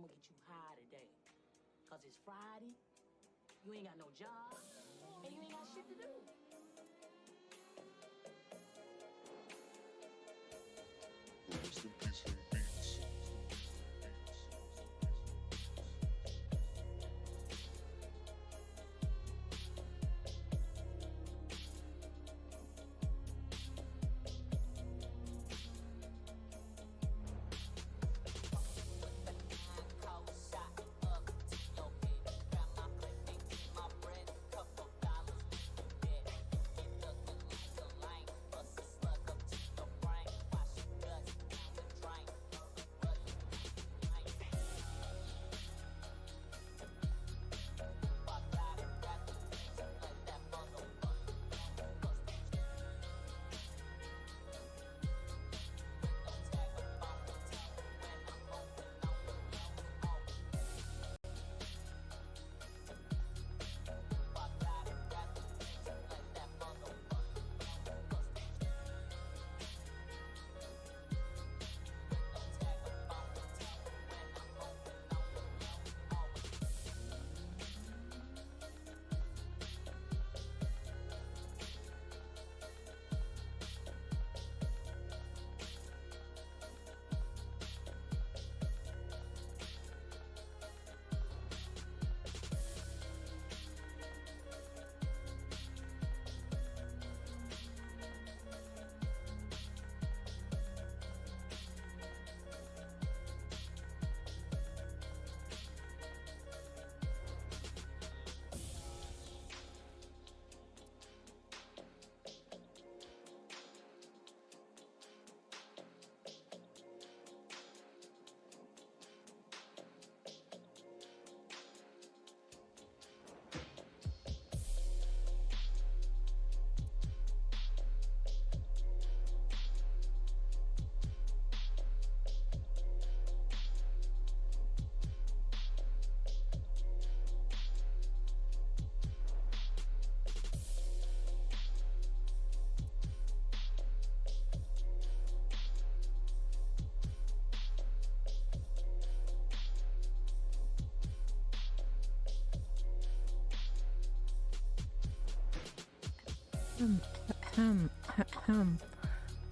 I'm gonna get you high today. Cause it's Friday, you ain't got no job, and you ain't got shit to do. Rest in peace and beats.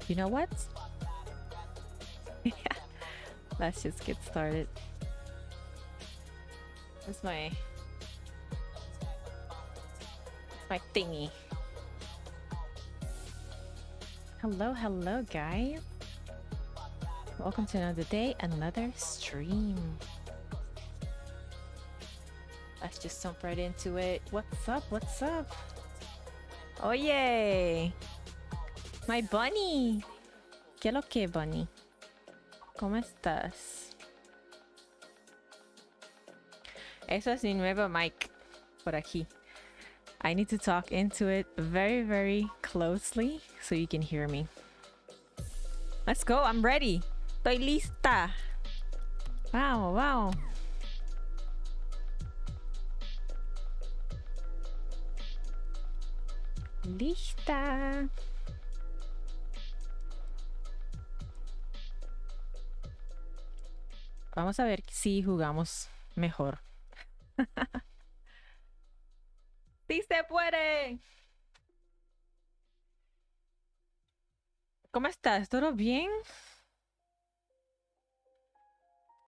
You know what? Yeah. Let's just get started. That's my thingy. Hello guys. Welcome to another day, another stream. Let's just jump right into it. What's up? What's up? Oh yay! My bunny! ¿Qué lo que, bunny? ¿Cómo estás? Eso es mi nuevo mic por aquí. I need to talk into it very, very closely so you can hear me. Let's go, I'm ready. Estoy lista. Wow, wow. Lista. Vamos a ver si jugamos mejor. ¡Sí se puede! ¿Cómo estás? ¿Todo bien?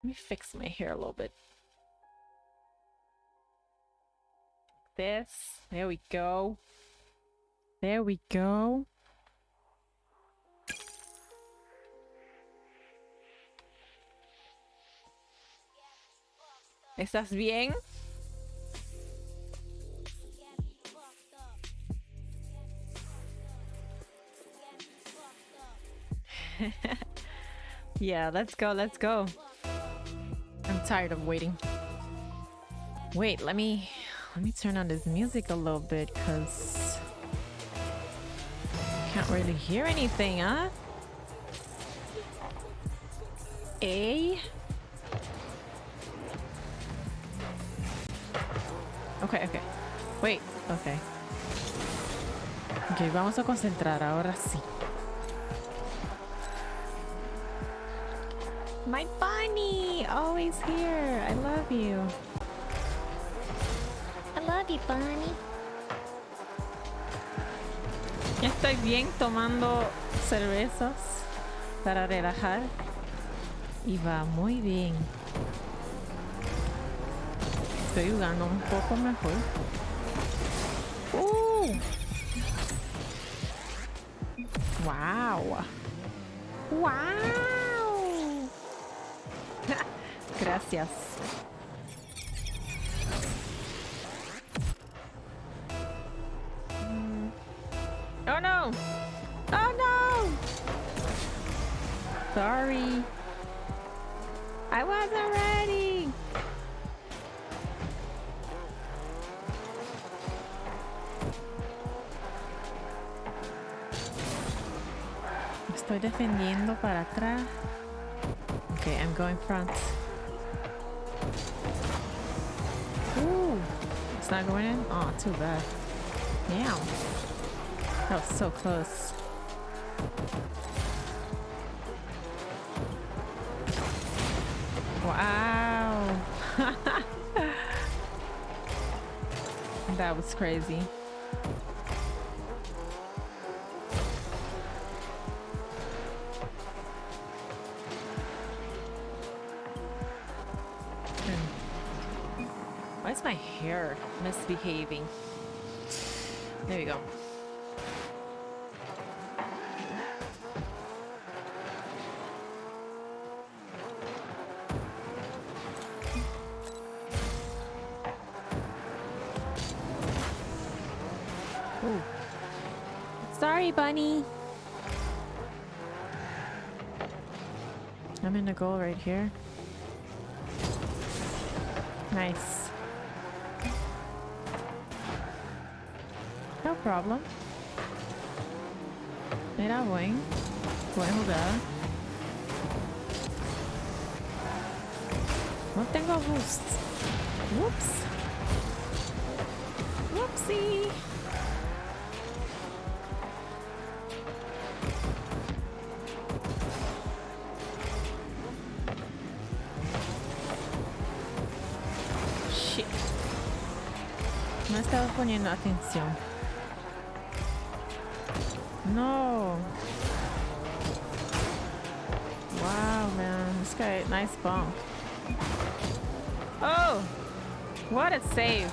Let me fix my hair a little bit. Like this. There we go. There we go. ¿Estás bien? Yeah, let's go, let's go. I'm tired of waiting. Wait, let me turn on this music a little bit because can't really hear anything, huh? A. Okay. Wait, okay. Ok, vamos a concentrar ahora sí. My bunny! Always here. I love you. I love you, bunny. Estoy bien tomando cervezas para relajar. Y va muy bien. Estoy jugando un poco mejor. ¡Wow! ¡Wow! Gracias. Oh no! Oh no! Sorry. I wasn't ready. Estoy defendiendo para atrás. Okay, I'm going front. Ooh, it's not going in? Oh, too bad. Damn. That was so close. Wow. That was crazy. Why is my hair misbehaving? There we go. Ooh. Sorry, bunny. I'm in a goal right here. Nice. No problem. Era buen. Buen jugada. No tengo boost. Whoops. Whoopsie. Shit. No estaba poniendo atención. No. Wow, man. This guy, nice bump. Oh! What a save.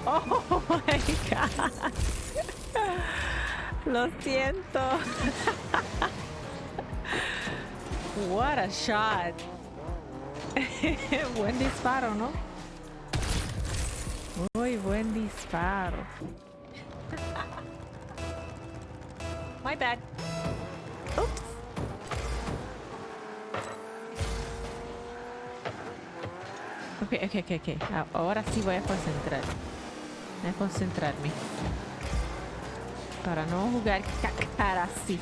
Oh my god. Lo siento. What a shot. Buen disparo, ¿no? Muy buen disparo. My bad. Oops. Okay. Ahora sí voy a concentrar. Voy a concentrarme. Para no jugar cara así.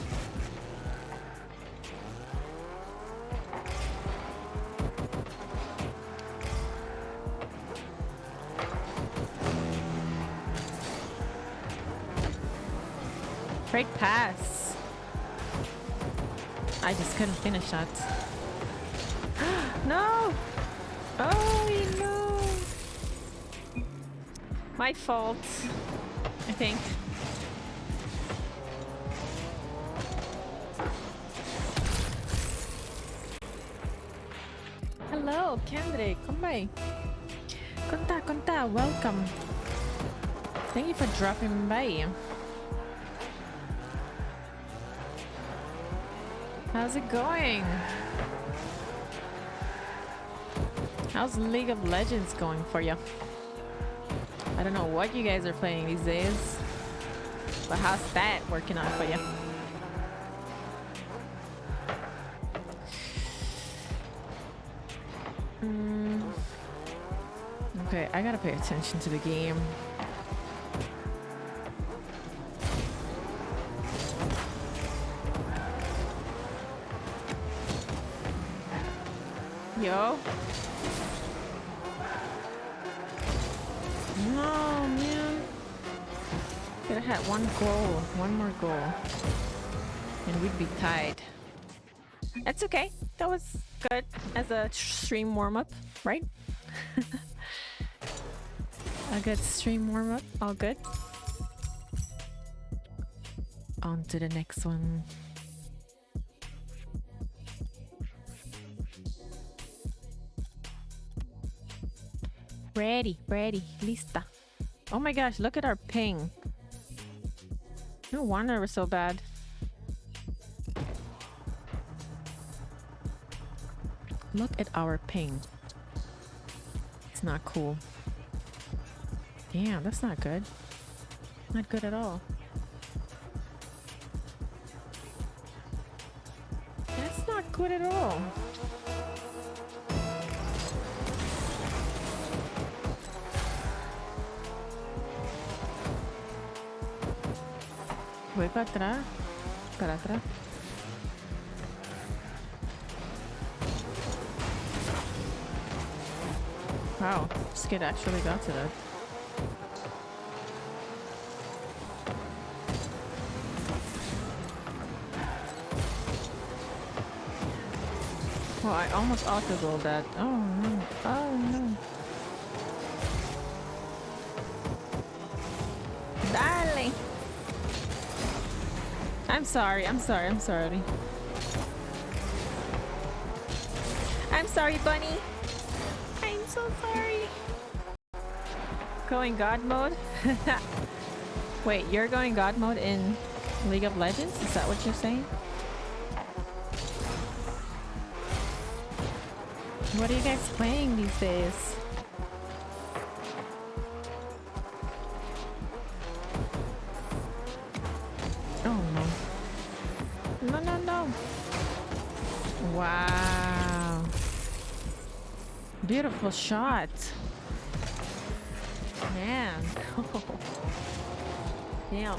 Great pass. I just couldn't finish that. No! Oh no! My fault, I think. Hello, Kendrick. Come by. Conta. Welcome. Thank you for dropping by. How's it going? How's League of Legends going for you? I don't know what you guys are playing these days, but how's that working out for you? Okay, I gotta pay attention to the game. Yo. I had one more goal, and we'd be tied. It's okay. That was good as a stream warm-up, right? A good stream warm-up. All good. On to the next one. Ready, lista. Oh my gosh, look at our ping. No wonder we're so bad. Look at our ping. It's not cool. Damn, that's not good. Not good at all. That's not good at all. Voy para atrás. Para atrás. Wow, this kid actually got to that. Well, I almost auto-goaled that. Oh no. Oh no. Dale! I'm sorry. I'm sorry, bunny. I'm so sorry. Going God mode? Wait, you're going God mode in League of Legends? Is that what you're saying? What are you guys playing these days? Oh no. No. Wow. Beautiful shot. Man. Damn.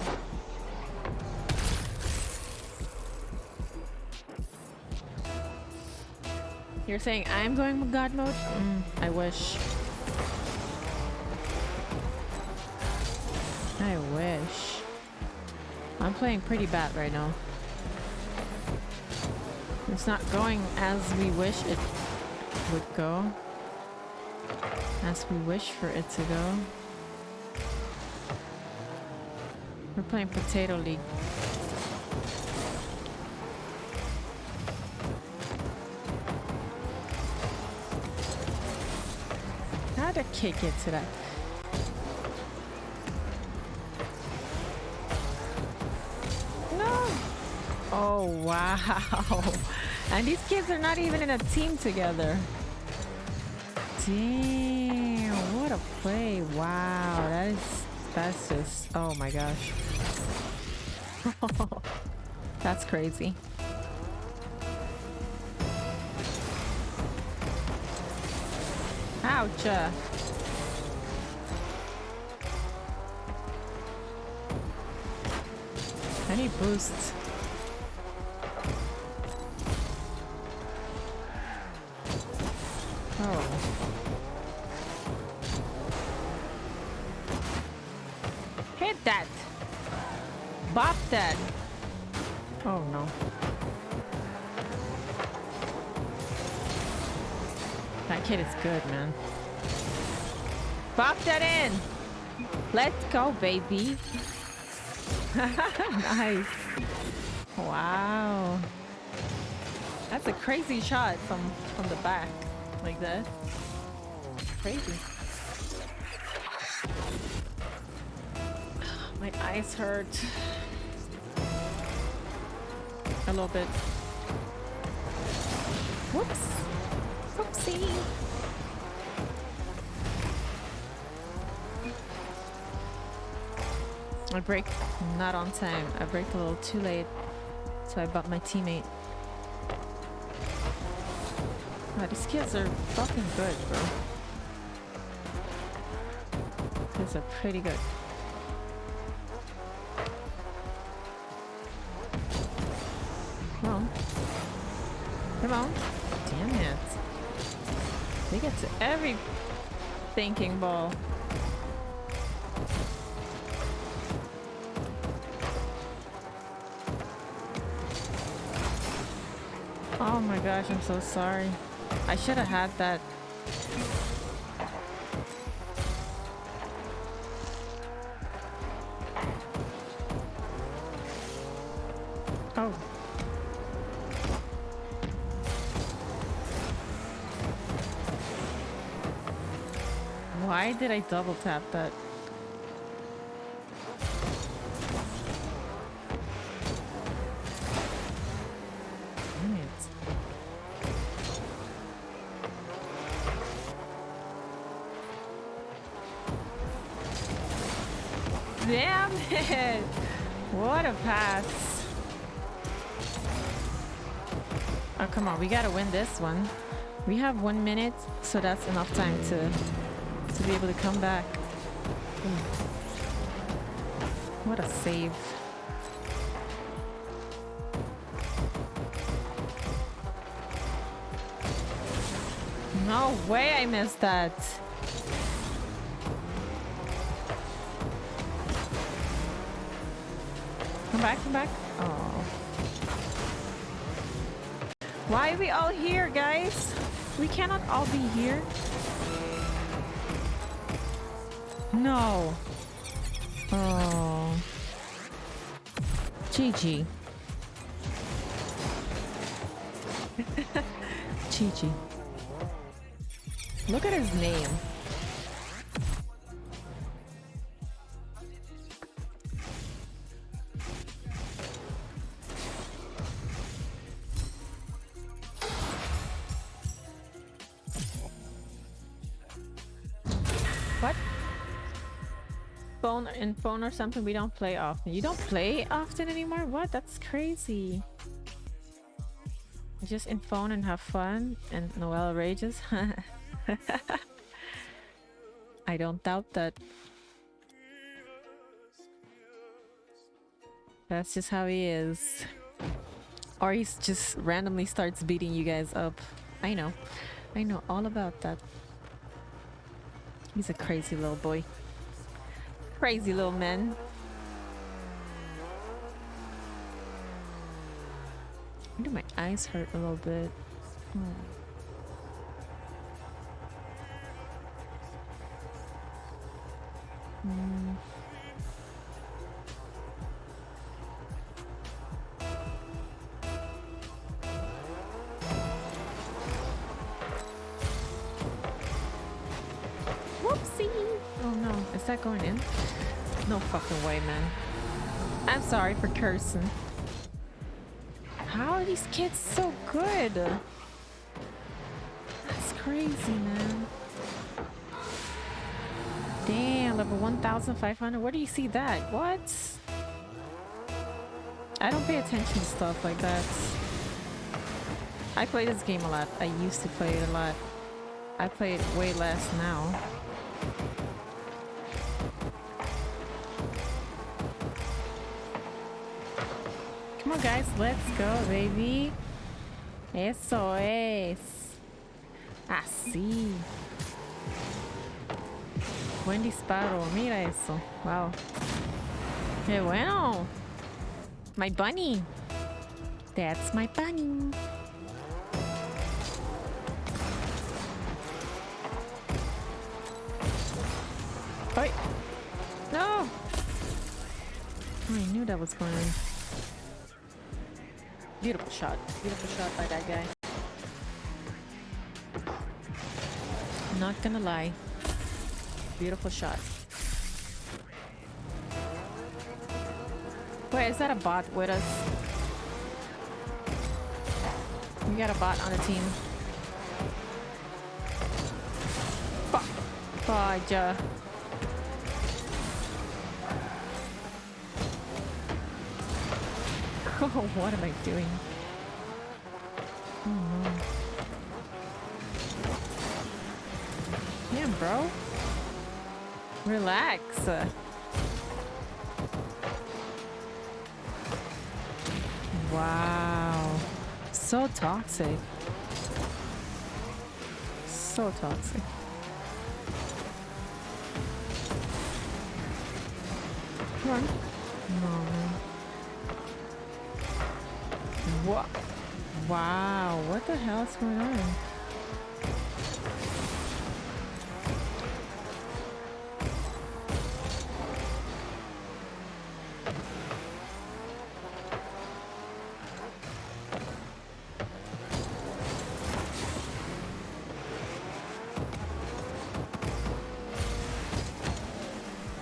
You're saying I'm going with God mode? I wish. I wish. I'm playing pretty bad right now. It's not going as we wish it would go. As we wish for it to go. We're playing Potato League. How'd a kick get to that? No! Oh, wow. And these kids are not even in a team together. Damn, what a play. Wow, that's just, oh my gosh. That's crazy. Ouch. I need boosts. Oh. Hit that. Bop that. Oh no. That kid is good, man. Bop that in. Let's go, baby. Nice. Wow. That's a crazy shot from the back. Like that. Crazy. My eyes hurt. A little bit. Whoops. Whoopsie. I break not on time. I break a little too late. So I bumped my teammate. Wow, these kids are fucking good, bro. These are pretty good. Come on. Come on. Damn it. They get to every thinking ball. Oh my gosh, I'm so sorry. I should have had that. Oh. Why did I double tap that? Dang it. Damn it! What a pass. Oh, come on. We gotta win this one. We have 1 minute, so that's enough time to be able to come back. What a save. No way I missed that. Come back, come back. Oh. Why are we all here, guys? We cannot all be here. No. Oh. GG. GG. Look at his name. What? Phone or something we don't play often. You don't play often anymore? What? That's crazy. Just in phone and have fun and Noel rages. I don't doubt that. That's just how he is. Or he just randomly starts beating you guys up. I know all about that. He's a crazy little boy. Crazy little man. Why do my eyes hurt a little bit? Whoopsie! Oh no, is that going in? No fucking way, man. I'm sorry for cursing. How are these kids so good? That's crazy, man. Damn, level 1,500. Where do you see that? What? I don't pay attention to stuff like that. I play this game a lot. I used to play it a lot. I play it way less now. Come on, guys. Let's go, baby. Eso es. Así. Buen disparo. Mira eso. Wow. Qué bueno. My bunny. That's my bunny. Oi. No. Oh, I knew that was going on. Beautiful shot. Beautiful shot by that guy. Not gonna lie. Beautiful shot. Wait, is that a bot with us? We got a bot on the team. Fuck. Fudge. Oh, what am I doing? Oh no. Damn, bro. Relax. Wow. So toxic. So toxic. Come on. No, man. What? Wow, what the hell's going on?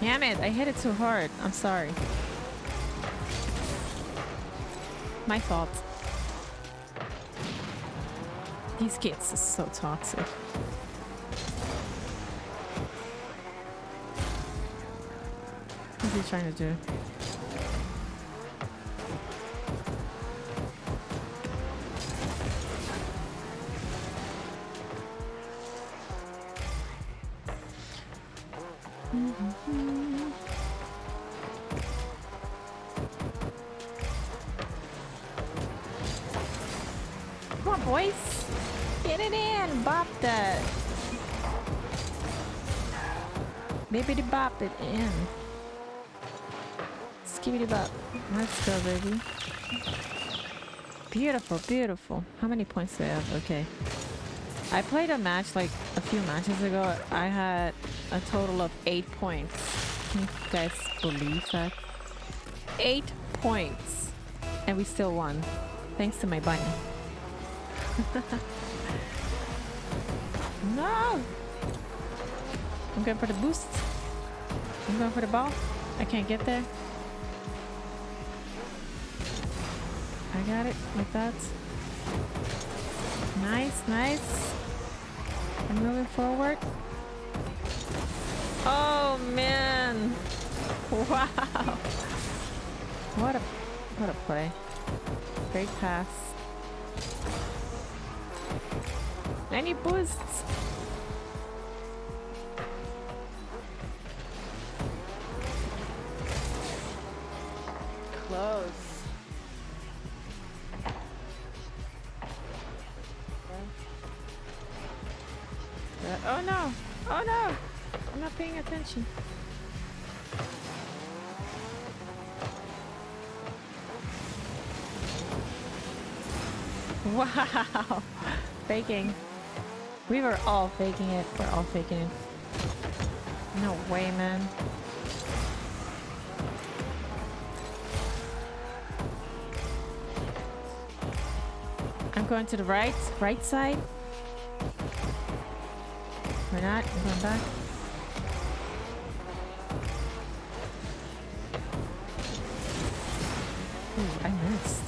Damn it, I hit it too hard. I'm sorry. My fault. These kids are so toxic. What's he trying to do? Come on, boys. Get it in. Bop that. Bibbidi bop it in. Skibbity bop. Let's go, baby. Beautiful, beautiful. How many points do I have? Okay. I played a match like a few matches ago. I had a total of 8 points. Can you guys believe that? 8 points. And we still won. Thanks to my bunny. No! I'm going for the boost. I'm going for the ball. I can't get there. I got it like that. Nice, nice. I'm moving forward. Oh man! Wow! What a play. Great pass. Any boosts? Close. Oh no! Oh no! I'm not paying attention. Wow! Faking. We were all faking it. We're all faking it. No way, man. I'm going to the right side. We're not. I'm going back. Ooh, I missed.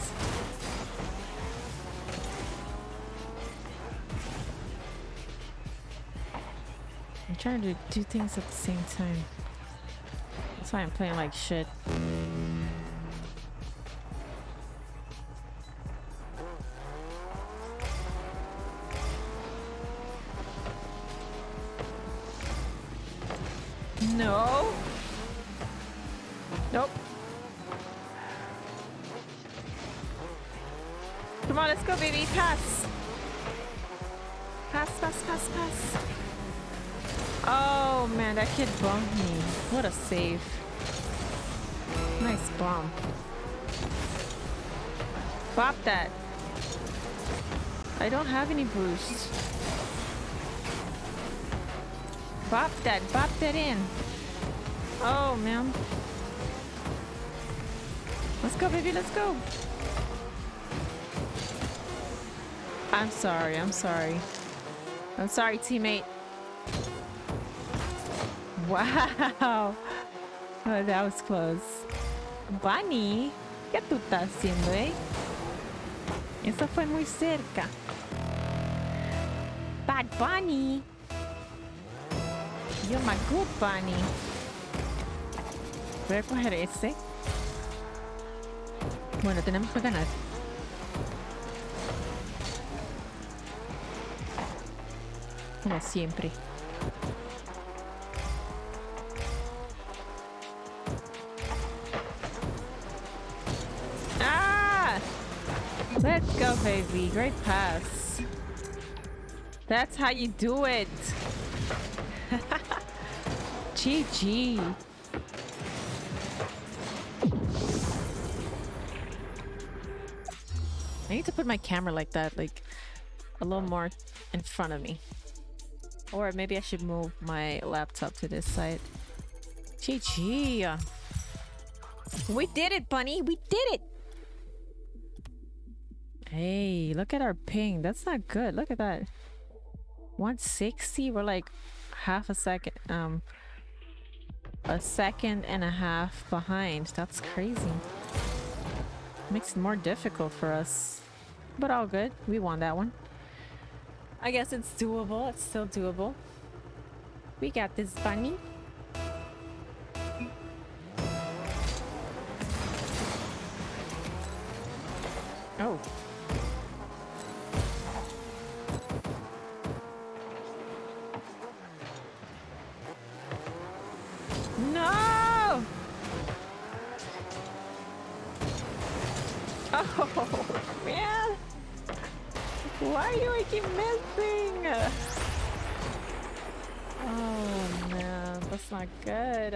I'm trying to do things at the same time. That's why I'm playing like shit. No. Nope. Come on, let's go, baby. Pass. Pass, pass, pass, pass. Oh, man, that kid bumped me. What a save. Nice bomb. Bop that. I don't have any boost. Bop that in. Oh, man. Let's go, baby, let's go. I'm sorry, I'm sorry. I'm sorry, teammate. Wow. Oh, that was close. Bunny, ¿qué tú estás haciendo, eh? Eso fue muy cerca. Bad Bunny. You're my good bunny. Voy a coger ese. Bueno, tenemos que ganar. Como siempre. Ah! Let's go, baby. Great pass. That's how you do it. GG. I need to put my camera like that, like a little more in front of me. Or maybe I should move my laptop to this side. GG. We did it, bunny. We did it. Hey, look at our ping. That's not good. Look at that. 160. We're like half a second. A second and a half behind. That's crazy. Makes it more difficult for us. But all good. We won that one. I guess it's doable. It's still doable. We got this, bunny. Oh. No! Oh, man. Why do I keep missing? Oh, man. That's not good.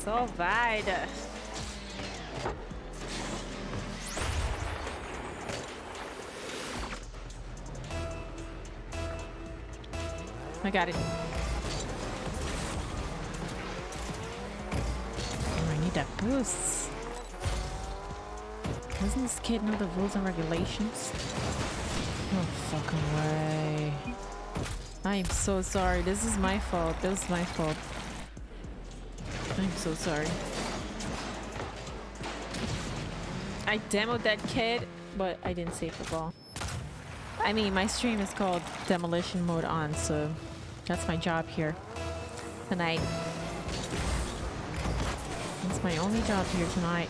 So bad. I got it. Oh, I need that boost. Doesn't this kid know the rules and regulations? No fucking way. I am so sorry. This is my fault. This is my fault. I'm so sorry. I demoed that kid, but I didn't save the ball. I mean, my stream is called Demolition Mode On, so that's my job here tonight. That's my only job here tonight.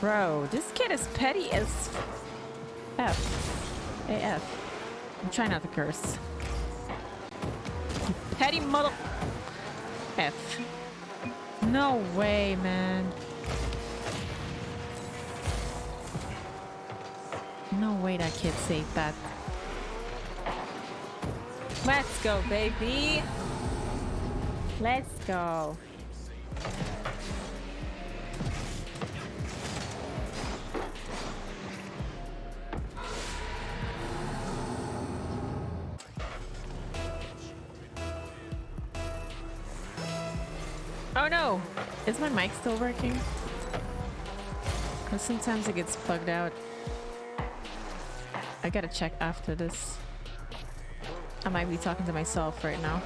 Bro, this kid is petty as F. AF. I'm trying not to curse. You petty mother... F. No way, man. No way that kid saved that. Let's go, baby. Let's go. Oh no! Is my mic still working? Because sometimes it gets plugged out. I gotta check after this. I might be talking to myself right now.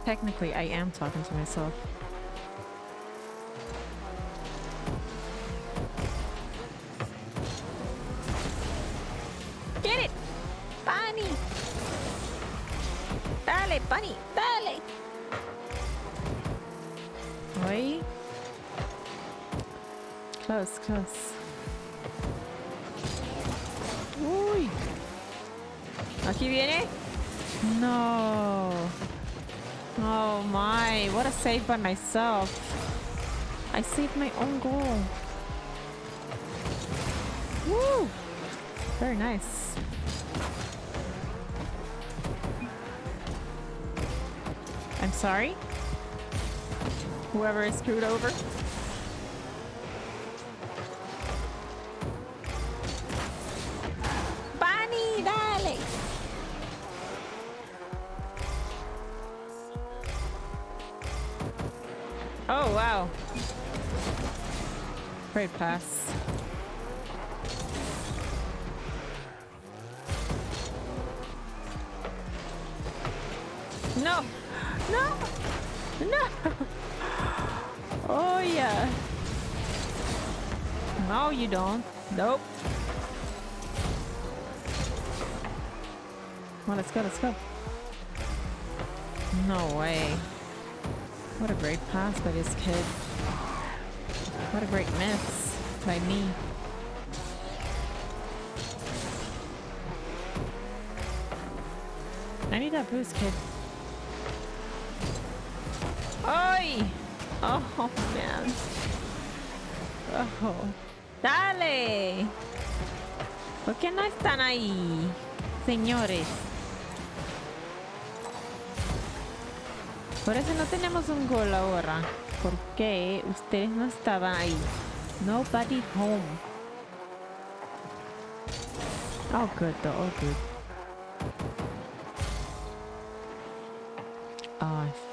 Technically, I am talking to myself. Get it! Bunny! Dale, bunny! Dale! Oi. Close, close. Uy. Aquí viene. No. Oh my. What a save by myself. I saved my own goal. Woo. Very nice. I'm sorry. Whoever is screwed over. Bunny, dale. Oh, wow. Great pass. No. No. No. Oh, yeah. No, you don't. Nope. Well, let's go, let's go. No way. What a great pass by this kid. What a great miss by me. I need that boost, kid. Oi! Oh, man. Oh. Dale. ¿Por qué no están ahí, señores? Por eso no tenemos un gol ahora. ¿Por qué ustedes no estaban ahí? Nobody home. Oh good though, oh good.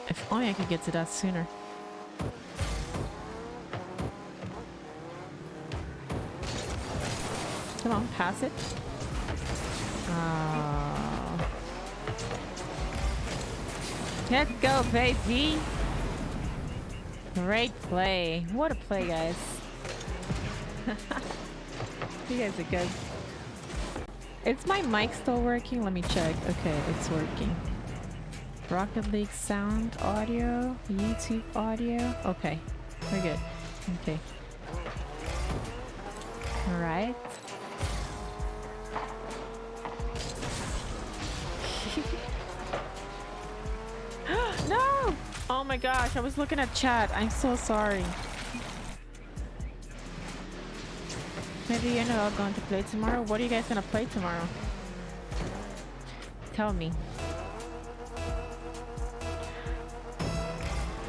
If only I could get to that sooner. Come on, pass it. Let's go, baby. Great play. What a play, guys. You guys are good. Is my mic still working? Let me check. Okay, it's working. Rocket League sound, audio, YouTube audio. Okay, we're good. Okay. All right. No! Oh my gosh, I was looking at chat. I'm so sorry. Maybe you're not all going to play tomorrow. What are you guys gonna play tomorrow? Tell me.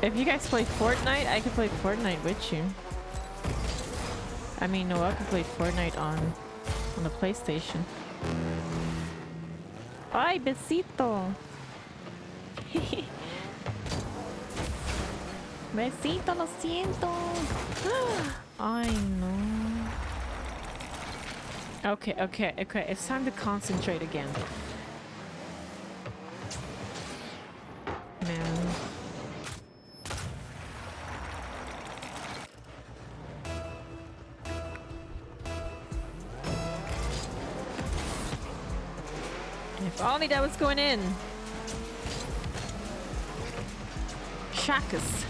If you guys play Fortnite, I could play Fortnite with you. I mean, Noel could play Fortnite on the PlayStation. Ay, besito. Besito, lo siento. Ay, no. Okay, okay, okay. It's time to concentrate again. Man. If only that was going in. Shakas.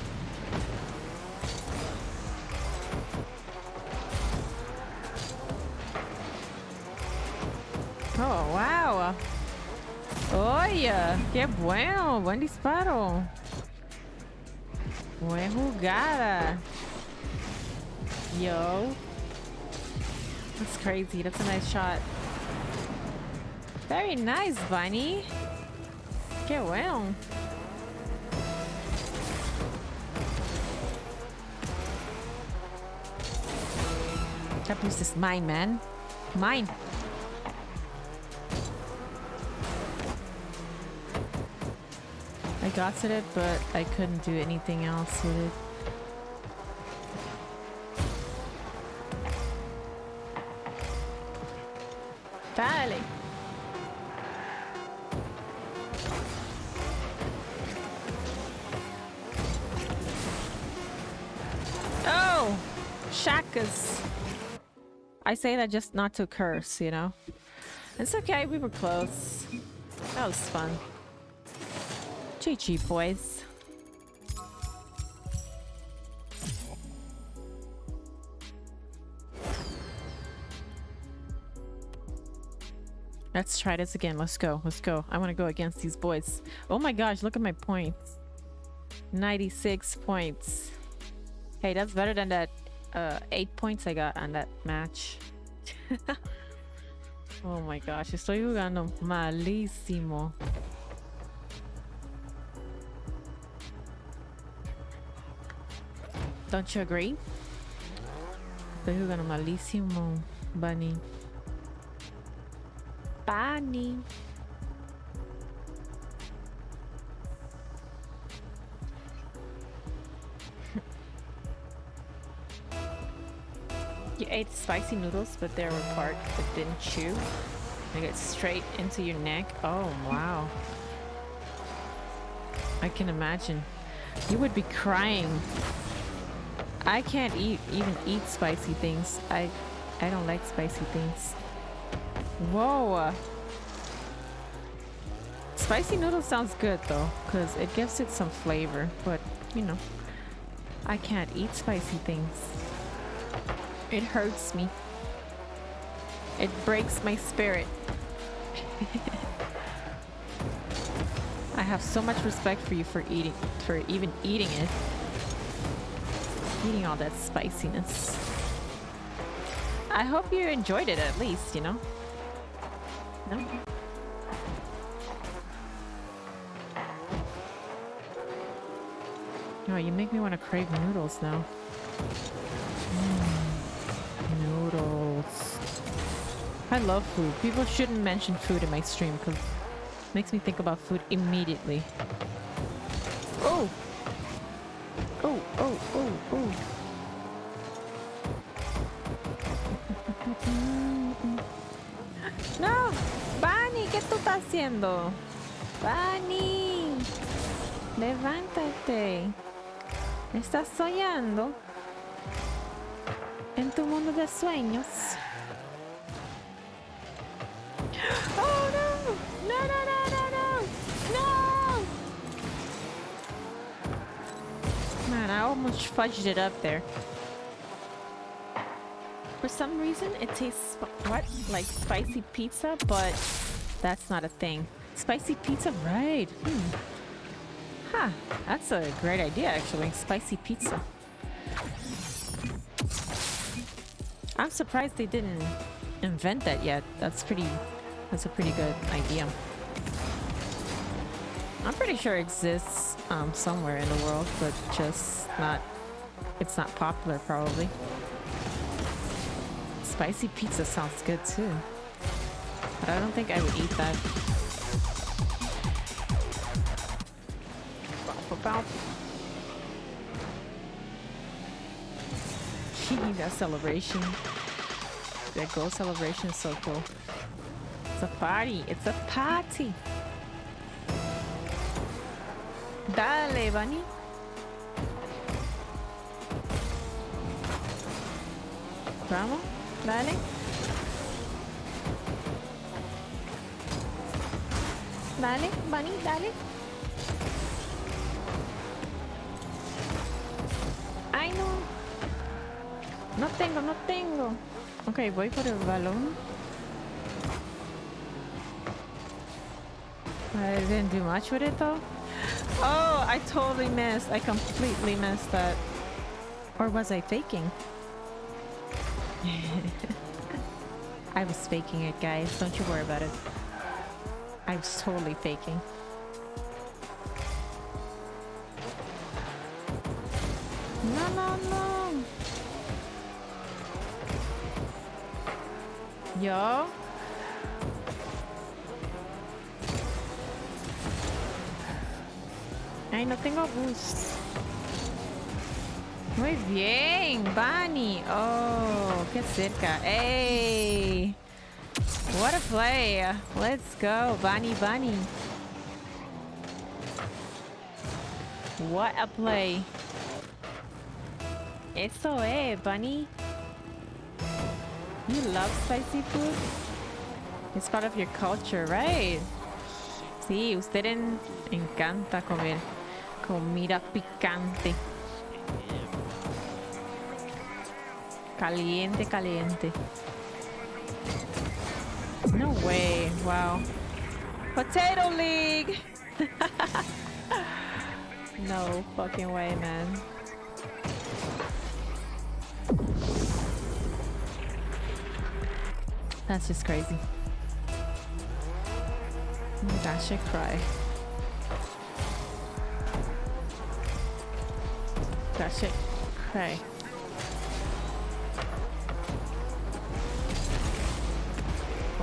Oh, wow. Oye, qué bueno. Buen disparo. Buena jugada. Yo. That's crazy. That's a nice shot. Very nice, Bunny. Qué bueno. That boost is mine, man. Mine. I got it, but I couldn't do anything else with it. Dale. Oh! Shakas. I say that just not to curse, you know? It's okay, we were close. That was fun. GG, boys. Let's try this again. Let's go. Let's go. I want to go against these boys. Oh my gosh, look at my points. 96 points. Hey, that's better than that 8 points I got on that match. Oh my gosh, estoy jugando malísimo. Don't you agree? Estoy jugando malísimo, Bunny. Bunny. You ate spicy noodles, but there were parts that didn't chew. They get straight into your neck. Oh, wow. I can imagine. You would be crying. I can't even eat spicy things. I don't like spicy things. Whoa. Spicy noodles sounds good though, because it gives it some flavor. But, you know, I can't eat spicy things. It hurts me. It breaks my spirit. I have so much respect for you for even eating it. Eating all that spiciness. I hope you enjoyed it at least, you know? No? Oh, you make me want to crave noodles now. Mm. I love food. People shouldn't mention food in my stream because it makes me think about food immediately. Oh! Oh, oh, oh, oh. No! Bunny, ¿qué tú estás haciendo? Bunny! Levántate. ¿Estás soñando? En tu mundo de sueños. Oh no! No, no, no, no, no! No! Man, I almost fudged it up there. For some reason, it tastes what? Like spicy pizza, but that's not a thing. Spicy pizza, right? Huh, that's a great idea actually. Spicy pizza. I'm surprised they didn't invent that yet. That's a pretty good idea. I'm pretty sure it exists somewhere in the world, but just it's not popular probably. Spicy pizza sounds good too. But I don't think I would eat that. That celebration. That goal celebration is so cool. It's a party. It's a party. Dale, Bunny. Vamos. Dale. Dale, Bunny, dale. Ay, no. No tengo, no tengo. Ok, voy por el balón. I didn't do much with it though. Oh, I totally missed. I completely missed that. Or was I faking? I was faking it, guys. Don't you worry about it. I was totally faking. No, no, no. Yo. Ay, no tengo boost. Muy bien, Bunny. Oh, qué cerca. Hey. What a play. Let's go, Bunny, Bunny. What a play. Eso Bunny. You love spicy food? It's part of your culture, right? Sí, ustedes encanta comer comida picante. Caliente, caliente. No way. Wow. Potato League! No fucking way, man. That's just crazy. That should cry. That should cry.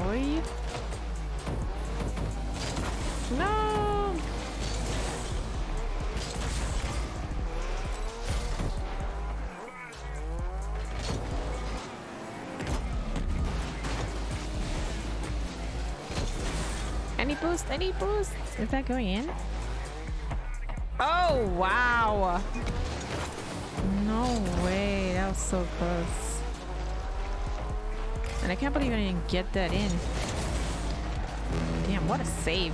Oi. No! Any boost? Any boost? Is that going in? Oh, wow! No way, that was so close. And I can't believe I didn't get that in. Damn, what a save.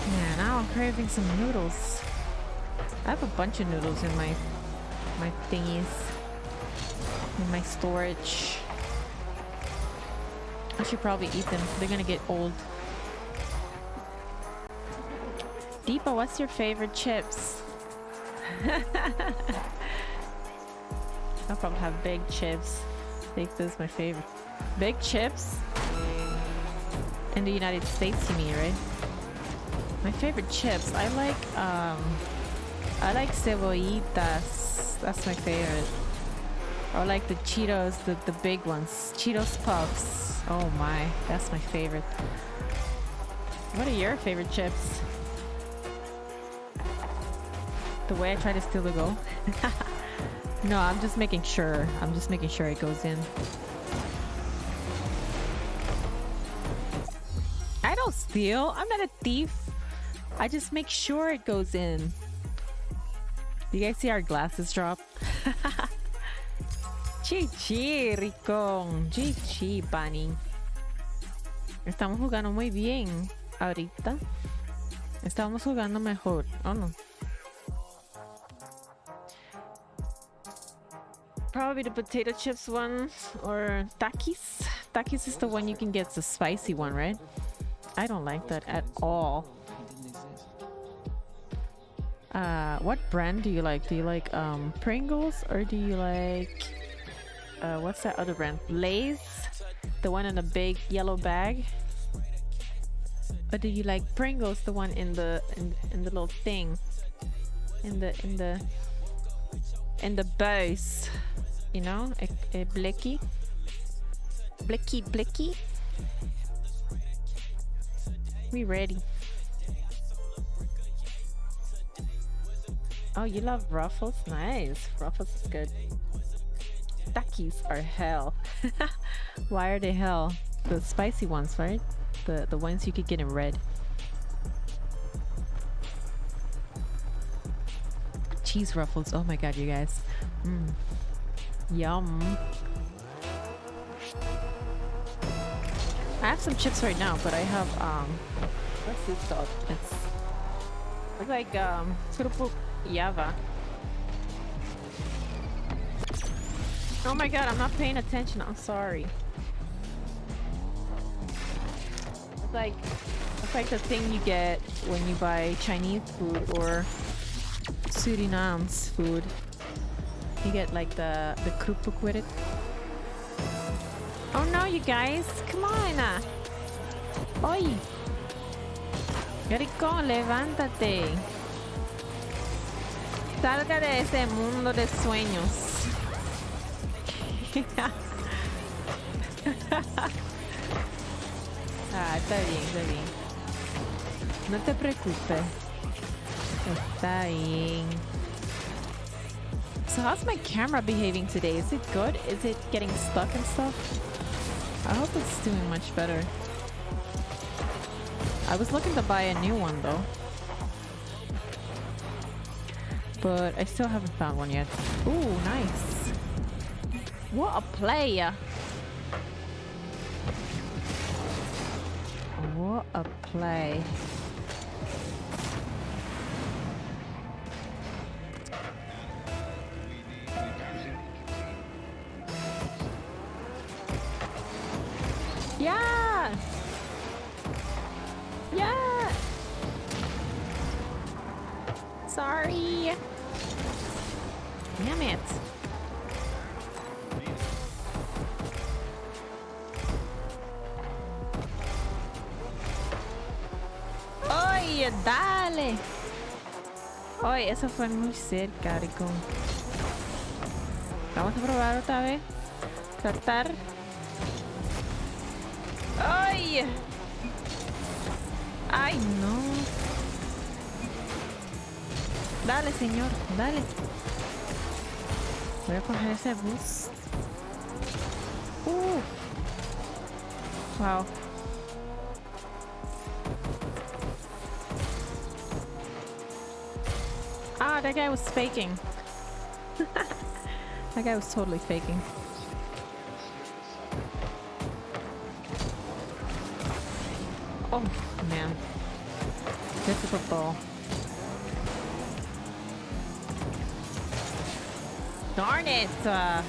Man, now I'm craving some noodles. I have a bunch of noodles in my thingies. In my storage. I should probably eat them. They're gonna get old. Deepa, what's your favorite chips? I'll probably have big chips. I think this is my favorite. Big chips? In the United States, you mean, right? My favorite chips. I like cebollitas. That's my favorite. Or like the Cheetos, the big ones. Cheetos Puffs. Oh my, that's my favorite. What are your favorite chips? The way I try to steal the goal? No, I'm just making sure. I'm just making sure it goes in. I don't steal. I'm not a thief. I just make sure it goes in. Do you guys see our glasses drop? Chichi, ricón. Chichi, Pani. Estamos jugando muy bien ahorita. Estamos jugando mejor. Oh no. Probably the potato chips one or Takis. Takis is the one you can get, the spicy one, right? I don't like that at all. What brand do you like? Do you like Pringles or do you like what's that other brand? Lay's? The one in a big yellow bag? Or do you like Pringles, the one in the little thing? In the bows? You know? A blicky? Blicky? We ready. Oh, you love Ruffles? Nice. Ruffles is good. Takis are hell. Why are they hell? The spicy ones, right? The ones you could get in red. Cheese Ruffles. Oh my god, you guys. Yum. I have some chips right now, but I have what's this stuff? It's like Grupo Java. Oh my god, I'm not paying attention. I'm sorry. It's like the thing you get when you buy Chinese food or Suriname's food. You get like the krupuk with it. Oh no, you guys, come on. Oy. Garicón, levántate. Salga de ese mundo de sueños. Está bien. No te preocupes. Está bien. So how's my camera behaving today? Is it good? Is it getting stuck and stuff? I hope it's doing much better. I was looking to buy a new one though. But I still haven't found one yet. Ooh, nice. What a player. What a play. Yeah! Yeah! Sorry! Damn it! ¡Oye, dale! Oye, eso fue muy cerca, rico. Vamos a probar otra vez. Tratar. ¡Ay! ¡Ay, no! Dale, señor, dale. Voy a coger ese bus. Wow. Ah, that guy was faking. That guy was totally faking. Oh, man. Difficult ball. Darn it! I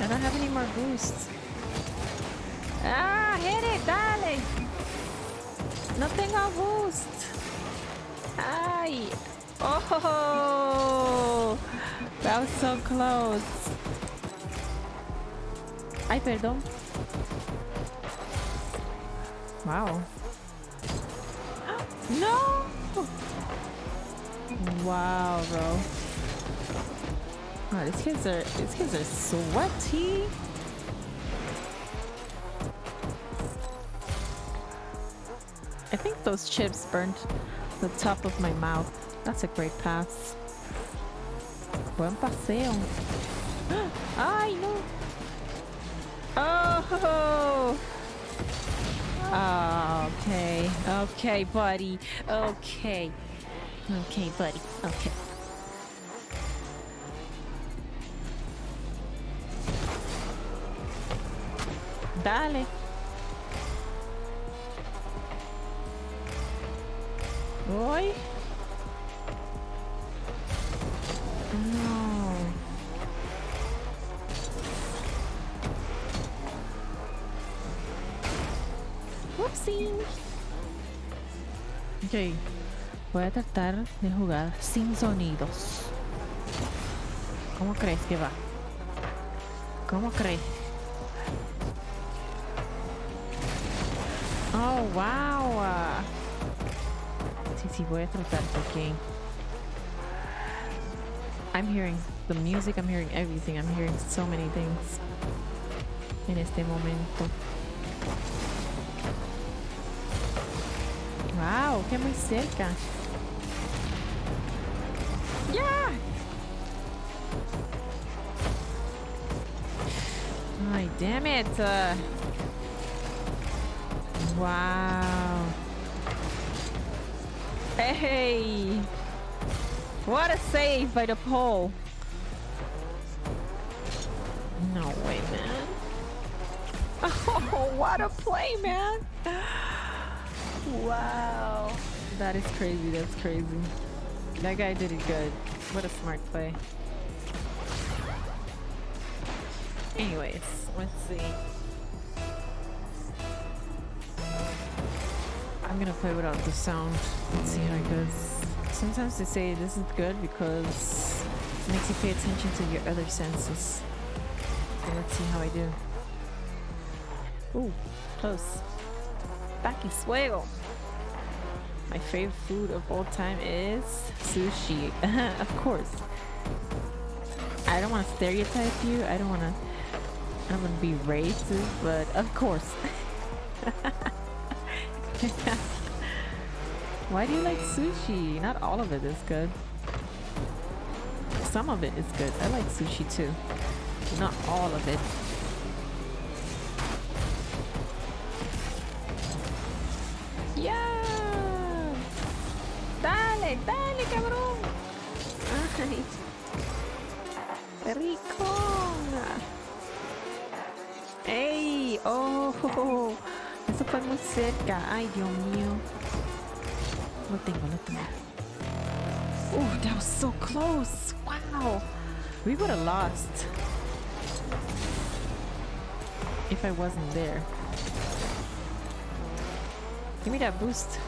don't have any more boosts. Ah, hit it! Dale! No tengo boost! Ay! Oh! That was so close. Ay, perdón. Wow. No! Wow, bro. Oh, these kids are sweaty. I think those chips burnt the top of my mouth. That's a great pass. Buen paseo. Ay, no. Oh. Oh, okay. Okay, buddy. Okay. Okay, buddy. Okay. Dale. Boy. No. Whoopsie. Ok. Voy a tratar de jugar sin sonidos. ¿Cómo crees que va? ¿Cómo crees? Oh, wow. Sí, voy a tratar porque I'm hearing the music, I'm hearing everything, I'm hearing so many things en este momento. Wow, que muy cerca. Yeah. Ay, damn it. Wow. Hey. What a save by the pole. No way, man. Oh, what a play, man. Wow. That is crazy. That's crazy. That guy did it good. What a smart play. Anyways, let's see. I'm gonna play without the sound. Let's see how it goes. Sometimes they say this is good because it makes you pay attention to your other senses. So let's see how I do. Ooh, close. Back y fuego. My favorite food of all time is sushi. Of course. I don't want to stereotype you. I don't want to be racist, but of course. Why do you like sushi? Not all of it is good. Some of it is good. I like sushi too. Not all of it. Yeah! Dale, dale, cabrón. Ay. Qué rico. Ey, oh. Eso fue muy cerca. Ay, Dios mío. Lo tengo. Oh, that was so close. Wow. We would have lost if I wasn't there. Give me that boost.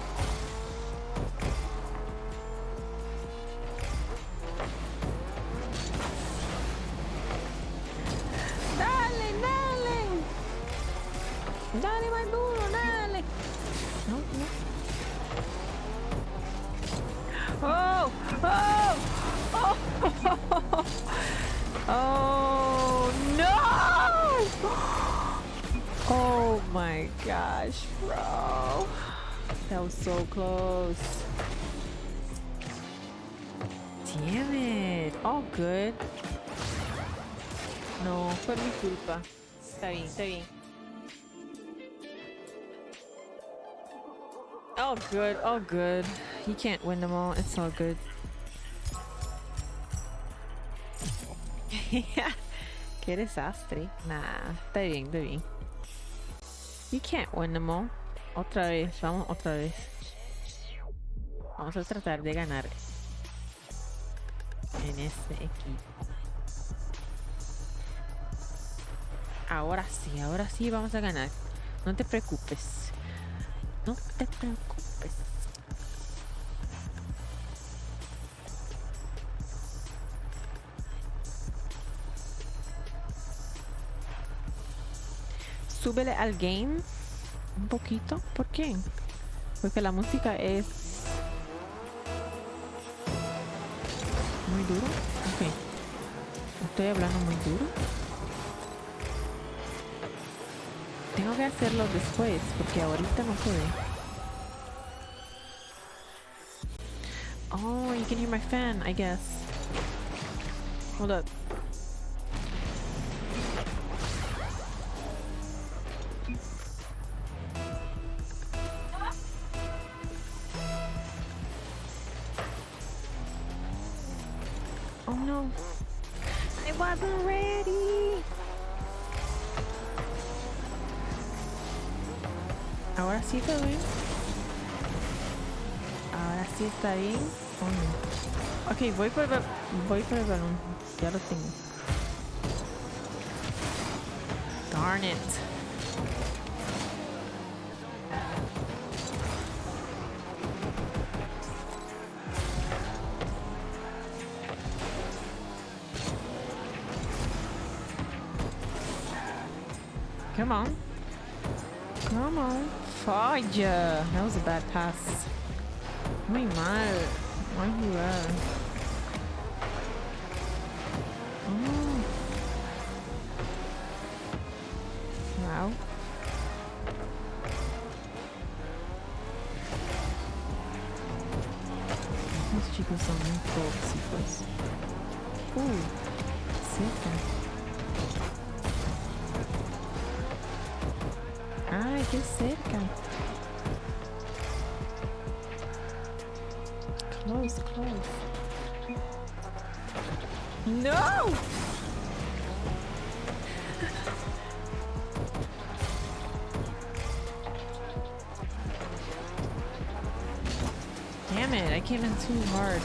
Dale, más duro, dale. No. Oh! Oh no! Oh my gosh, bro. That was so close. Damn it. All good. No, fue mi culpa. Está bien. All good. You can't win them all. It's all good. Qué desastre. Nah, está bien. You can't win them all. Vamos otra vez. Vamos a tratar de ganar en este equipo. Ahora sí vamos a ganar. No te preocupes. Súbele al game un poquito. ¿Por qué? Porque la música es muy duro. Ok. Estoy hablando muy duro. Tengo que hacerlo después porque ahorita no pude. Oh, you can hear my fan, I guess. Hold up. Oh no. I wasn't ready. Ahora sí está bien. Ahora sí está bien. Oh no. Ok, voy por el balón. Ya lo tengo. Darn it. Come on. Come on. Falla. That was a bad pass. Muy mal. Mal jugar. Oh. Wow. Estos chicos son muy tóxicos. Cerca. Ay, qué cerca. Close, close. No! Damn it, I came in too hard.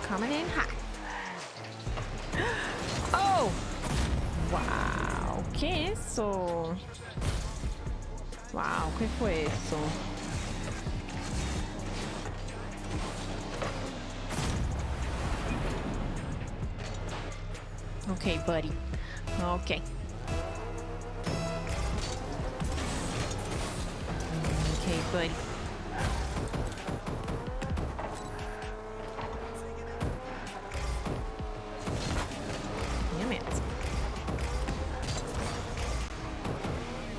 Coming in hot. Oh! Wow, ¿qué es eso? Wow, ¿qué fue eso? Okay, buddy. Okay. Okay, buddy. Damn it.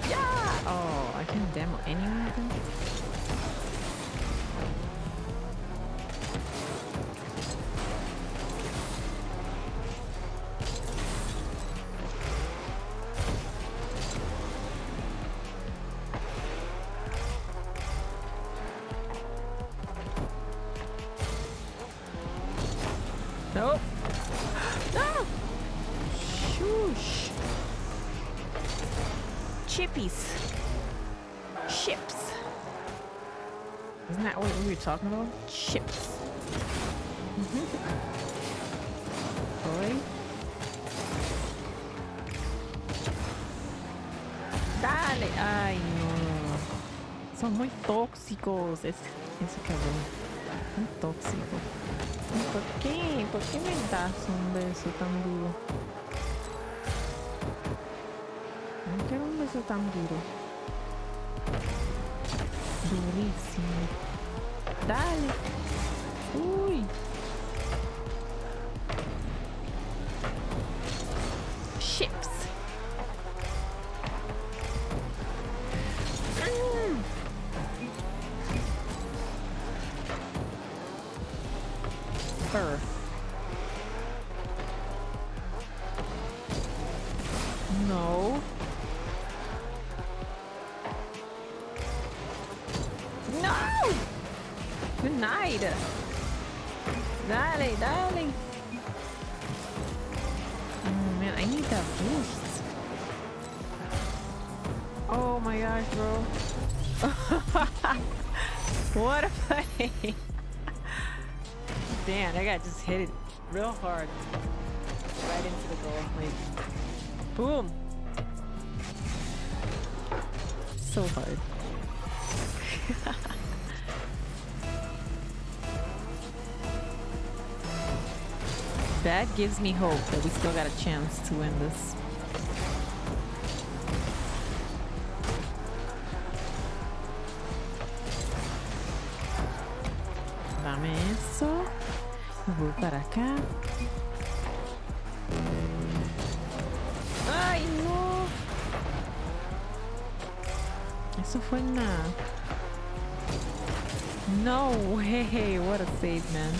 Yeah! Oh, I can demo anyone. Nope. No! Shoosh. Chippies. Chips. Isn't that what we were talking about? Chips. Boy. Dale. Ay, no. Son muy tóxicos. Ese cabrón. Muy tóxico. ¿Por qué? ¿Por qué me das un beso tan duro? No quiero un beso tan duro. Durísimo. Dale. Uy. Chips. Fur. No. No! Denied. Dale, dale. Oh man, I need that boost. Oh my gosh, bro. What a play. Damn, that guy just hit it real hard. Right into the goal. Like, boom. So hard. That gives me hope that we still got a chance to win this. Dame eso. Voy para acá. ¡Ay, no! Eso fue una... No way! What a save, man.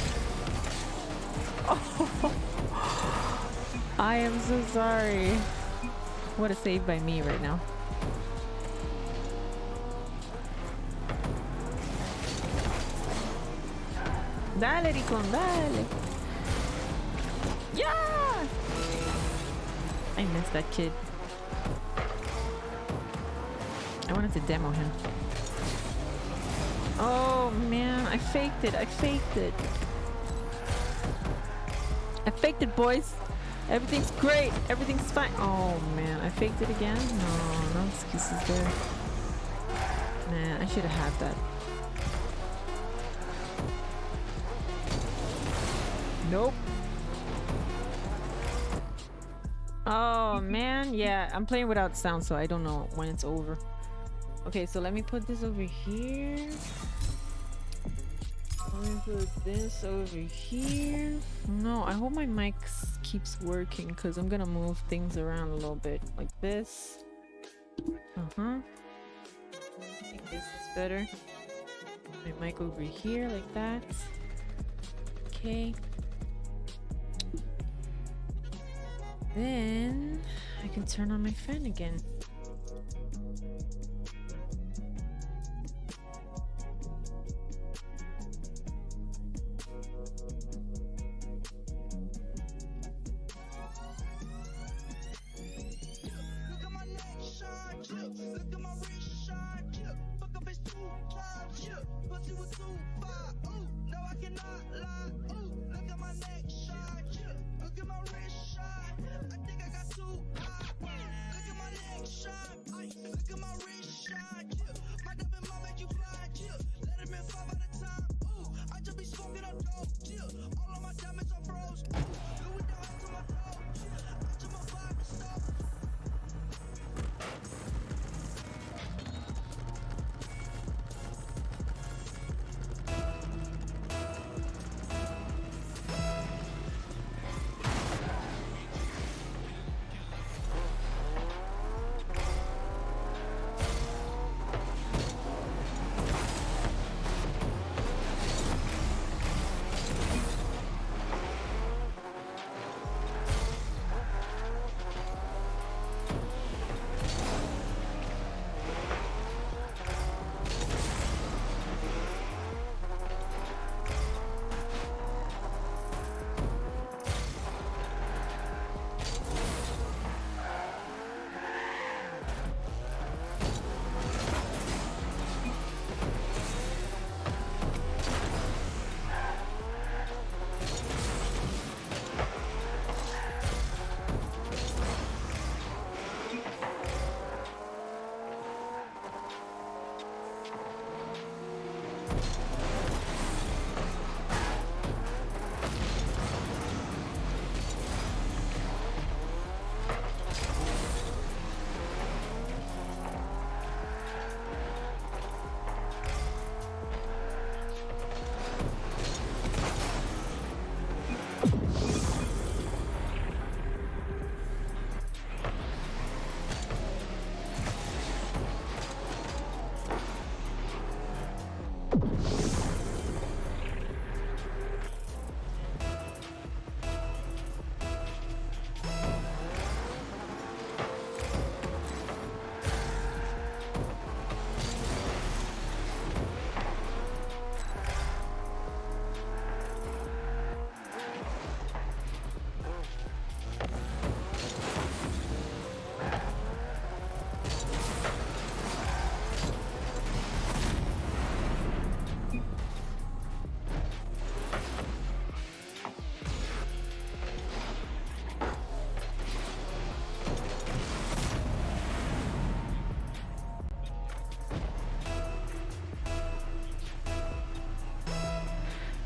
Oh, I am so sorry. What a save by me right now. Dale, Ricon, dale. Yeah! I missed that kid. I wanted to demo him. Oh man, I faked it. I faked it. I faked it, boys. Everything's great. Everything's fine. Oh man, I faked it again? No, no excuses there. Man, I should have had that. Nope. Oh man, yeah, I'm playing without sound, so I don't know when it's over. Okay, so let me put this over here. Let me put this over here. No, I hope my mic keeps working because I'm gonna move things around a little bit like this. I think this is better. My mic over here like that. Okay. Then I can turn on my fan again.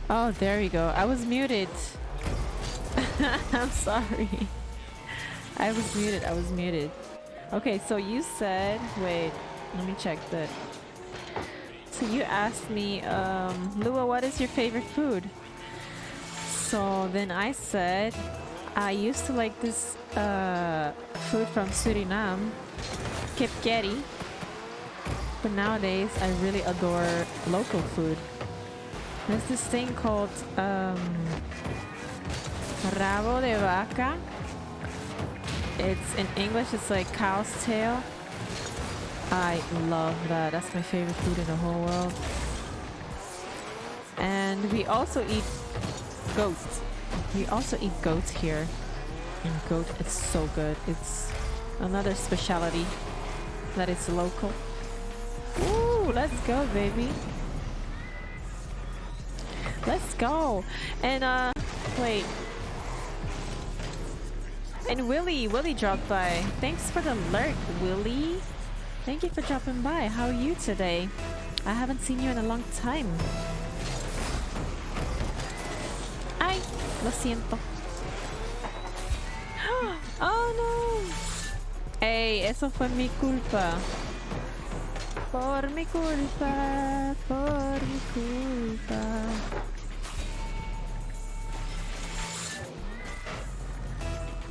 Oh, there we go. I was muted. I'm sorry. I was muted. Okay, so you said, wait, let me check that. So you asked me, Lua, what is your favorite food? So then I said, I used to like this food from Suriname, kipkeri, but nowadays I really adore local food. There's this thing called rabo de vaca. It's in English, it's like cow's tail. I love that. That's my favorite food in the whole world. And we also eat goat. We also eat goat here. And goat is so good. It's another specialty that is local. Ooh, let's go, baby. Let's go. And wait. And Willie dropped by. Thanks for the lurk, Willie. Thank you for dropping by. How are you today? I haven't seen you in a long time. Ay, lo siento. Oh no. Hey, eso fue mi culpa. Por mi culpa. Por mi culpa.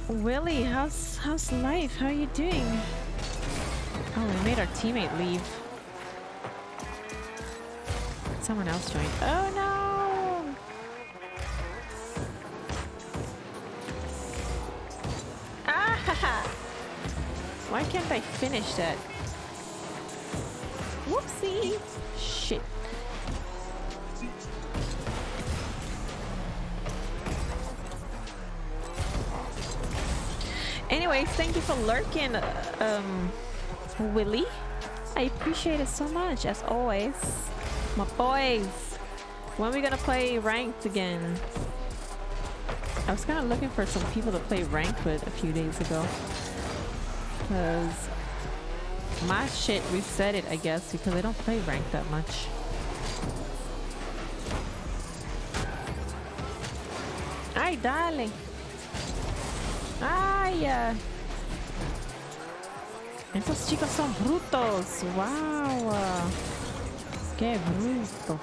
Willie, how's life? How are you doing? Oh, we made our teammate leave. Someone else joined. Oh no! Ah! Why can't I finish that? Whoopsie! Shit. Anyways, thank you for lurking, Willie. I appreciate it so much, as always. My boys. When are we gonna play ranked again? I was kind of looking for some people to play ranked with a few days ago. Because my shit reset it, I guess, because I don't play ranked that much. Ay, dale. Ay, esos chicos son brutos. Wow. Qué bruto.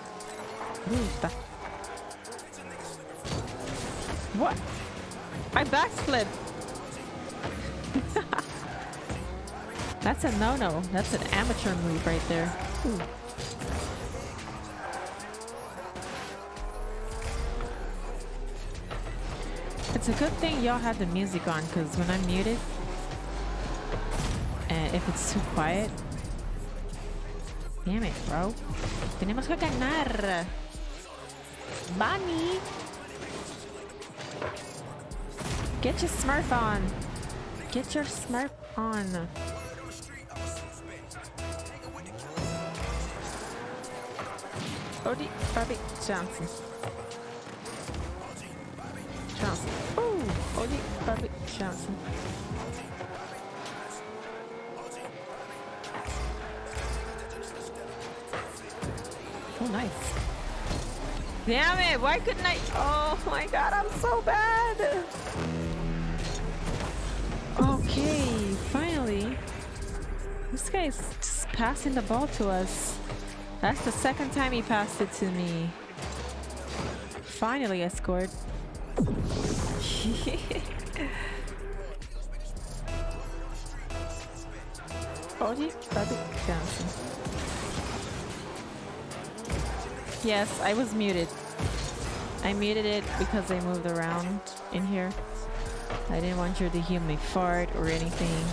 Bruta. What? I backflip. That's a no-no. That's an amateur move right there. Ooh. It's a good thing y'all have the music on, because when I'm muted, and if it's too quiet, damn it, bro. Tenemos que ganar. Bunny, get your Smurf on. Get your Smurf on. Odie Bobby Johnson. Johnson. Ooh, Odie Bobby Johnson. Oh, nice. Damn it, why couldn't I? Oh my god, I'm so bad. Okay, finally. This guy's just passing the ball to us. That's the second time he passed it to me. Finally, I scored. Odie Bobby Johnson. Yes, I was muted. I muted it because I moved around in here. I didn't want you to hear me fart or anything.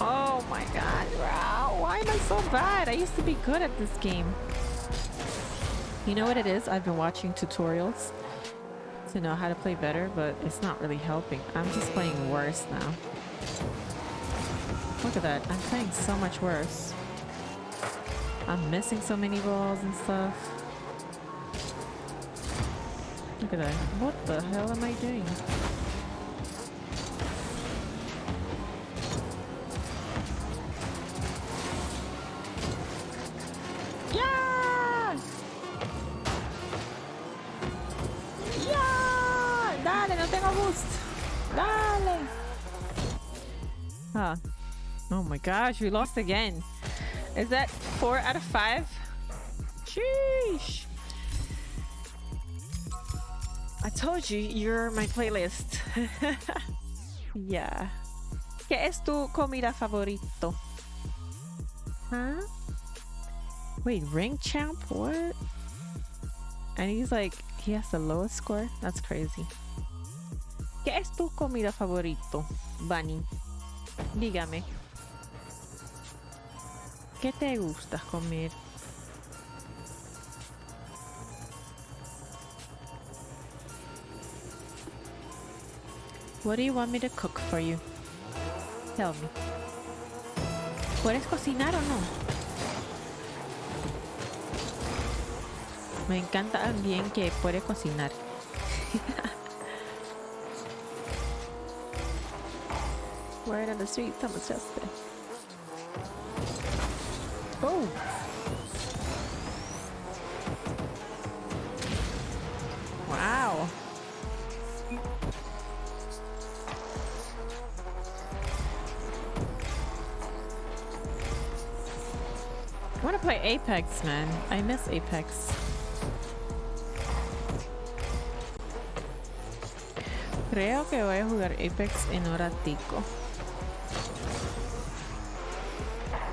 Oh my god, wow, why am I so bad? I used to be good at this game. You know what it is? I've been watching tutorials to know how to play better, but it's not really helping. I'm just playing worse now. Look at that, I'm playing so much worse. I'm missing so many balls and stuff. Look at that. What the hell am I doing? Yeah! Yeah! Dale, no tengo boost. Dale. Ah. Oh my gosh, we lost again. Is that 4 out of 5? Sheesh. I told you, you're my playlist. Yeah. ¿Qué es tu comida favorito? Huh? Wait, ring champ? What? And he's like, he has the lowest score? That's crazy. ¿Qué es tu comida favorito, Bunny? Dígame. ¿Qué te gusta comer? What do you want me to cook for you? Tell me. ¿Puedes cocinar o no? Me encanta alguien que puede cocinar. Word on the street, someone's just there. Oh! Wow! I want to play Apex, man. I miss Apex. Creo que voy a jugar Apex en un ratico.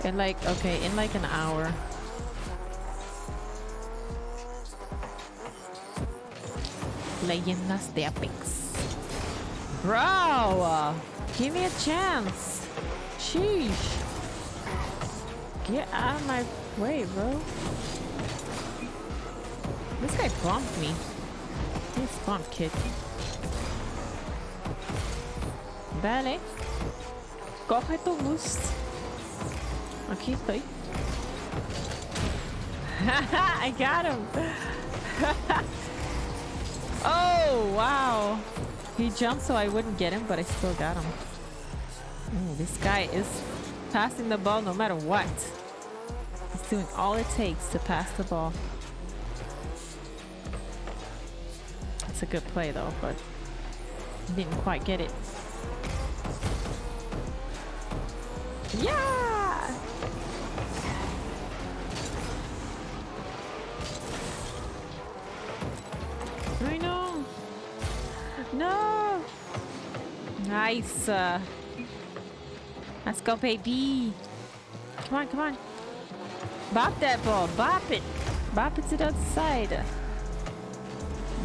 In like, okay, in like an hour. Leyendas de Apex. Bro! Give me a chance! Sheesh! Get out of my way, bro. This guy bumped me. He's bump kick. Dale. Coge tu boost. Aquí estoy. I got him. Oh, wow. He jumped so I wouldn't get him, but I still got him. Ooh, this guy is passing the ball no matter what. He's doing all it takes to pass the ball. It's a good play though, but didn't quite get it. Yeah! I know. No! Nice. Let's go, baby. Come on, come on. Bop that ball. Bop it. Bop it to the other side.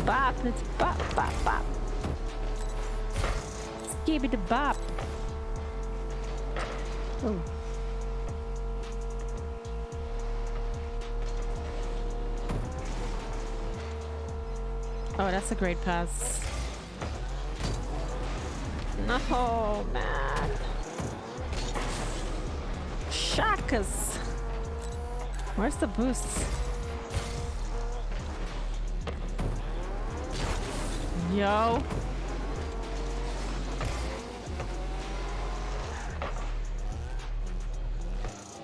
Bop it. Bop, bop, bop. Give it a bop. Oh. Oh, that's a great pass. No, man. Shakas. Where's the boost? Yo.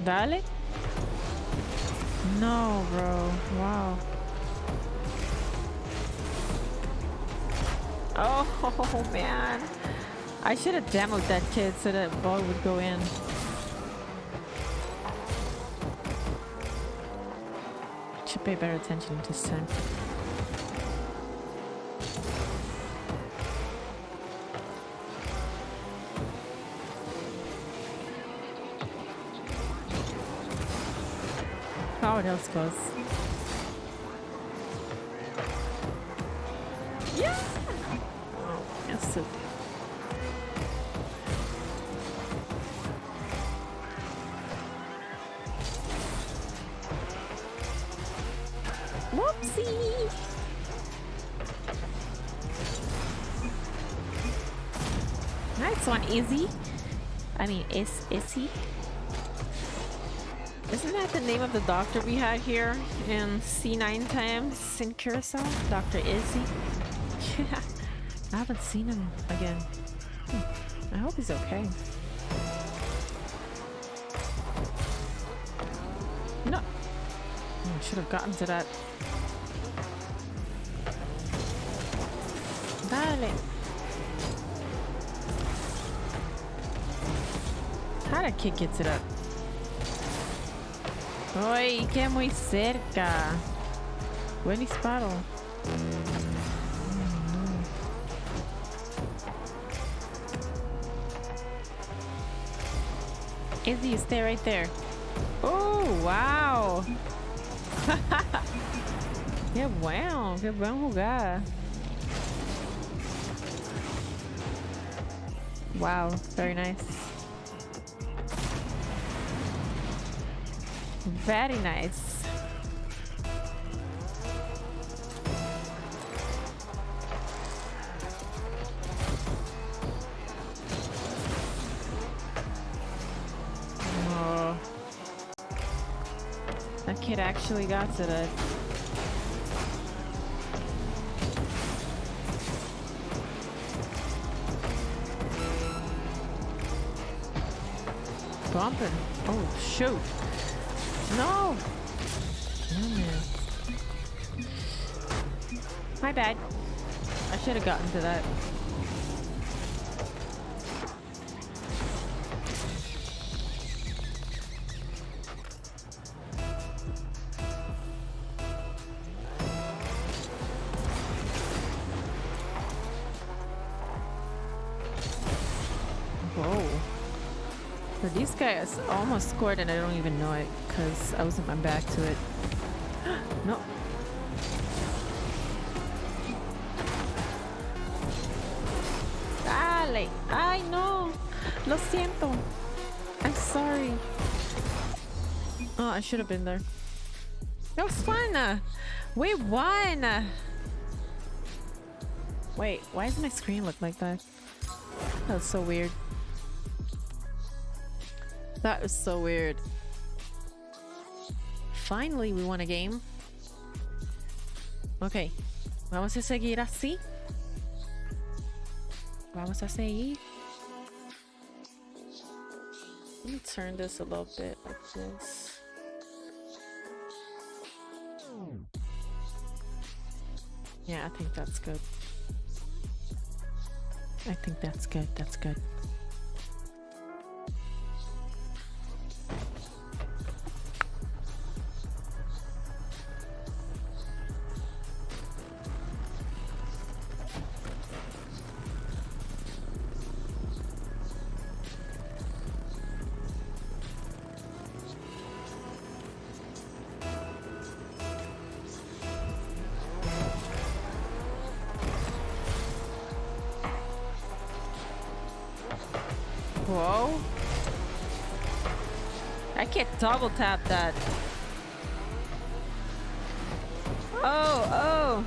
Dale? No, bro. Wow. Oh, man. I should have demoed that kid so that ball would go in. Should pay better attention this time. Oh, that was close. Yeah! Oh, yes. Whoopsie! Nice one, Izzy. I mean, Izzy. Isn't that the name of the doctor we had here in C9 times in Curacao? Dr. Izzy? Yeah. I haven't seen him again. I hope he's okay. No! I should have gotten to that. Dale! How did I kick it to that? Ay, que muy cerca. Buen disparo. Izzy, you stay right there. Oh, wow. Qué bueno, qué buen jugar. Wow, very nice. Very nice. Oh. That kid actually got to that. Bumping. Oh, shoot. No! Damn it. My bad. I should have gotten to that. Whoa. But these guys almost scored and I don't even know it because I was with my back to it. No. Dale. Ay, no. Lo siento. I'm sorry. Oh, I should have been there. That was fun. We won. Wait, why does my screen look like that? That was so weird. That was so weird. Finally, we won a game. Okay. Vamos a seguir así. Vamos a seguir. Let me turn this a little bit like this. Yeah, I think that's good. I think that's good. That's good. Whoa. I can't double tap that. Oh,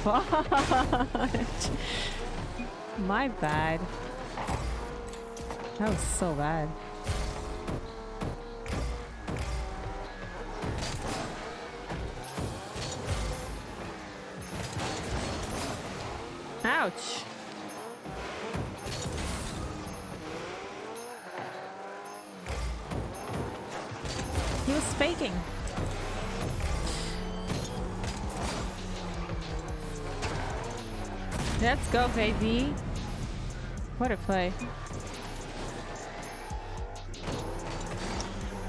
Fudge. My bad. That was so bad. Ouch. He was faking. Let's go, baby. What a play.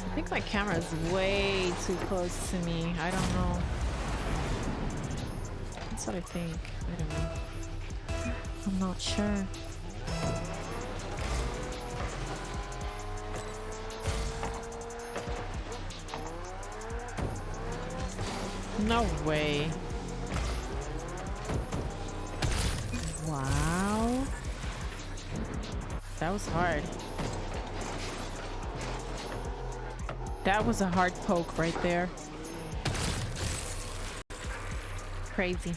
I think my camera is way too close to me. I don't know. That's what I think. I don't know. I'm not sure. No way. Wow. That was hard. That was a hard poke right there. Crazy.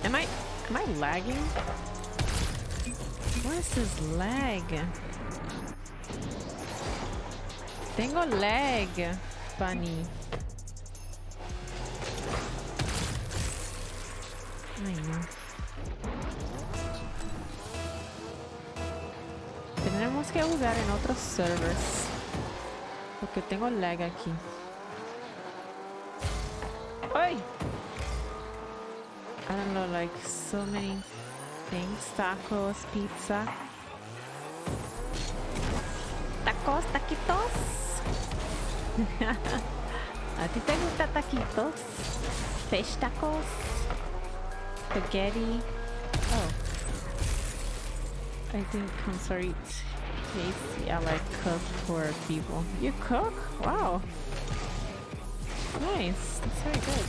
Am I lagging? What is this lag? Tengo lag, Bunny. Ay, no. Tenemos que jugar en otros servers. Porque tengo lag aquí. ¡Ay! I don't know, like so many things. Tacos, pizza. Tacos, taquitos. ¿A ti te gusta taquitos? Fish tacos? Spaghetti? Oh. I think, I'm sorry, Casey, I like cook for people. You cook? Wow. Nice. That's very good.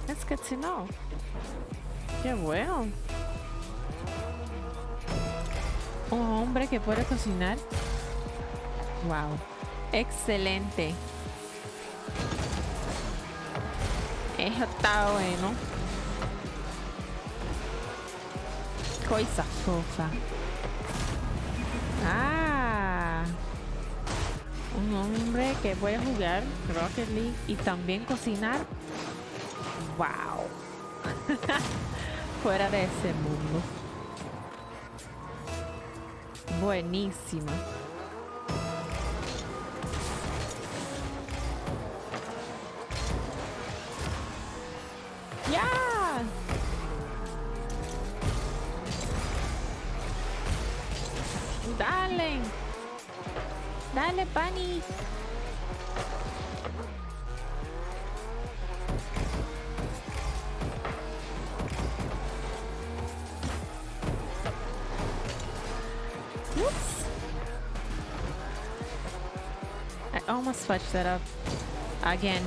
That's good to know. Qué bueno. Un hombre que puede cocinar. Wow. Excelente. Eso está bueno. Coisa fofa. Ah. Un hombre que puede jugar Rocket League y también cocinar. Wow. Fuera de ese mundo. Buenísima. ¡Ya! Dale. Dale, Bunny. Whoops. I almost switched that up again.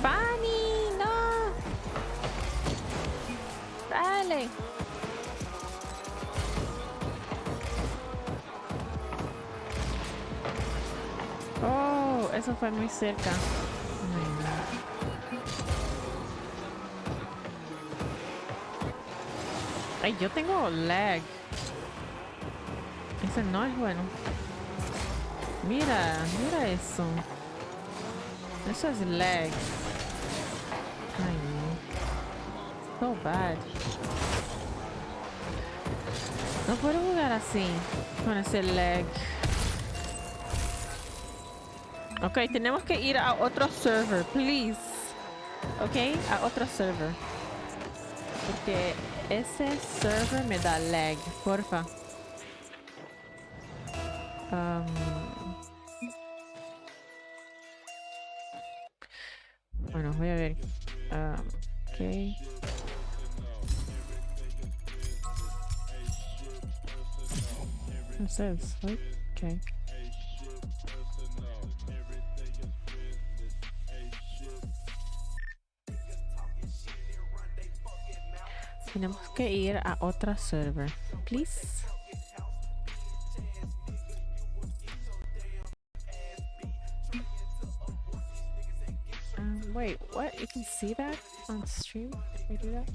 Bunny, no. Dale. Oh, eso fue muy cerca. Oh my God. Ay, yo tengo lag. Ese no es bueno. Mira, mira eso. Eso es lag. Ay, no. So bad. No puedo jugar así, con ese lag. Ok, tenemos que ir a otro server, please. Ok, a otro server. Porque ese server me da lag, porfa. Bueno, voy a ver. Ok. It says, like, okay. Tenemos que ir a otra server, please. Wait, what? You can see that on stream? Can we do that?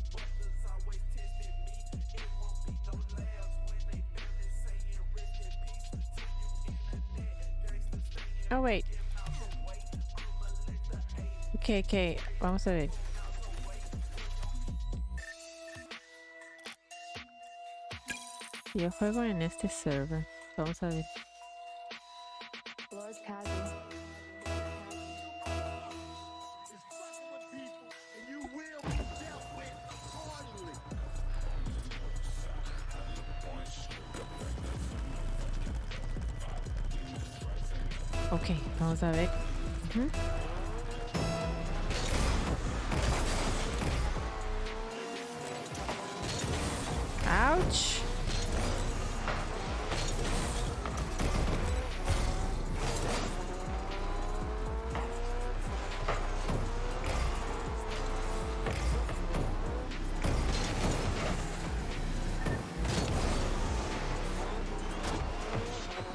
Oh, wait. Okay, okay. Vamos a ver. Yo juego en este server. Vamos a ver. Lord Kazi. Ok, vamos a ver. Ouch.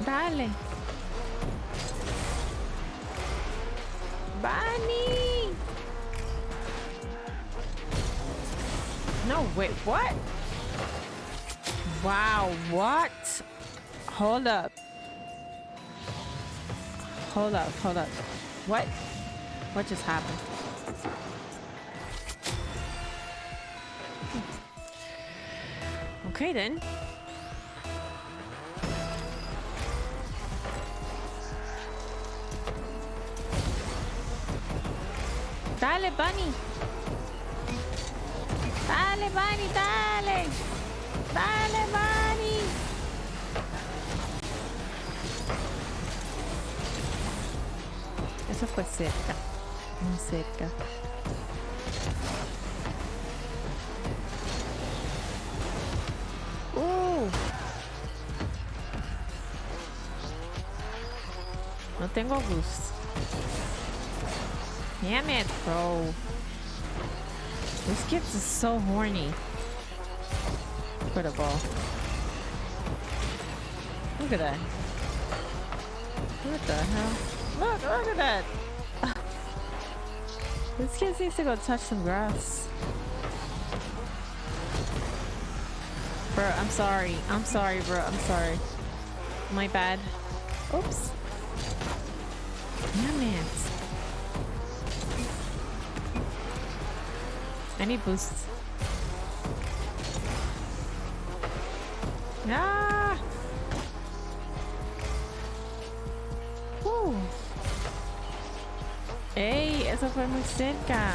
Dale. Bunny! No, wait, what? Wow, what? Hold up. Hold up, hold up. What? What just happened? Okay then. Dale, Bunny. Dale, Bunny, dale. Dale, Bunny. Eso fue cerca. Muy cerca. No tengo boost. Damn it, bro. This kid is so horny. For the ball. Look at that. What the hell? Look at that. This kid needs to go touch some grass. Bro, I'm sorry. I'm sorry, bro. I'm sorry. My bad. Oops. Damn it. I need boosts. Ah! ¡Ey! Eso fue muy cerca.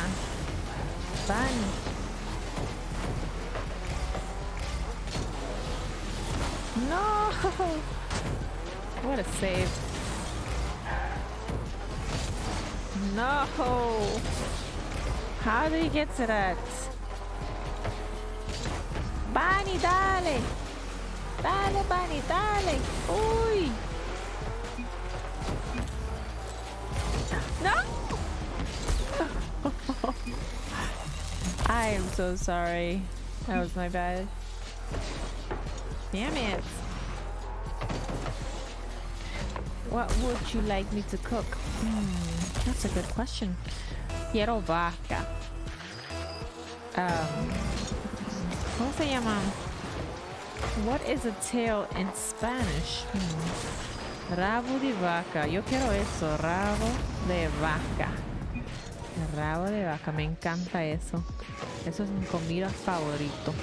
Van. No! What a save. No! How did he get to that? Bunny, dale! Dale, Bunny, dale! Uy! No! I am so sorry. That was my bad. Damn it. What would you like me to cook? That's a good question. Quiero vaca. ¿Cómo se llama? What is a tail in Spanish? Rabo de vaca. Yo quiero eso. Rabo de vaca. Rabo de vaca. Me encanta eso. Eso es mi comida favorito.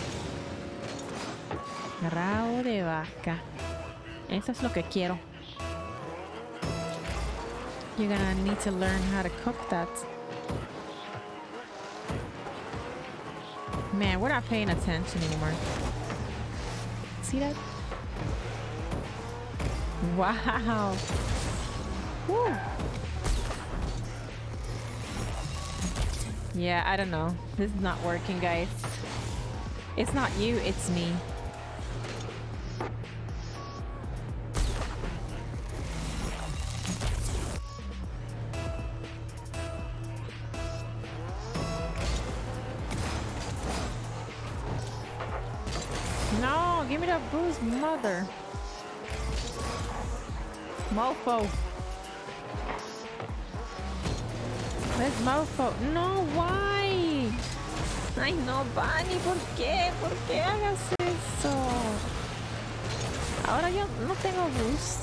Rabo de vaca. Eso es lo que quiero. You're gonna need to learn how to cook that. Man, we're not paying attention anymore. See that? Wow. Woo. Yeah, I don't know. This is not working, guys. It's not you, it's me. No, give me that boost, mother. Mofo. Where's Mofo? No, why? Ay, no, Bunny, ¿por qué? ¿Por qué hagas eso? Ahora yo no tengo boost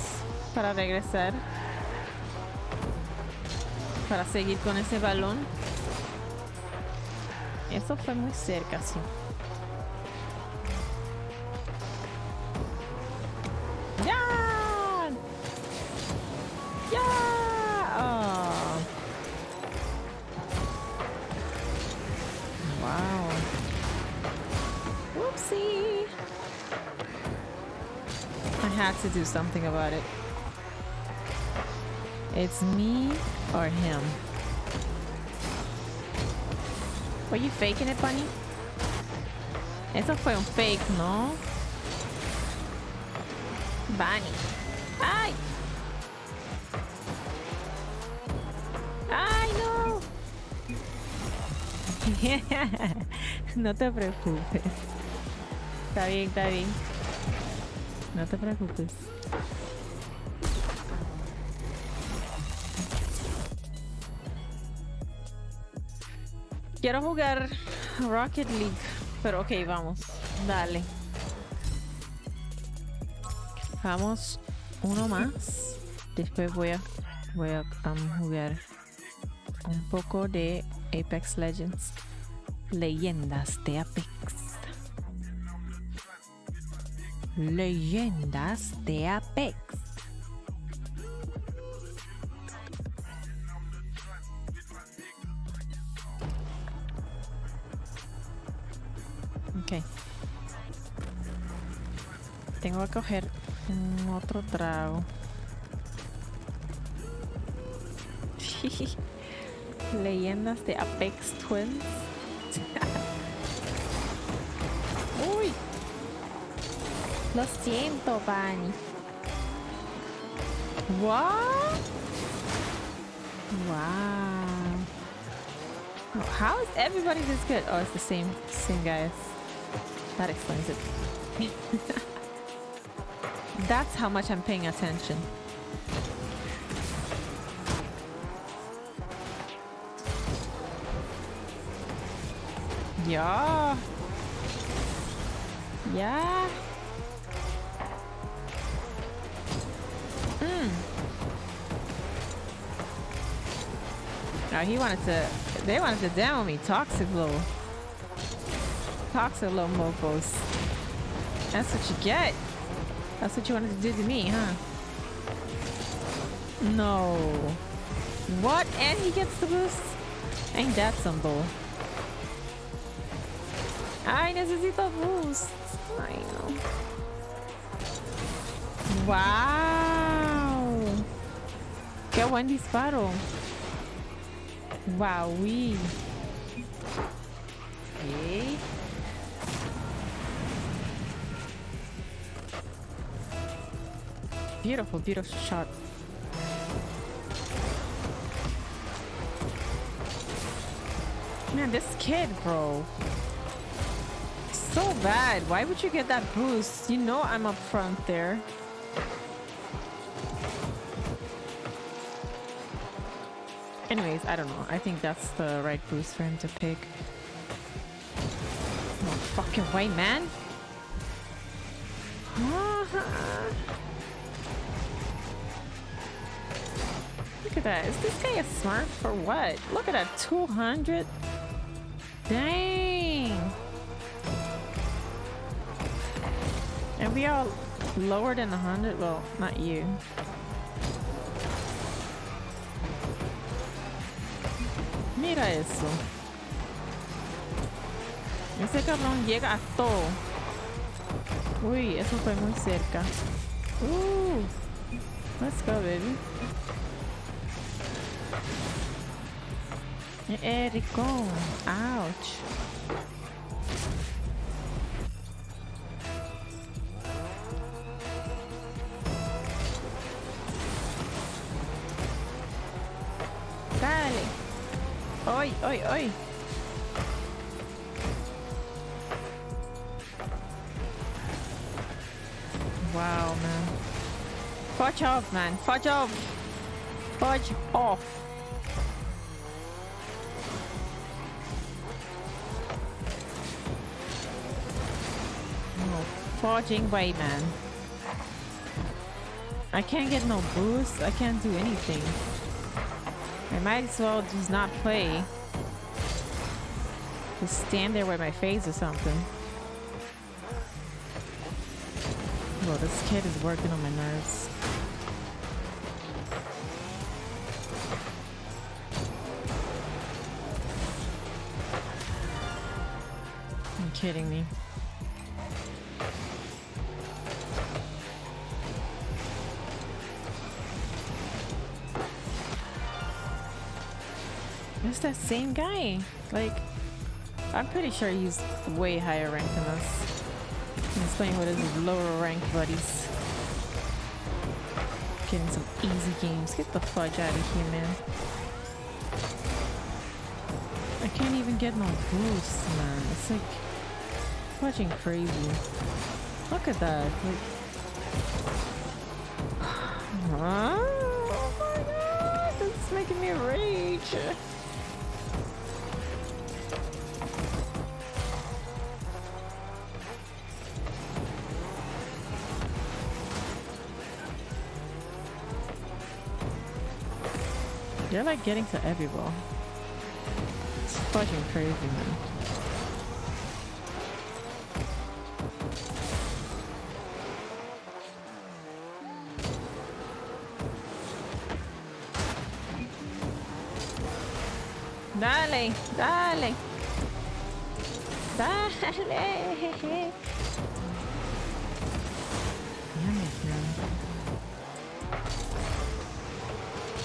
para regresar. Para seguir con ese balón. Eso fue muy cerca, sí. To do something about it. It's me or him. Were you faking it, Bunny? Eso fue un fake, ¿no? Bunny. ¡Ay! ¡Ay, no! No te preocupes. Está bien, está bien. No te preocupes. Quiero jugar Rocket League, pero ok, vamos. Dale. Vamos uno más. Después voy a jugar un poco de Apex Legends. Leyendas de Apex. Leyendas de Apex. Tengo que coger otro trago. Leyendas de Apex Twins. Uy. Lo siento, Bunny. What? Wow. Oh, how is everybody this good? Oh, it's the same guys. That explains it. That's how much I'm paying attention. Yeah. Yeah. Oh, they wanted to demo me. Toxic little mofos. That's what you get. That's what you wanted to do to me, huh? No. What? And he gets the boost? Ain't that some bull? Ay, necesito boost. I know. Wow. Qué buen disparo. Wow, we. Okay. Beautiful, beautiful shot. Man, this kid, bro. So bad. Why would you get that boost? You know I'm up front there. Anyways, I don't know. I think that's the right boost for him to pick. No fucking way, man. Look at that. Is this guy a smart for what? Look at that. 200. Dang. And we all lower than 100? Well, not you. Mira eso. Ese cabrón llega a todo. Uy, eso fue muy cerca. Let's go, baby. Rico. Ouch. Dale. Oi, oi, oi. Wow, man. Fudge off, man. Fudge off. Fudge off. No fudging way, man. I can't get no boost. I can't do anything. I might as well just not play. Just stand there with my face or something. Bro, this kid is working on my nerves. You're kidding me. It's that same guy. Like, I'm pretty sure he's way higher ranked than us. He's playing with his lower ranked buddies. Getting some easy games. Get the fudge out of here, man. I can't even get no boosts, man. It's like fudging crazy. Look at that. Like, oh my god, this is making me rage. They're like getting to every ball. It's fucking crazy, man. Dale, dale. Dale.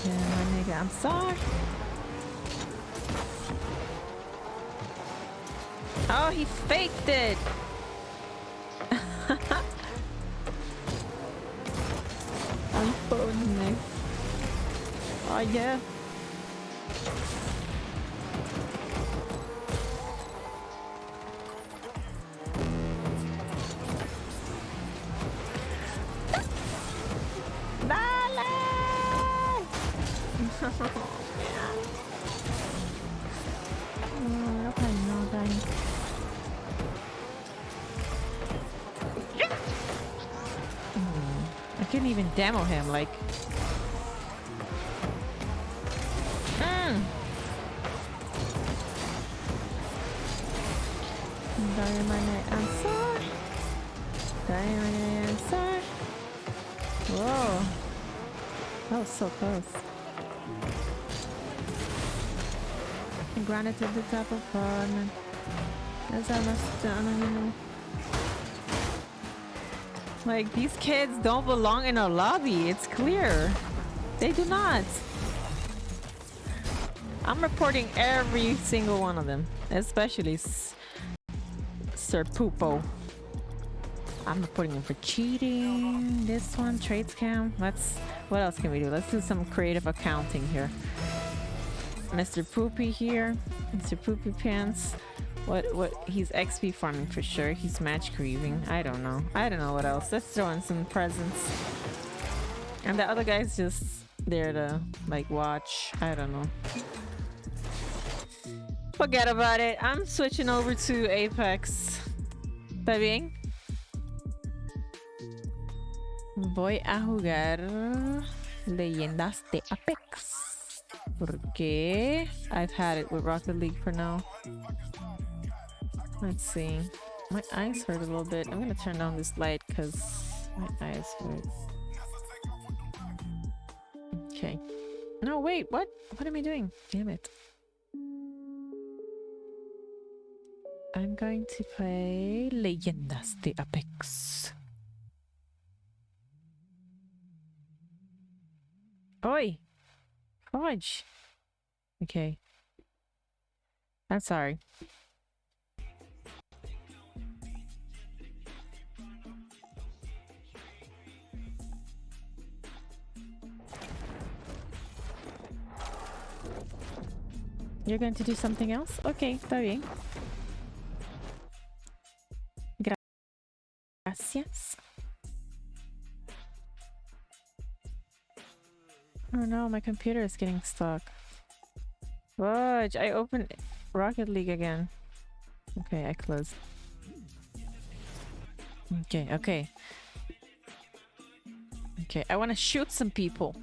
Yeah, my nigga, I'm sorry. Oh, he faked it. Unfortunately. Oh yeah. Dale! Oh, okay, no, dang. I couldn't even demo him, like. Diamond answer. Diamond answer. Whoa. That was so close. And granted to the top of fun. As I must done. Like, these kids don't belong in a lobby. It's clear. They do not. I'm reporting every single one of them. Especially Sir Poopo. I'm reporting him for cheating. This one, trade scam. What else can we do? Let's do some creative accounting here. Mr. Poopy here. Mr. Poopy Pants. What he's XP farming for sure. He's match grieving. I don't know what else. Let's throw in some presents. And the other guy's just there to like watch. I don't know. Forget about it. I'm switching over to Apex. ¿Está bien? Voy a jugar Leyendas de Apex. Porque I've had it with Rocket League for now. Let's see. My eyes hurt a little bit. I'm gonna turn down this light because my eyes hurt. Okay. No, wait, what? What am I doing? Damn it. I'm going to play Leyendas de Apex. Oi! Fudge! Okay. I'm sorry. You're going to do something else? Okay, está bien. Gracias. Oh no, my computer is getting stuck. Fudge, I opened Rocket League again. Okay, I closed. Okay, okay. Okay, I want to shoot some people.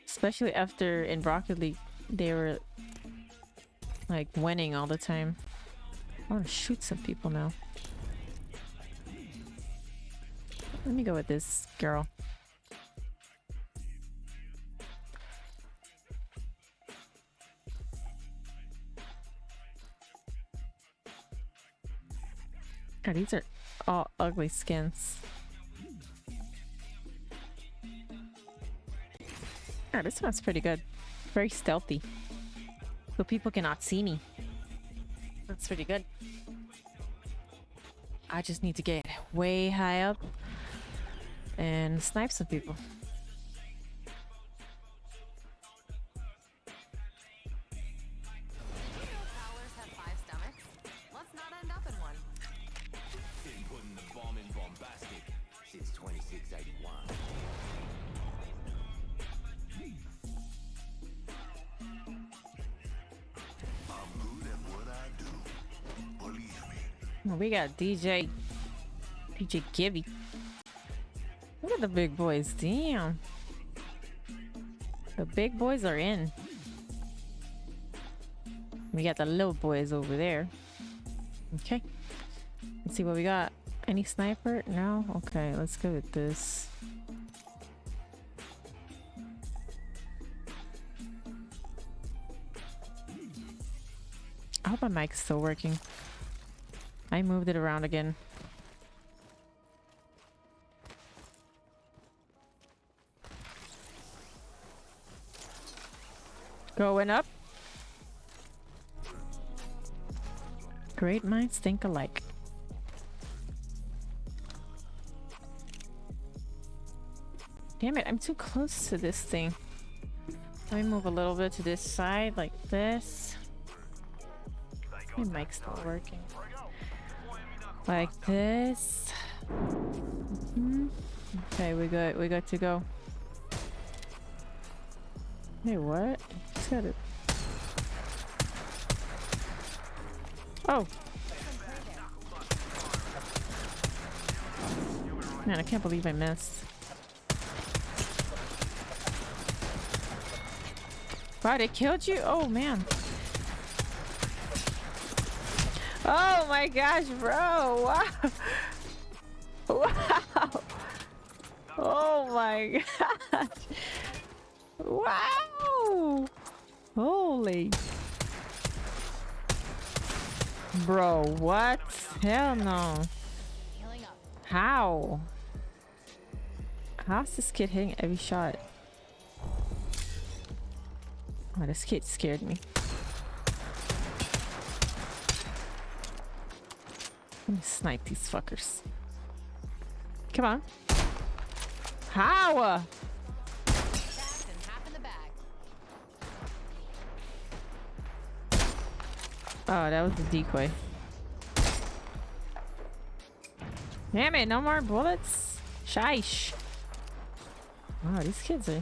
Especially after in Rocket League, they were like winning all the time. I want to shoot some people now. Let me go with this girl. Oh, these are all ugly skins. Oh, this one's pretty good. Very stealthy. So people cannot see me. That's pretty good. I just need to get way high up and snipe some people. Prowlers have 5 stomachs. Let's not end up in one. Been putting the bomb in bombastic since 2681. I'm good at what I do. Believe me. Oh, we got DJ Gibby. Look at the big boys. Damn. The big boys are in. We got the little boys over there. Okay. Let's see what we got. Any sniper? No? Okay, let's go with this. I hope my mic's still working. I moved it around again. Going up. Great minds think alike. Damn it, I'm too close to this thing. Let me move a little bit to this side, like this. My mic's not working. Like this. Okay, we got to go. Hey, what? Just got it. Oh. Man, I can't believe I missed. Wow, they killed you? Oh, man. Oh my gosh, bro. Wow. Wow. Oh my gosh. Wow. Holy. Bro, what? Hell no. How? How's this kid hitting every shot? Oh, this kid scared me. Let me snipe these fuckers. Come on. How? Oh, that was the decoy. Damn it, no more bullets? Shish. Wow, these kids are...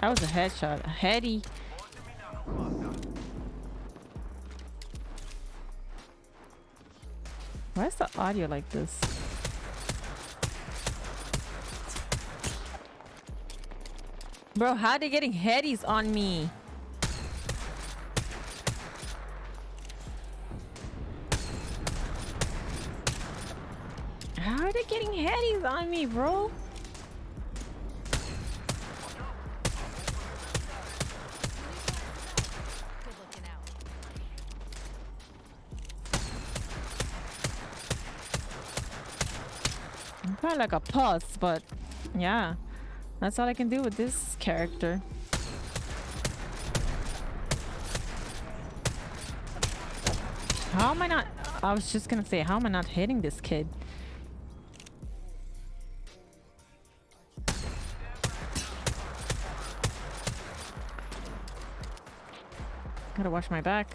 That was a headshot. A heady. Why is the audio like this? Bro, how are they getting headies on me? How are they getting headies on me, bro? I'm kind of like a puss, but yeah. That's all I can do with this character. How am I not... I was just gonna say, how am I not hitting this kid? Gotta watch my back.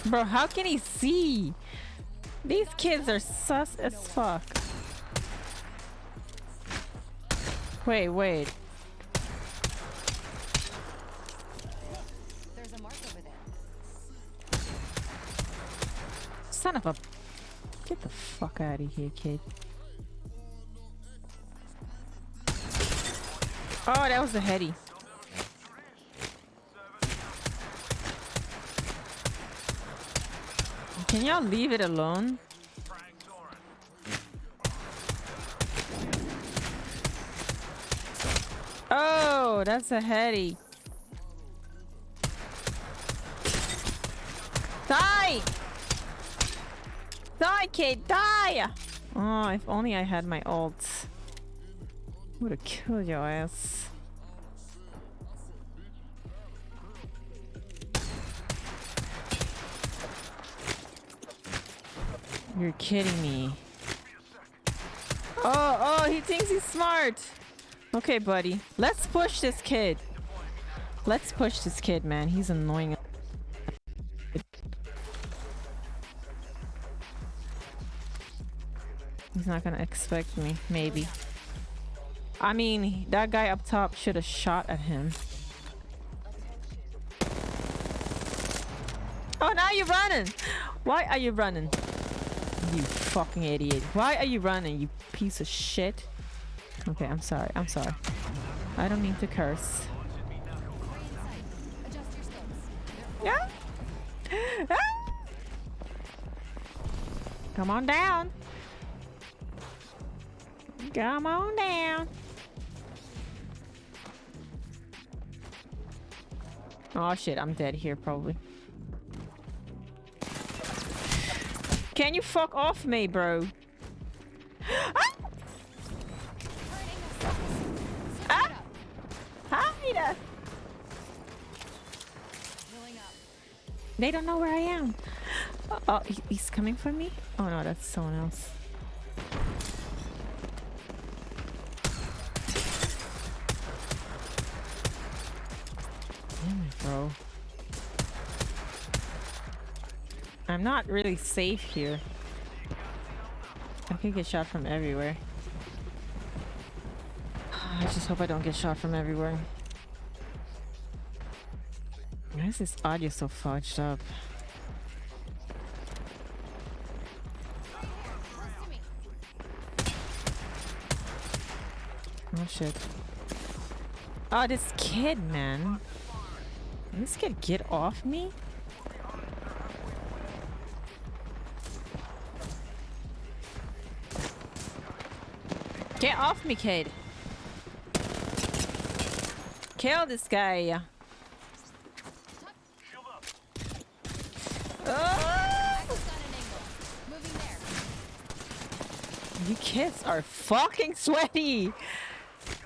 Bro, how can he see? These kids are sus as fuck. Wait. There's a mark over there. Son of a... Get the fuck out of here, kid. Oh, that was a heady. Can y'all leave it alone? Oh, that's a heady. Die! Die, kid, die! Oh, if only I had my ult. Would have killed your ass. You're kidding me. Oh, he thinks he's smart. Okay, buddy. Let's push this kid. Let's push this kid, man. He's annoying. He's not gonna expect me, maybe. I mean, that guy up top should have shot at him. Oh, now you're running. Why are you running? You fucking idiot. Why are you running, you piece of shit? Okay, I'm sorry. I don't mean to curse. Yeah? Ah! Come on down. Come on down. Oh shit, I'm dead here probably. Can you fuck off me, bro? Ah! Ah! Hide! They don't know where I am. Oh, he's coming for me? Oh no, that's someone else. Damn it, bro. I'm not really safe here. I could get shot from everywhere. I just hope I don't get shot from everywhere. Why is this audio so fudged up? Oh shit. Oh, this kid, man. Can this kid get off me? Get off me, kid. Kill this guy. Oh! You kids are fucking sweaty.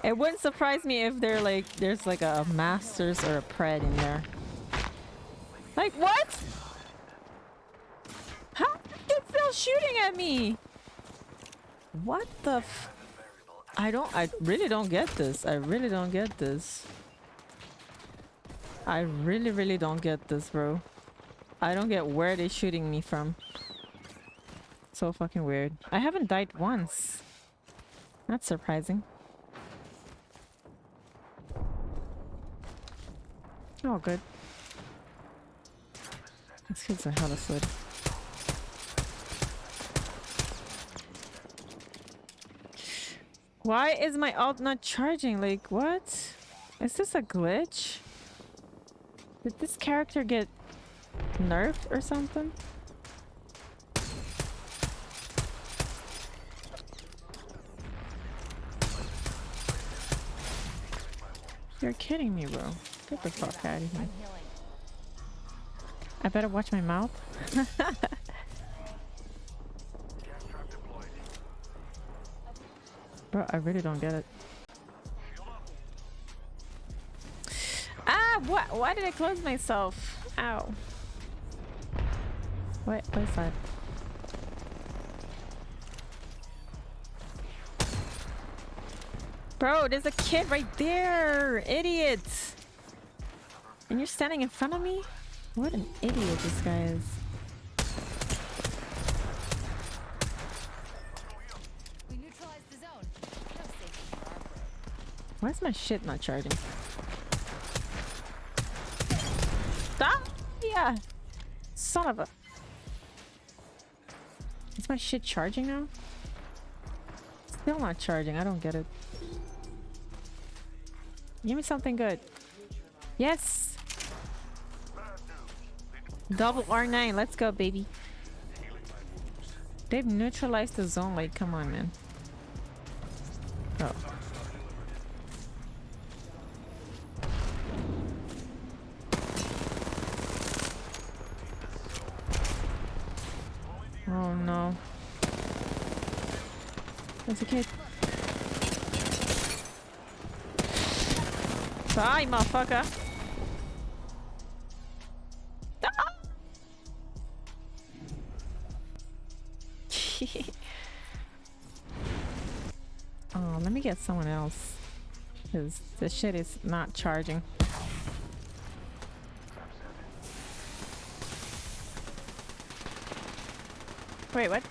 It wouldn't surprise me if they're like, there's like a masters or a pred in there. Like what? How did they feel shooting at me? What the f— I really don't get this. I really don't get this. I really don't get this, bro. I don't get where they're shooting me from. So fucking weird. I haven't died once. That's surprising. Oh, good. This kid's a hella slid. Why is my ult not charging? Like, what? Is this a glitch? Did this character get nerfed or something? You're kidding me, bro. Get the fuck out of here. I better watch my mouth. Bro, I really don't get it. Ah, what? Why did I close myself? Ow. What is that? Bro, there's a kid right there! Idiot! And you're standing in front of me? What an idiot this guy is. We neutralized the zone. No safety for our group. Why is my shit not charging? Stop! Yeah! Son of a... Is my shit charging now? Still not charging. I don't get it. Give me something good. Yes! Double R9. Let's go, baby. They've neutralized the zone. Like, come on, man. Oh. Oh, no. There's a kid. Bye, motherfucker. Ah! Oh, let me get someone else. Because this shit is not charging. Wait, what?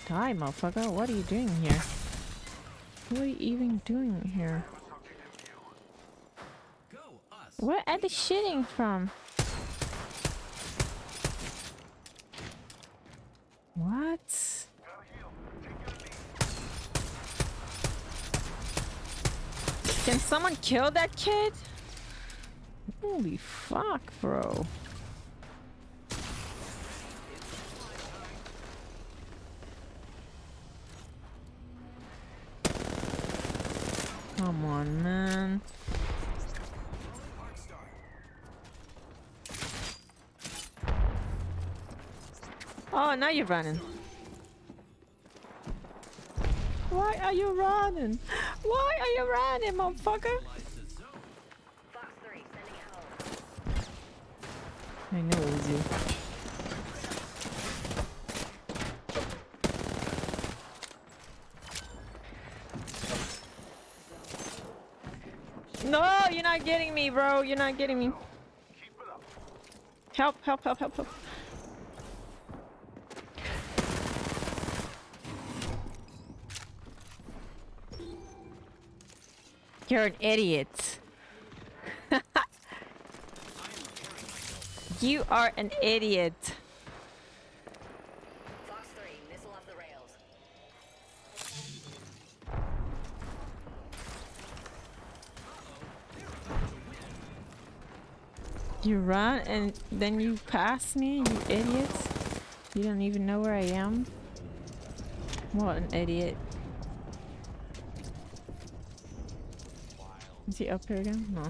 Die, motherfucker. What are you doing here? What are you even doing here? Where are they shitting from? What? Can someone kill that kid? Holy fuck, bro. Come on, man. Oh, now you're running. Why are you running? Why are you running, motherfucker? Fox 3, sending it home. I knew it was you. No, you're not getting me, bro. You're not getting me. Help, help, help, help, help. You're an idiot. You are an idiot. Fox 3, missile off the rails. You run and then you pass me, you idiots. You don't even know where I am. What an idiot. Is he up here again? No.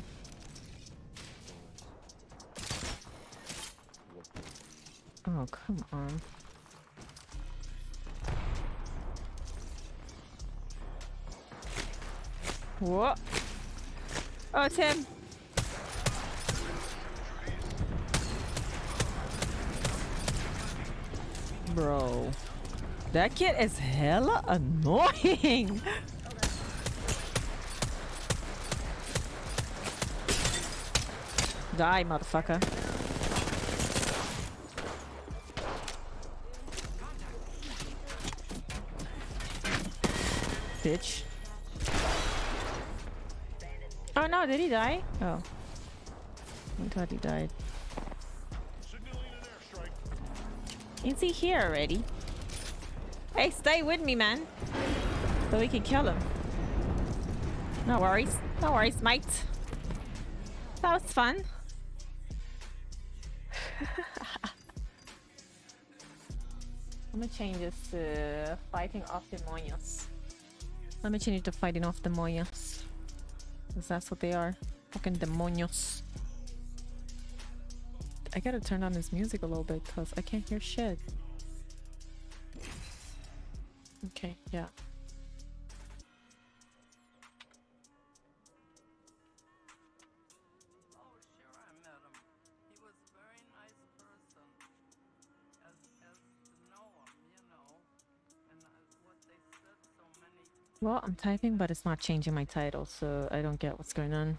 Oh, come on. What? Oh, it's him. Bro. That kid is hella annoying. Die, motherfucker. Bitch. Oh no, did he die? Oh. I thought he died. Is he here already? Hey, stay with me, man. So we can kill him. No worries. No worries, mate. That was fun. I'm gonna change this to fighting off demonios. Let me change it to fighting off demonios. Because that's what they are. Fucking demonios. I gotta turn down this music a little bit because I can't hear shit. Okay, yeah. Well, I'm typing, but it's not changing my title, so I don't get what's going on.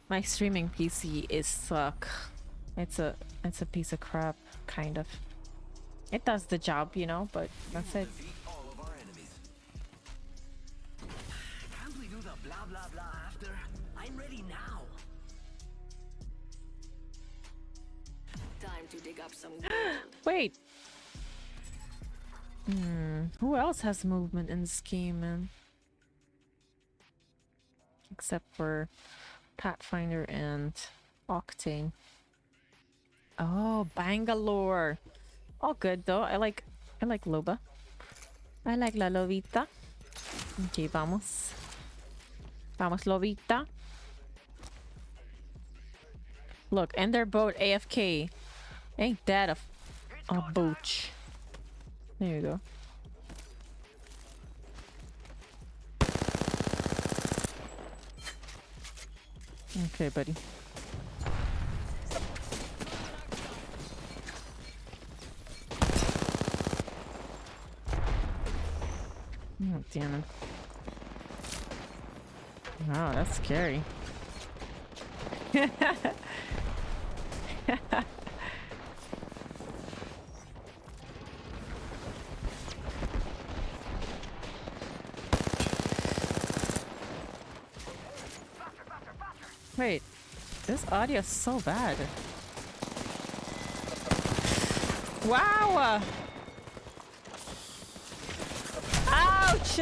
My streaming PC is suck. It's a piece of crap, kind of. It does the job, you know, but that's it. All of our enemies. Can't we do the blah blah blah after? I'm ready now. Time to dig up some Wait. Who else has movement in this game, man? Except for Pathfinder and Octane. Oh, Bangalore. All good though. I like Loba. I like la Lobita. Okay, vamos. Vamos, Lobita. Look, and they're both AFK. Ain't that a booch? There you go. Okay, buddy. Oh, damn it. Wow, that's scary. Wait, this audio is so bad. Wow! Ouch!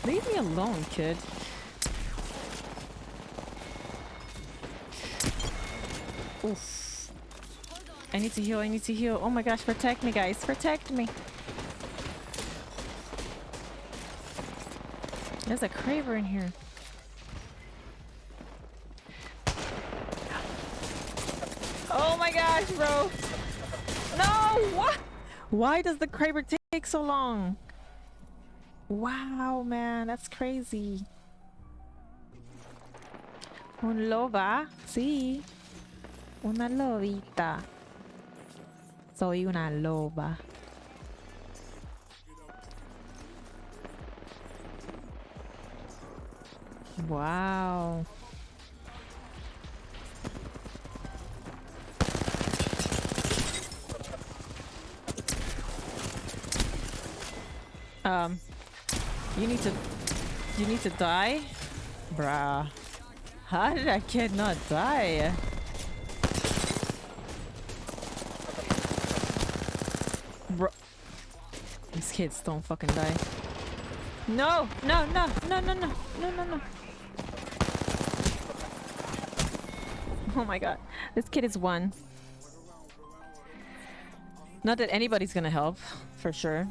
Leave me alone, kid. Oof. I need to heal, I need to heal. Oh my gosh, protect me, guys. Protect me. There's a Craver in here. gosh, bro. No, what? Why does the Kraber take so long? Wow, man, that's crazy. Un loba, sí. Una lobita. Soy una loba. Wow. You need to die? Bruh. How did that kid not die? Bro. These kids don't fucking die. No! No, no, no, no, no, no, no, no. Oh my god. This kid is one. Not that anybody's gonna help, for sure.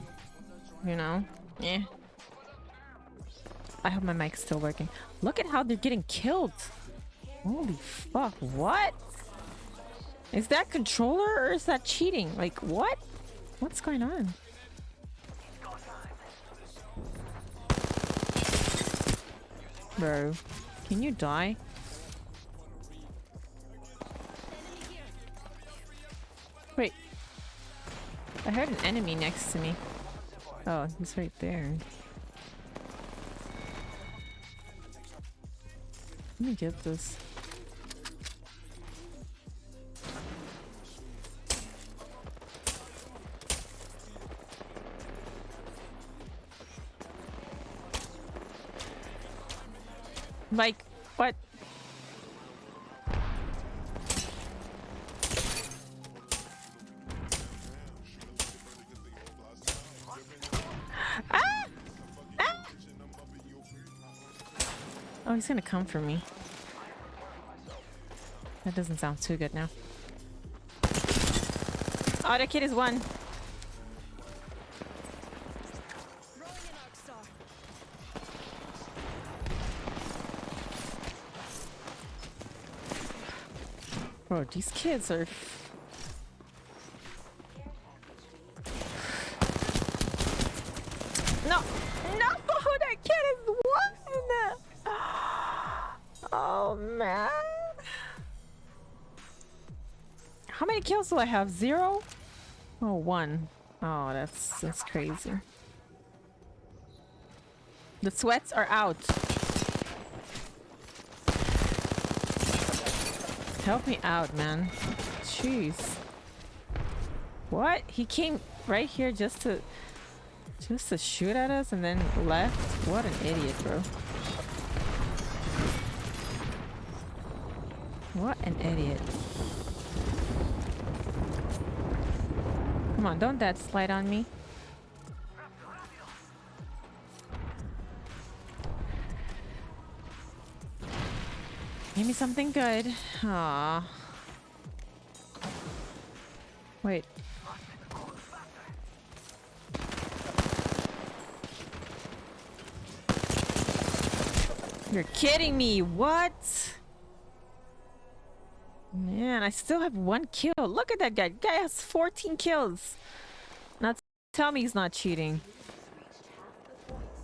You know? Yeah. I hope my mic's still working. Look at how they're getting killed. Holy fuck. What? Is that controller or is that cheating? Like, what? What's going on? Bro, can you die? Wait. I heard an enemy next to me. Oh, he's right there. Let me get this. Like, what? Ah! Ah! Oh, he's gonna come for me. That doesn't sound too good now. Oh, that kid is one. Bro, these kids are... No! No! That kid is one! Oh, man. How many kills do I have? 0? Oh, 1. Oh, that's crazy. The sweats are out. Help me out, man. Jeez. What? He came right here just to shoot at us and then left? What an idiot, bro. What an idiot. Come on, don't dead slide on me. Give me something good. Aww. Wait. You're kidding me. What? Man, I still have 1 kill. Look at that guy. Guy has 14 kills. Now tell me he's not cheating.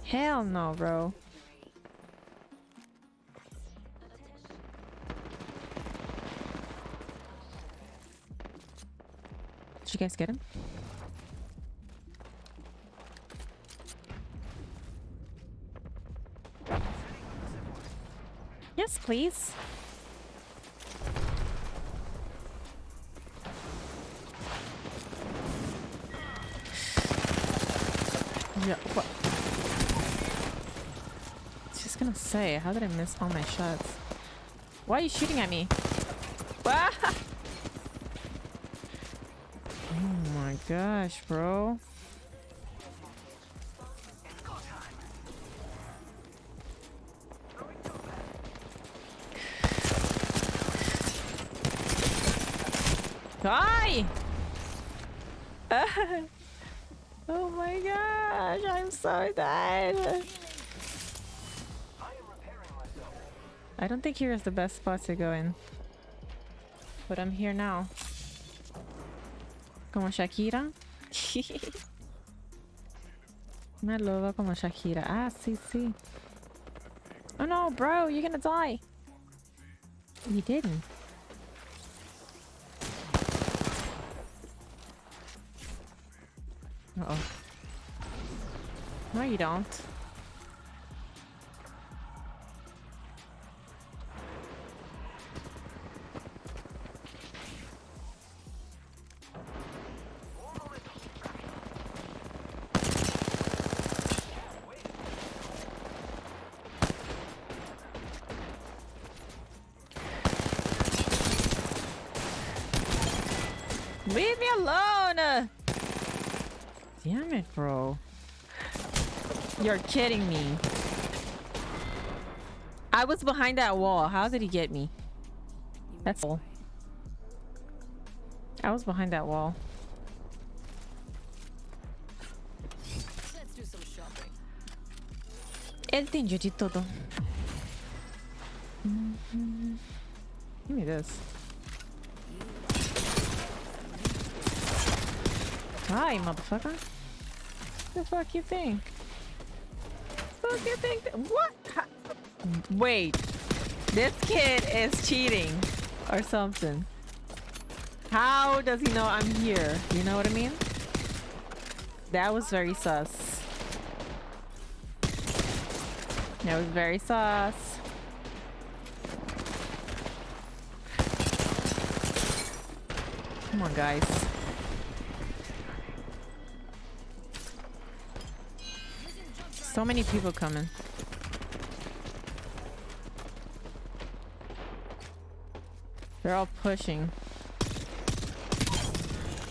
Hell no, bro. Did you guys get him? Yes, please. Yeah, what? Just gonna say, how did I miss all my shots? Why are you shooting at me? Ah! Oh my gosh, bro. Die! Oh my gosh, I'm so dead. I don't think here is the best spot to go in. But I'm here now. Como Shakira. Una loba como Shakira. Ah, sí, sí. Oh no, bro, you're gonna die. You didn't. Uh-oh. No, you don't. Leave me alone! Damn it, bro. You're kidding me. I was behind that wall. How did he get me? That's all. I was behind that wall. Let's do some shopping. Él tem de todo. Give me this. Hi, motherfucker. The fuck you think? Fuck you think? What? Wait. This kid is cheating or something. How does he know I'm here? You know what I mean? That was very sus. That was very sus. Come on, guys. So many people coming. They're all pushing.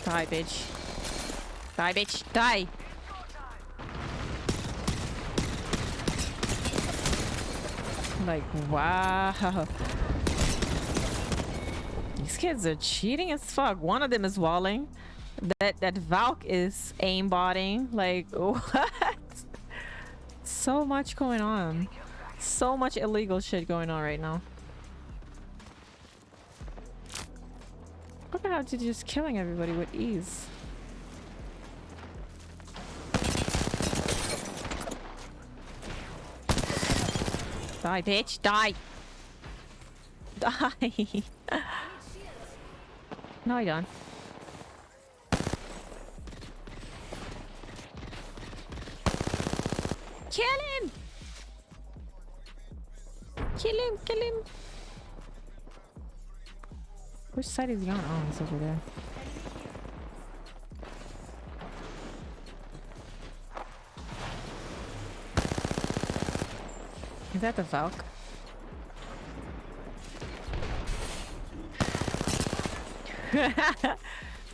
Die, bitch. Die, bitch. Die! Like, wow. These kids are cheating as fuck. One of them is walling. That Valk is aimbotting. Like, what? So much going on. So much illegal shit going on right now. Look at how they're just killing everybody with ease. Die, bitch. Die. Die. No, I don't. Kill him! Kill him! Kill him! Which side is he on? Oh, he's over there. Is that the Valk?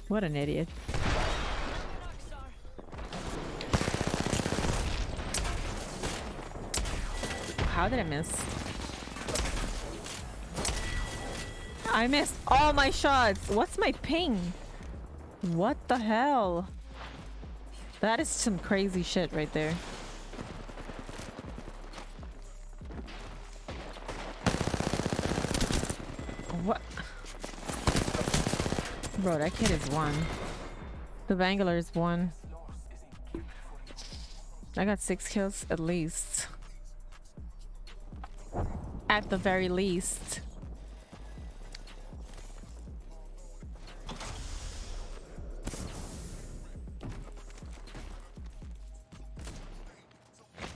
What an idiot. How did I miss? I missed all my shots. What's my ping? What the hell? That is some crazy shit right there. What? Bro, that kid is one. The Bangalore is one. I got 6 kills at least. At the very least.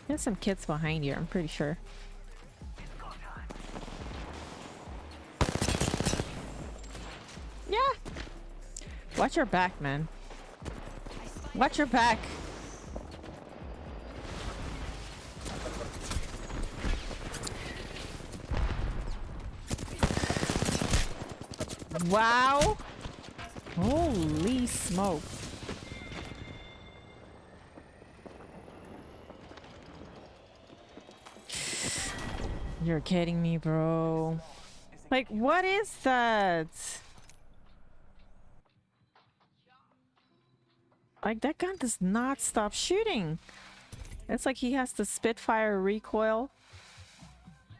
There's some kids behind here, I'm pretty sure. Yeah. Watch your back, man. Watch your back. Wow. Holy smoke. You're kidding me, bro. Like, what is that? Like, that gun does not stop shooting. It's like he has the Spitfire recoil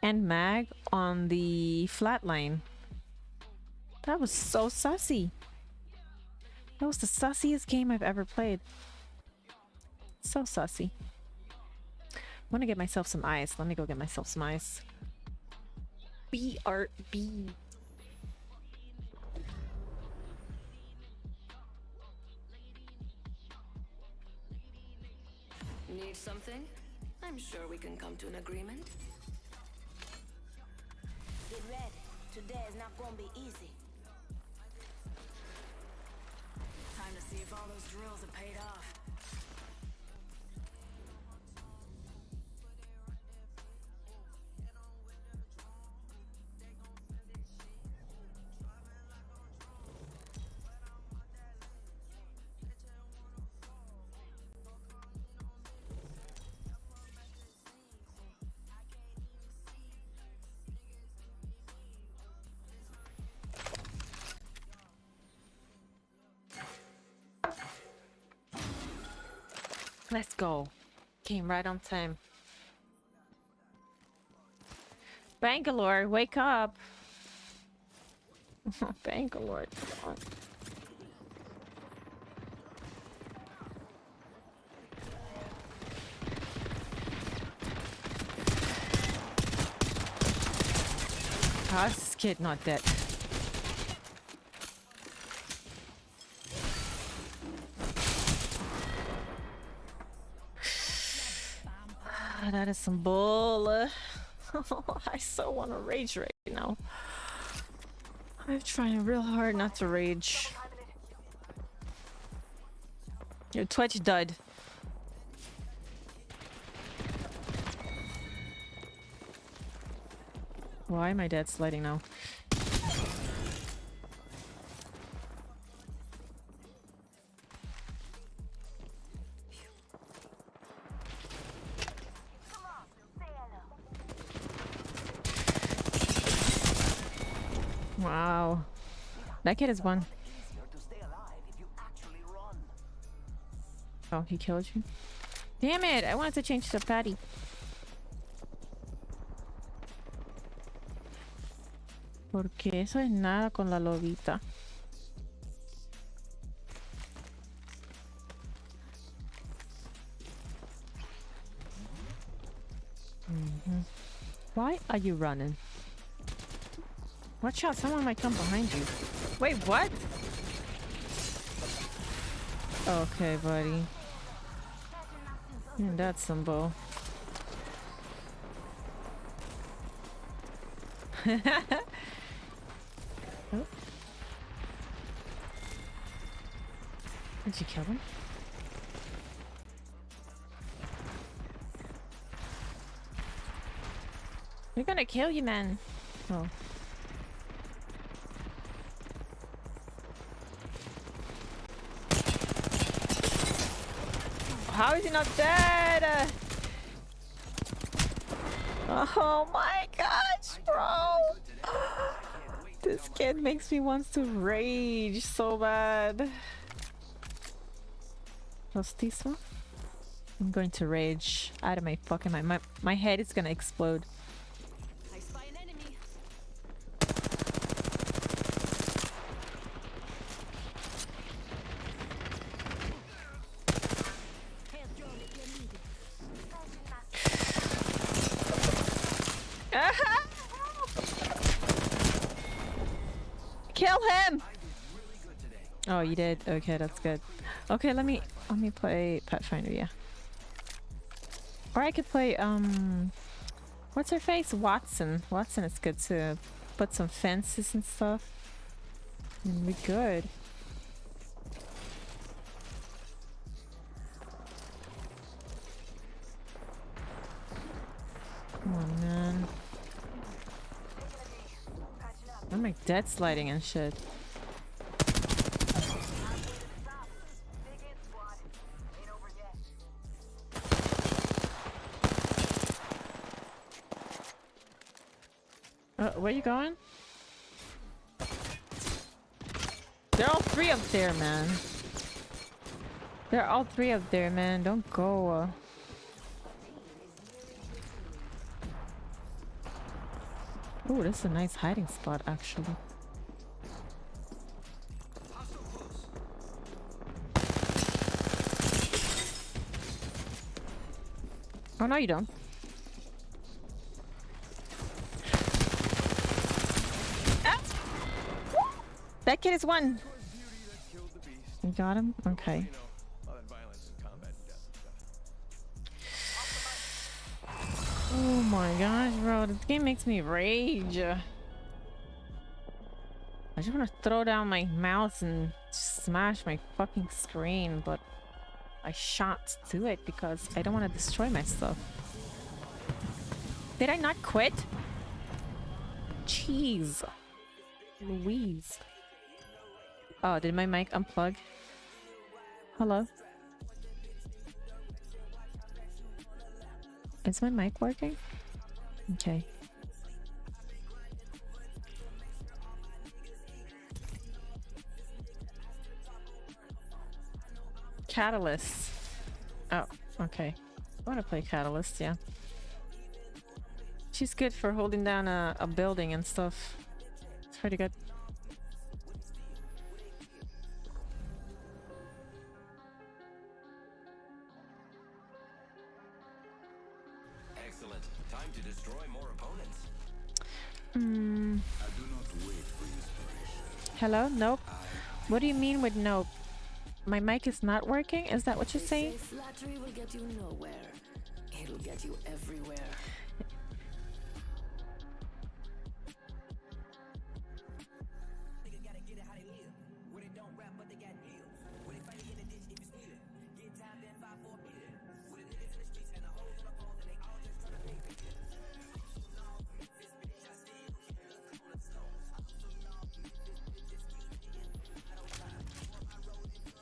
and mag on the flatline. That was so sussy. That was the sussiest game I've ever played. So sussy. I want to get myself some ice. Let me go get myself some ice. BRB. Need something? I'm sure we can come to an agreement. Get ready. Today is not gonna be easy. Time to see if all those drills have paid off. Let's go. Came right on time. Bangalore, wake up. Bangalore, come on. How's this kid not dead? That is some bull. I so want to rage right now. I'm trying real hard not to rage. Your Twitch dud. Why am I dead sliding now? Wow. That kid is one. Oh, he killed you? Damn it! I wanted to change to Patty. Porque eso es nada con la lobita. Why are you running? Watch out, someone might come behind you. Wait, what? Okay, buddy. Yeah, that's some bull. Oh. Did you kill him? We're gonna kill you, man. Oh. How is he not dead? Oh my gosh, bro! This kid makes me want to rage so bad. Rostizo? I'm going to rage out of my fucking mind. My head is gonna explode. I spy an enemy. Kill him! Oh, you did? Okay, that's good. Okay, let me play Pathfinder, yeah. Or I could play what's her face? Watson. Watson is good to put some fences and stuff. And we're good. Come on, man. I'm like dead sliding and shit. Where you going? They're all three up there, man. They're all three up there, man. Don't go. Oh, this is a nice hiding spot, actually. Oh, no, you don't. Ah! That kid is one. You got him? Okay. Oh my gosh, bro. This game makes me rage. I just want to throw down my mouse and smash my fucking screen, but I shan't do it because I don't want to destroy my stuff. Did I not quit? Jeez. Louise. Oh, did my mic unplug? Hello? Is my mic working? Okay. Catalyst. Oh, okay. I want to play Catalyst, yeah. She's good for holding down a building and stuff. It's pretty good. Excellent. Time to destroy more opponents. I do not wait for inspiration. Hello? Nope. What do you mean with nope? My mic is not working? Is that what you're saying? Flattery will get you nowhere. It'll get you everywhere.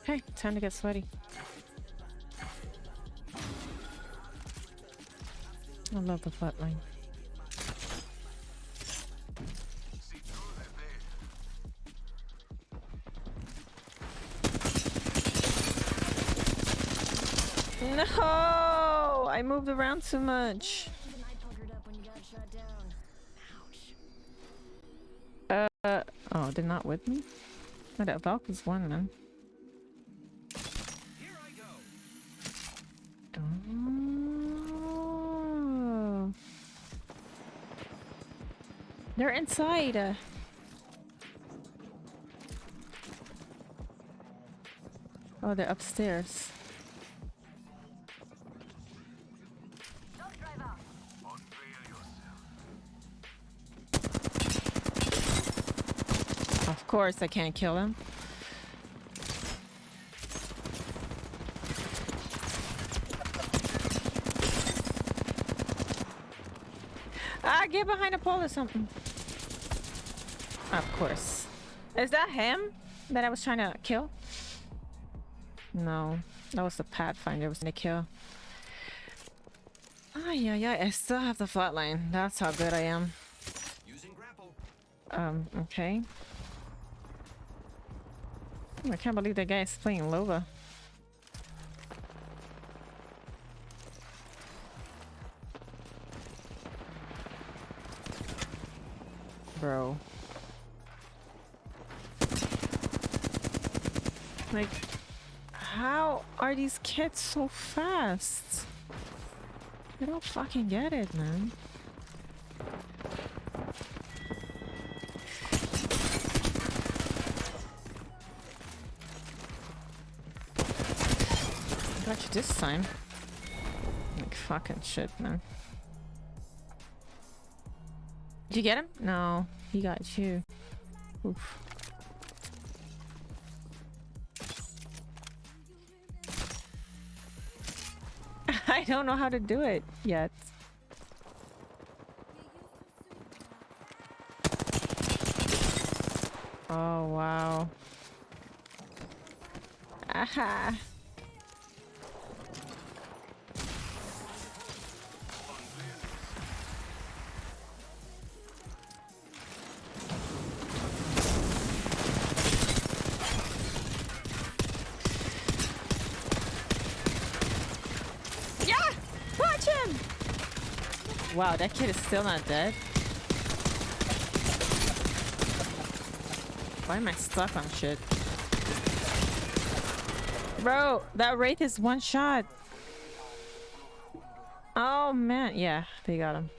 Hey, time to get sweaty. I love the flatline. No! I moved around too much. Oh, they're not with me? Oh, that Valk was one, man. Oh. They're inside. Oh, they're upstairs. Of course I can't kill him. Ah, get behind a pole or something. Of course. Is that him that I was trying to kill? No, that was the Pathfinder I was trying to kill. Ah, yeah, I still have the flatline. That's how good I am. Using grapple. Okay. Oh, I can't believe that guy is playing Lova. Bro. Like, how are these kids so fast? I don't fucking get it, man. Got you this time. Like fucking shit, man. Did you get him? No, he got you. Oof. I don't know how to do it yet. Oh, wow. Aha. Wow, that kid is still not dead. Why am I stuck on shit? Bro, that Wraith is one shot. Oh man, yeah, they got him.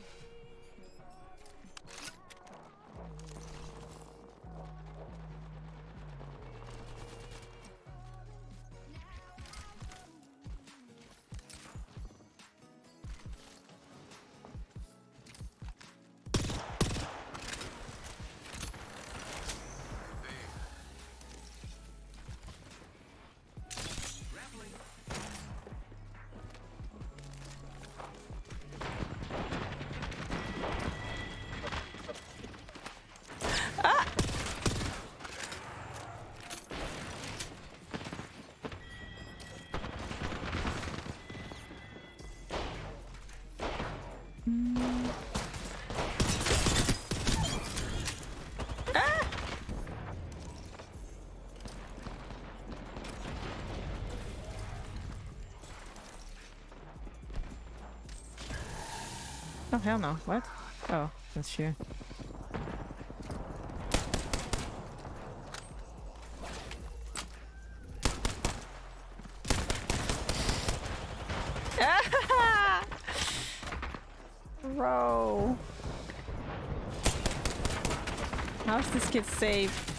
Oh hell no! What? Oh, that's true. Bro, how's this kid safe?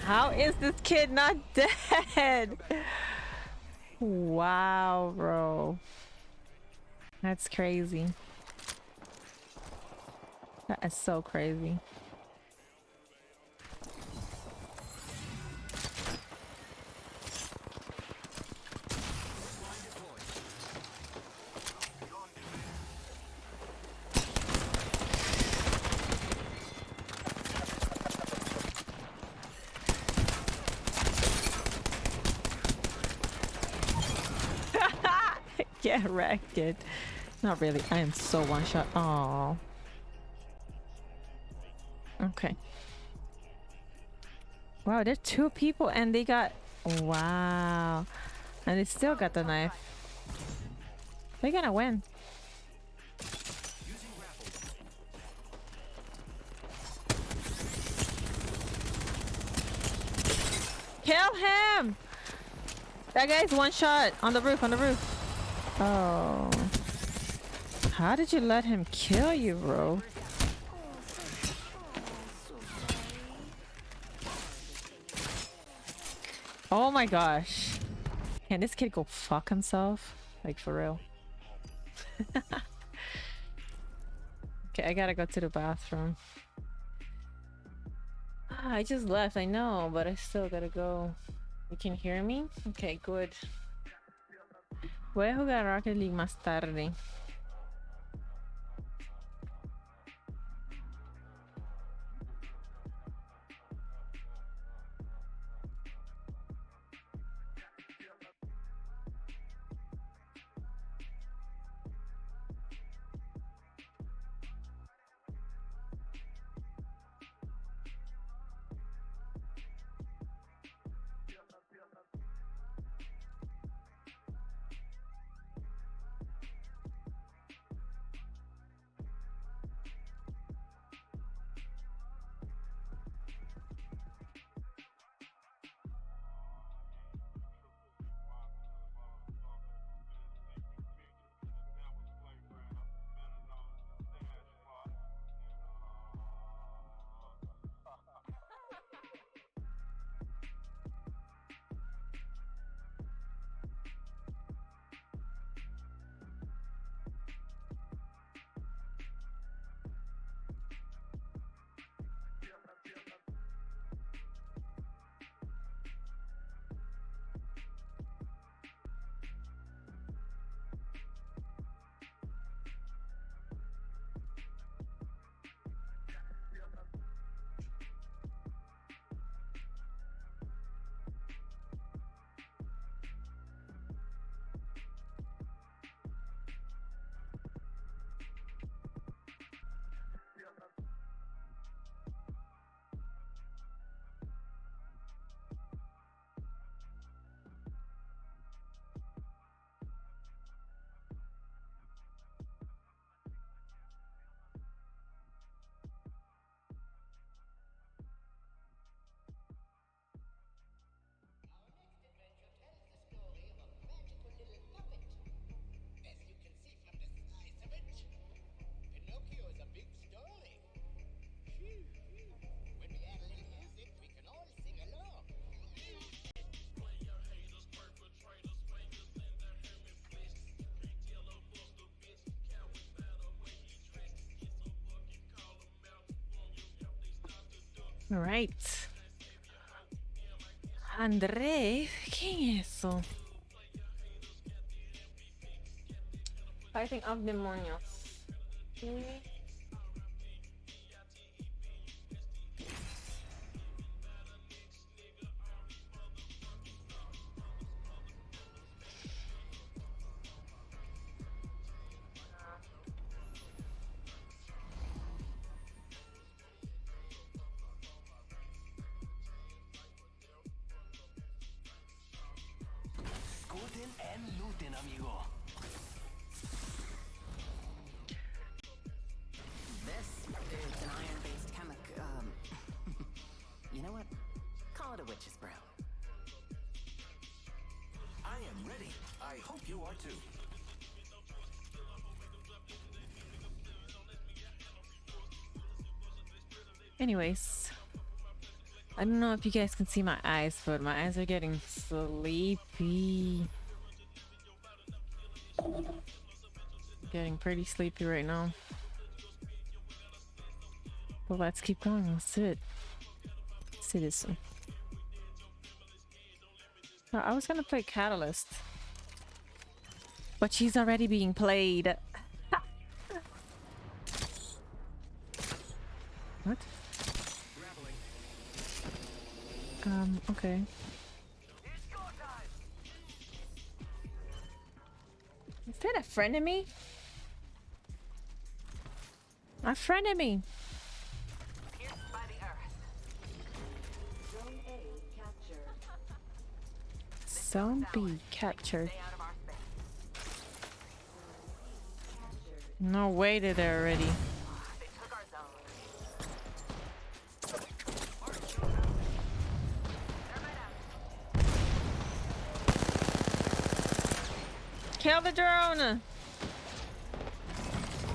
How is this kid not dead? Wow, bro. That's crazy. That is so crazy. Get wrecked, kid. Not really. I am so one shot. Oh. Okay. Wow, there's 2 people and they got... Wow. And they still got the knife. They're gonna win. Kill him! That guy's one shot on the roof, on the roof. Oh. How did you let him kill you, bro? Oh my gosh. Can this kid go fuck himself? Like, for real. Okay, I gotta go to the bathroom. Ah, I just left, I know, but I still gotta go. You can hear me? Okay, good. Voy a jugar Rocket League más tarde. All right. André, ¿qué es eso? Fighting of demonios. Okay. Scooting and looting, amigo. This is an iron-based chemic, you know what? Call it a witch's brew. I am ready. I hope you are too. Anyways, I don't know if you guys can see my eyes, but my eyes are getting sleepy. Getting pretty sleepy right now. But let's keep going. Let's do it. Let's do this one. Oh, I was gonna play Catalyst, but she's already being played. What? Okay. Is that a friend of me? A friend of me. Zone B captured. No way they're there already. Kill the drone!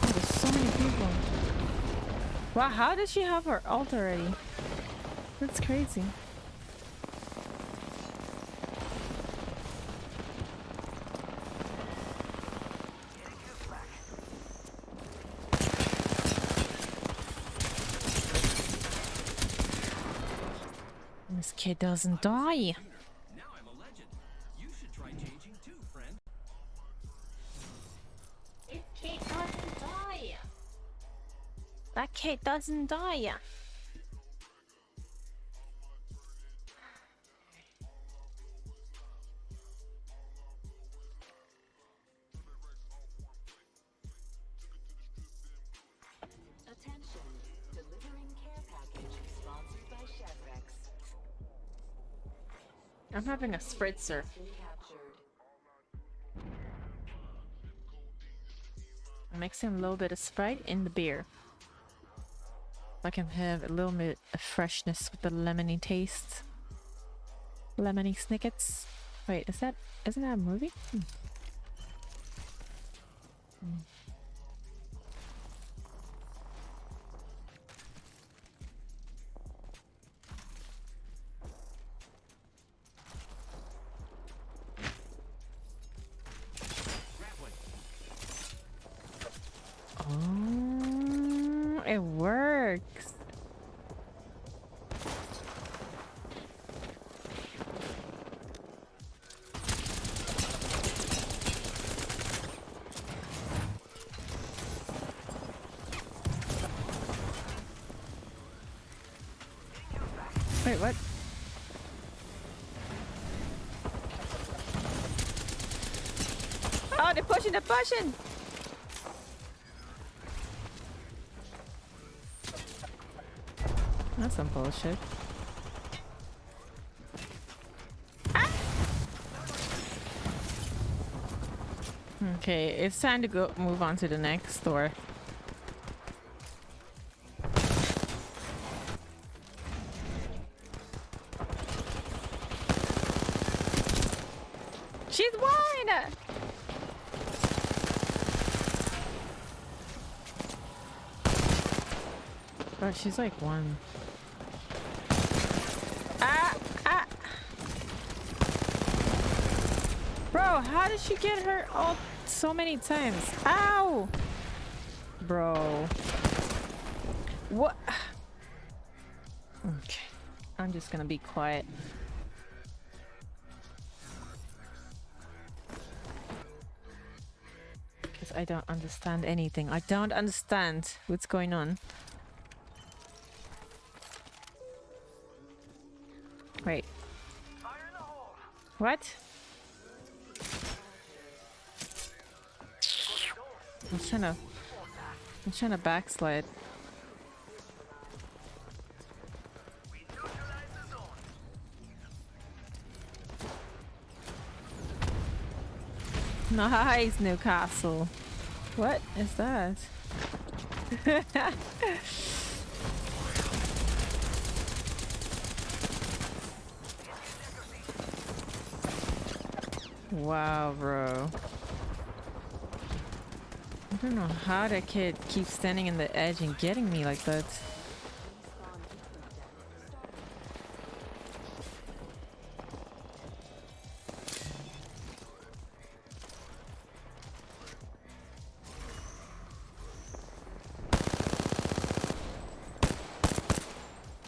Oh, there's so many people. Wow, how did she have her ult already? That's crazy. This kid doesn't die. Now I'm a legend. You should try changing too, friend. This kid doesn't die. That kid doesn't die. Attention, delivering care package sponsored by Chevrex. I'm having a spritzer. I'm mixing a little bit of Sprite in the beer. I can have a little bit of freshness with the lemony taste. Lemony snickets. Wait, isn't that a movie? Oh, it works. Wait, what? Oh, they're pushing, they're pushing! That's some bullshit. Ah! Okay, it's time to go move on to the next store. She's wide! Bro, she's like one. Ah! Bro, how did she get her ult so many times? Ow! Bro. What? Okay. I'm just gonna be quiet. Because I don't understand anything. I don't understand what's going on. Wait. What? I'm trying to backslide. Nice, Newcastle. What is that? Wow, bro. I don't know how that kid keeps standing in the edge and getting me like that.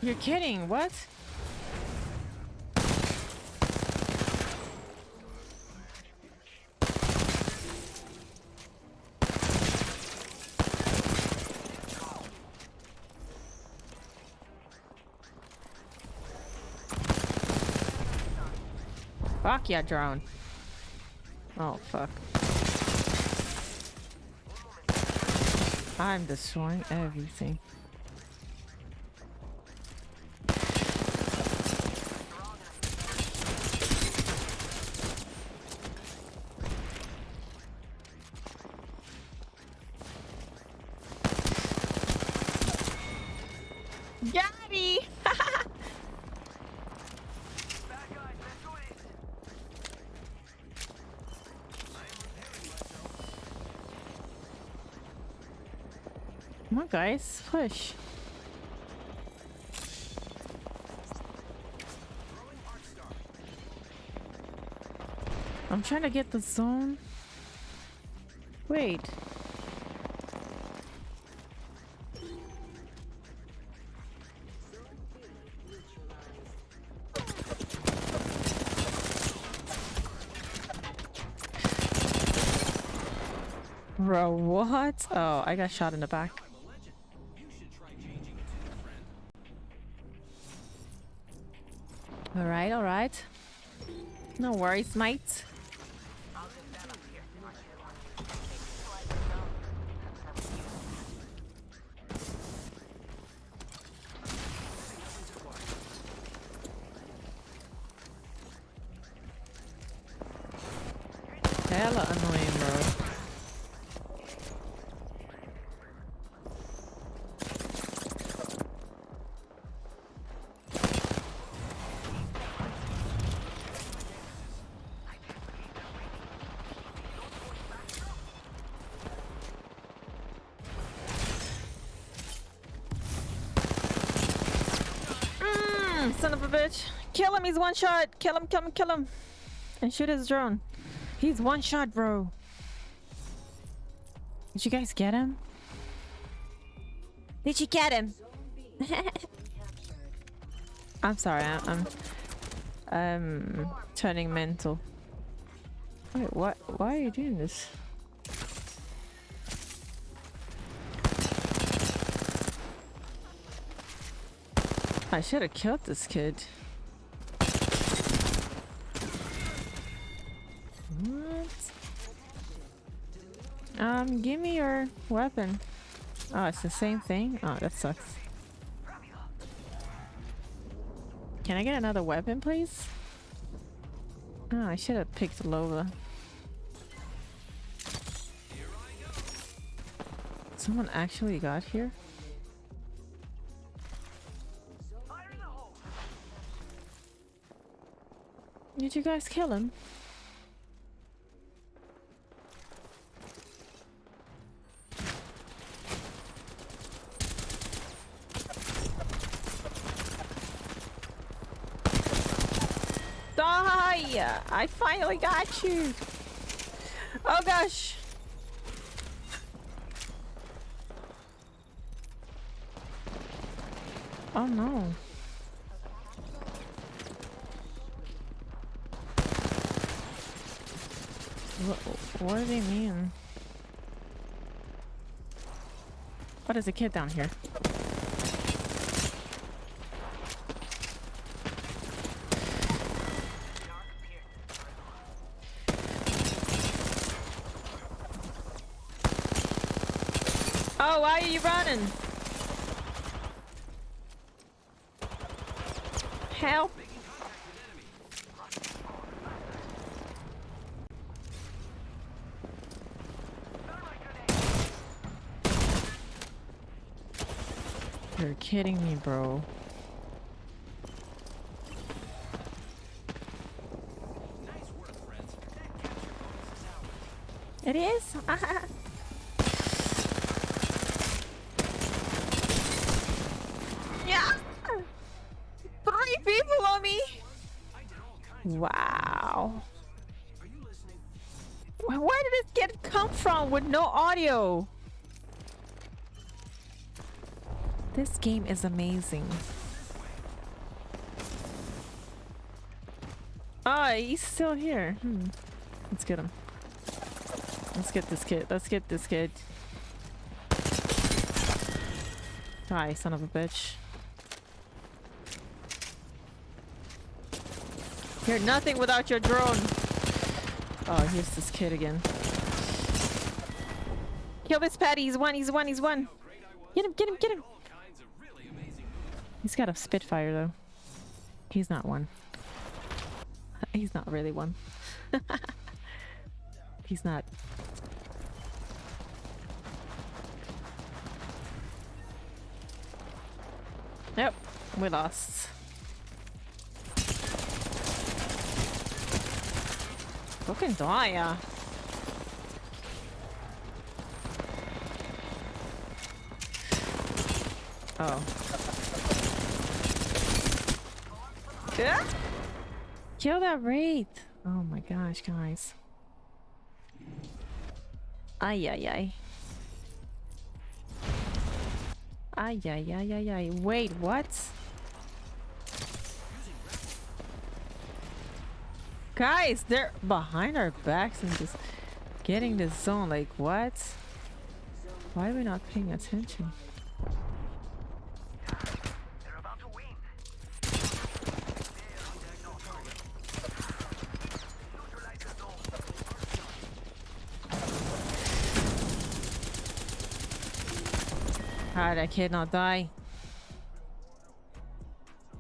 You're kidding, what? Fuck yeah, drone. Oh, fuck. I'm destroying everything. Gabby! Come on, guys, push. I'm trying to get the zone. Wait. Bro, what? Oh, I got shot in the back. Alright, alright. No worries, mate. Hella annoying, bro. Son of a bitch. Kill him, he's one shot. Kill him, kill him, kill him. And shoot his drone. He's one shot, bro. Did you guys get him? Did you get him? I'm sorry, I'm turning mental. Wait, what? Why are you doing this? I should have killed this kid. What? Give me your weapon. Oh, it's the same thing? Oh, that sucks. Can I get another weapon, please? Oh, I should have picked Lola. Someone actually got here? Did you guys kill him? Die! I finally got you! Oh gosh! Oh no. What do they mean? What is a kid down here? Oh, why are you running? Help! You're kidding me, bro. Nice work, friends. That capture bonus is ours. It is? Yeah! 3 people on me! Wow. Are you listening? Where did this kid come from with no audio? This game is amazing. Oh, he's still here. Let's get him. Let's get this kid. Let's get this kid. Die, son of a bitch. You're nothing without your drone. Oh, here's this kid again. Kill this Patty. He's one. He's one. He's one. Get him. Get him. Get him. He's got a Spitfire though. He's not one. He's not really one. He's not. Yep, we lost. Fucking die, yeah. Oh. Yeah? Kill that Wraith. Oh my gosh, guys. Ay, ay, ay. Ay, ay, ay, ay, ay. Wait, what? Guys, they're behind our backs and just getting the zone. Like, what? Why are we not paying attention? They're about to win. Neutralize the zone. How did that kid not die?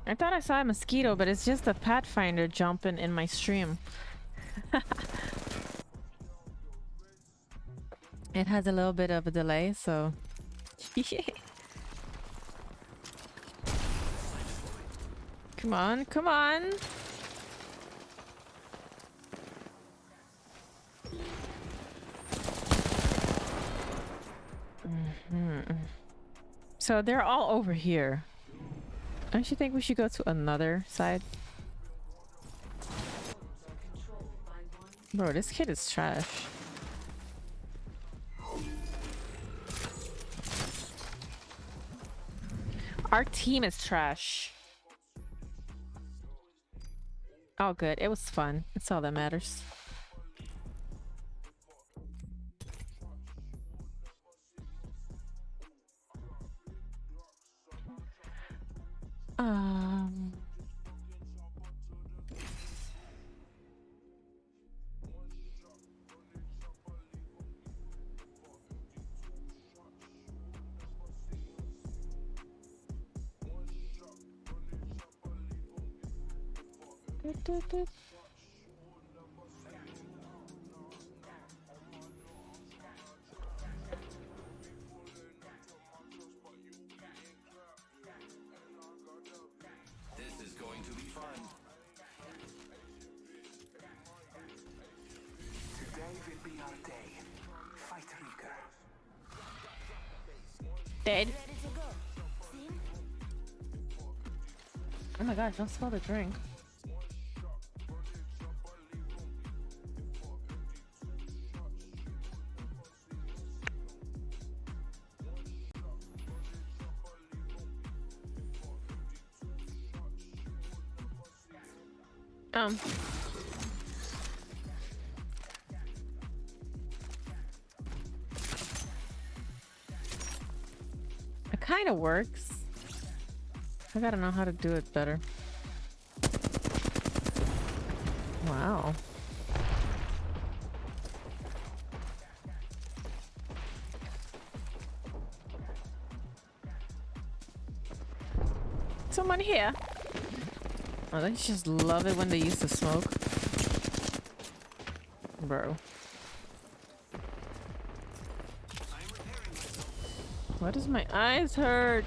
I thought I saw a mosquito, but it's just a Pathfinder jumping in my stream. It has a little bit of a delay, so... Come on, come on! So they're all over here. Don't you think we should go to another side? Bro, this kid is trash. Our team is trash. Oh, good. It was fun. That's all that matters. This is going to be fun. Today will be our day. Fight Reaker. Dead. Ready to go. See? Oh my gosh, don't spill the drink. kind of works. I gotta know how to do it better. Wow. Someone here. Oh, they just love it when they use the smoke. Bro. Why does my eyes hurt?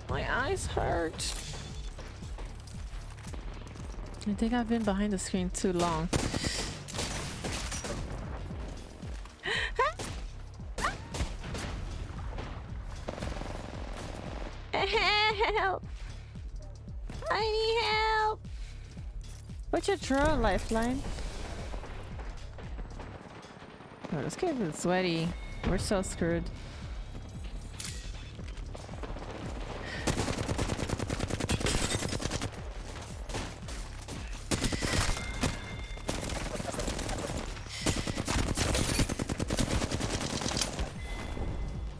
My eyes hurt. I think I've been behind the screen too long. Help! I need help! What's your draw lifeline? Oh, this kid is sweaty. We're so screwed.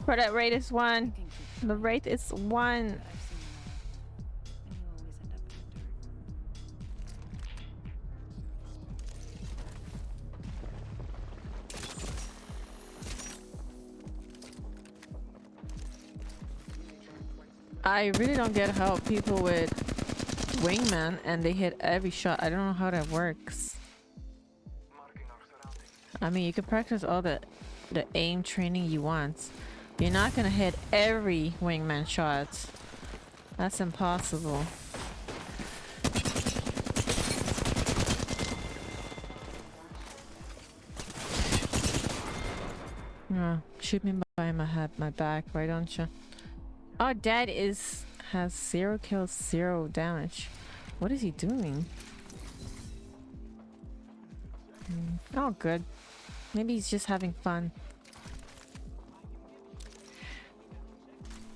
For that rate is 1. The rate is 1. I really don't get how people with wingman and they hit every shot. I don't know how that works. I mean, you can practice all the aim training you want. You're not gonna hit every wingman shot. That's impossible. Oh, shoot me by my back, why don't you? Oh, Dad has 0 kills, 0 damage. What is he doing? Oh, good. Maybe he's just having fun.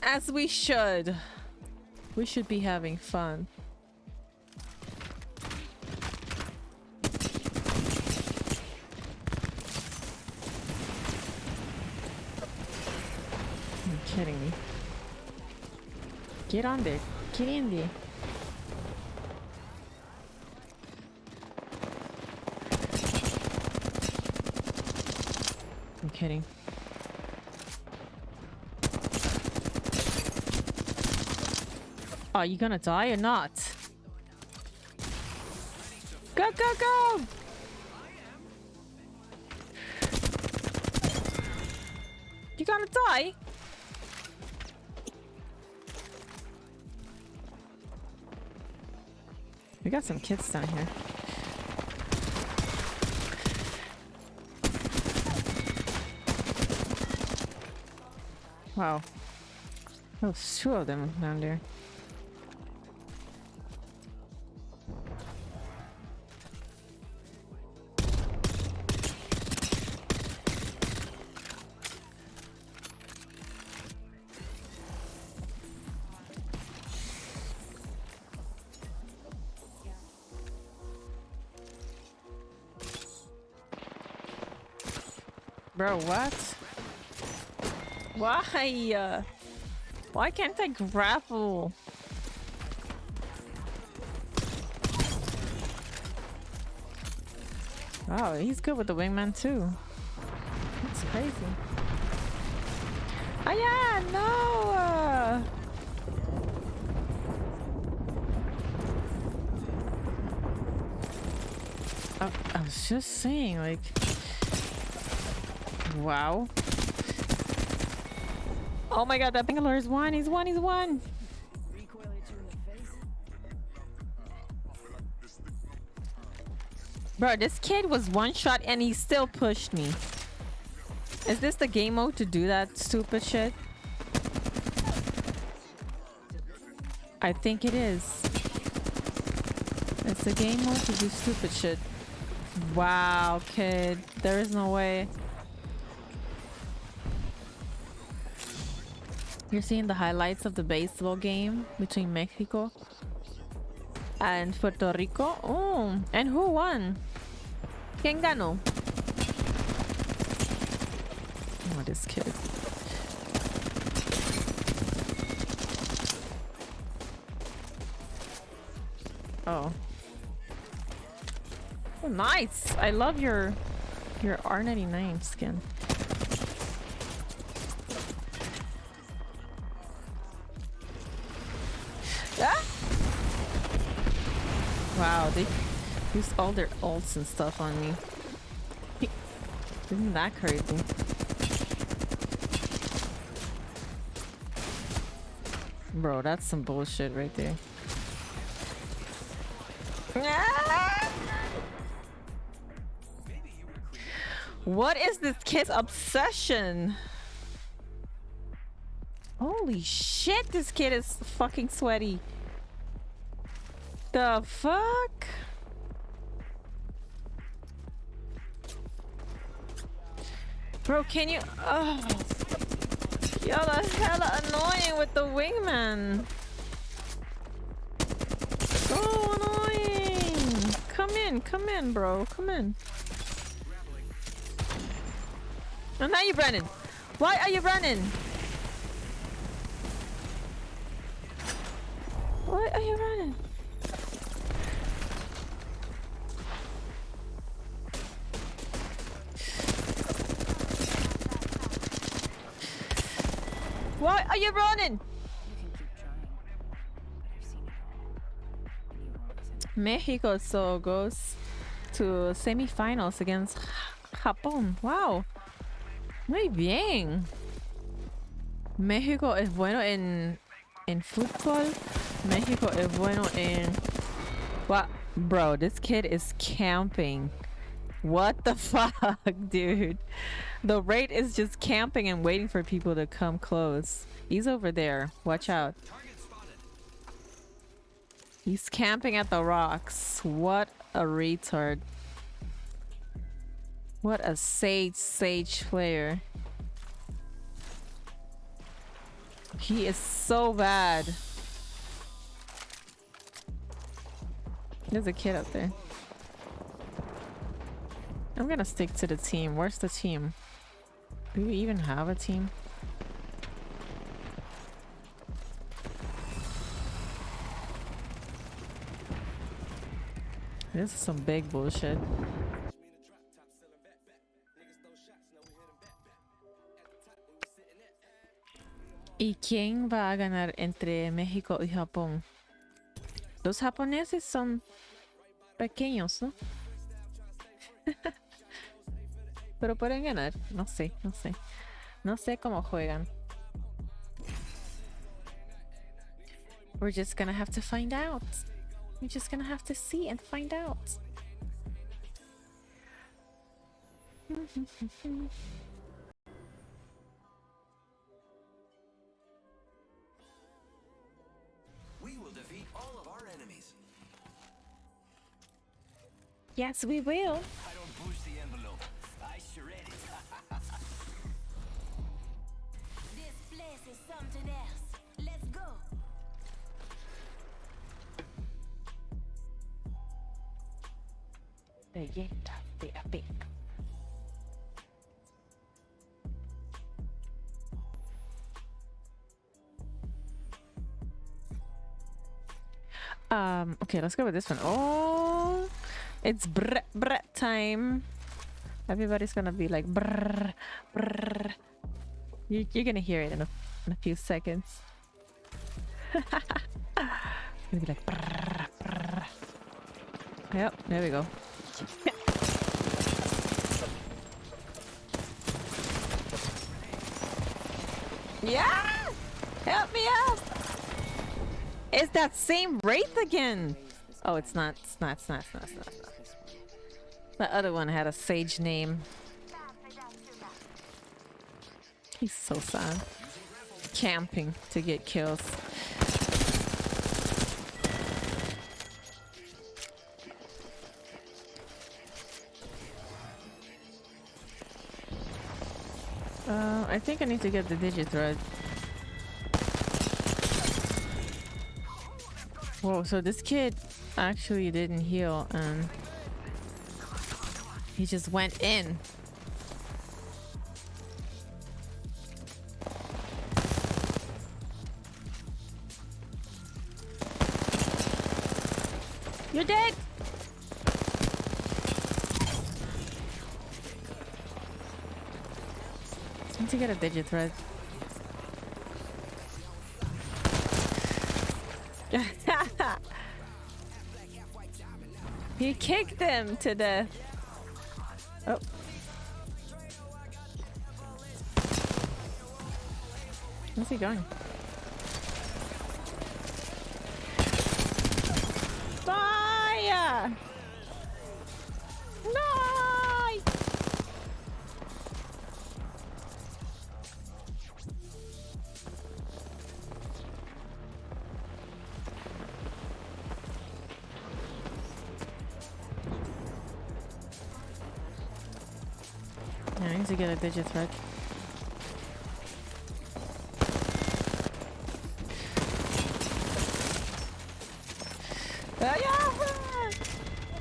As we should. We should be having fun. You're kidding me. Get on there. Get in there. I'm kidding. Are you gonna die or not? Go, go, go! You gonna die? We got some kids down here. Wow. Oh, 2 of them down there. Bro, what? Why? Why can't I grapple? Wow, he's good with the wingman too. That's crazy. Oh yeah, no! I was just saying, like... Wow. Oh my god, that Bangalore is 1. He's 1. He's 1. Bro, this kid was 1 shot and he still pushed me. Is this the game mode to do that stupid shit? I think it is. It's the game mode to do stupid shit. Wow, kid. There is no way. You're seeing the highlights of the baseball game between Mexico and Puerto Rico. Oh, and who won? ¿Quién ganó? Oh, this kid. Oh. Oh, nice! I love your R99 skin. Ah! Wow, they used all their ults and stuff on me. Isn't that crazy? Bro, that's some bullshit right there. Ah! What is this kid's obsession? Holy shit, this kid is fucking sweaty. The fuck? Bro, can you... Oh. Y'all are hella annoying with the wingman. So annoying. Come in, bro. Come in. And now you're running. Why are you running? Why are you running? Why are you running? Mexico so goes to semifinals against Japón. Wow. Muy bien. México es bueno en fútbol. México es bueno en... What? Bro, this kid is camping. What the fuck, dude? The raid is just camping and waiting for people to come close. He's over there. Watch out. He's camping at the rocks. What a retard. What a sage player. He is so bad. There's a kid up there. I'm gonna stick to the team. Where's the team? Do we even have a team? This is some big bullshit. ¿Y quién va a ganar entre México y Japón? Los japoneses son pequeños, ¿no? Pero pueden ganar. No sé. No sé cómo juegan. We're just gonna have to find out. We're just gonna have to see and find out. We will defeat all of our enemies. Yes, we will. I don't push the envelope. I shred it. This place is something else. Let's go. Leyenda de Epic. Okay, let's go with this one. Oh, it's brr time. Everybody's gonna be like brr. You're gonna hear it in a few seconds. Gonna be like brr. Yep, there we go. Yeah! Help me up! It's that same wraith again! Oh, it's not. The other one had a sage name. He's so sad. Camping to get kills. I think I need to get the Digithread. Whoa, so this kid actually didn't heal and he just went in. You're dead! I need to get a digit thread. He kicked him to death. Oh. Where's he going? Fire! No! I need to get a digit thread.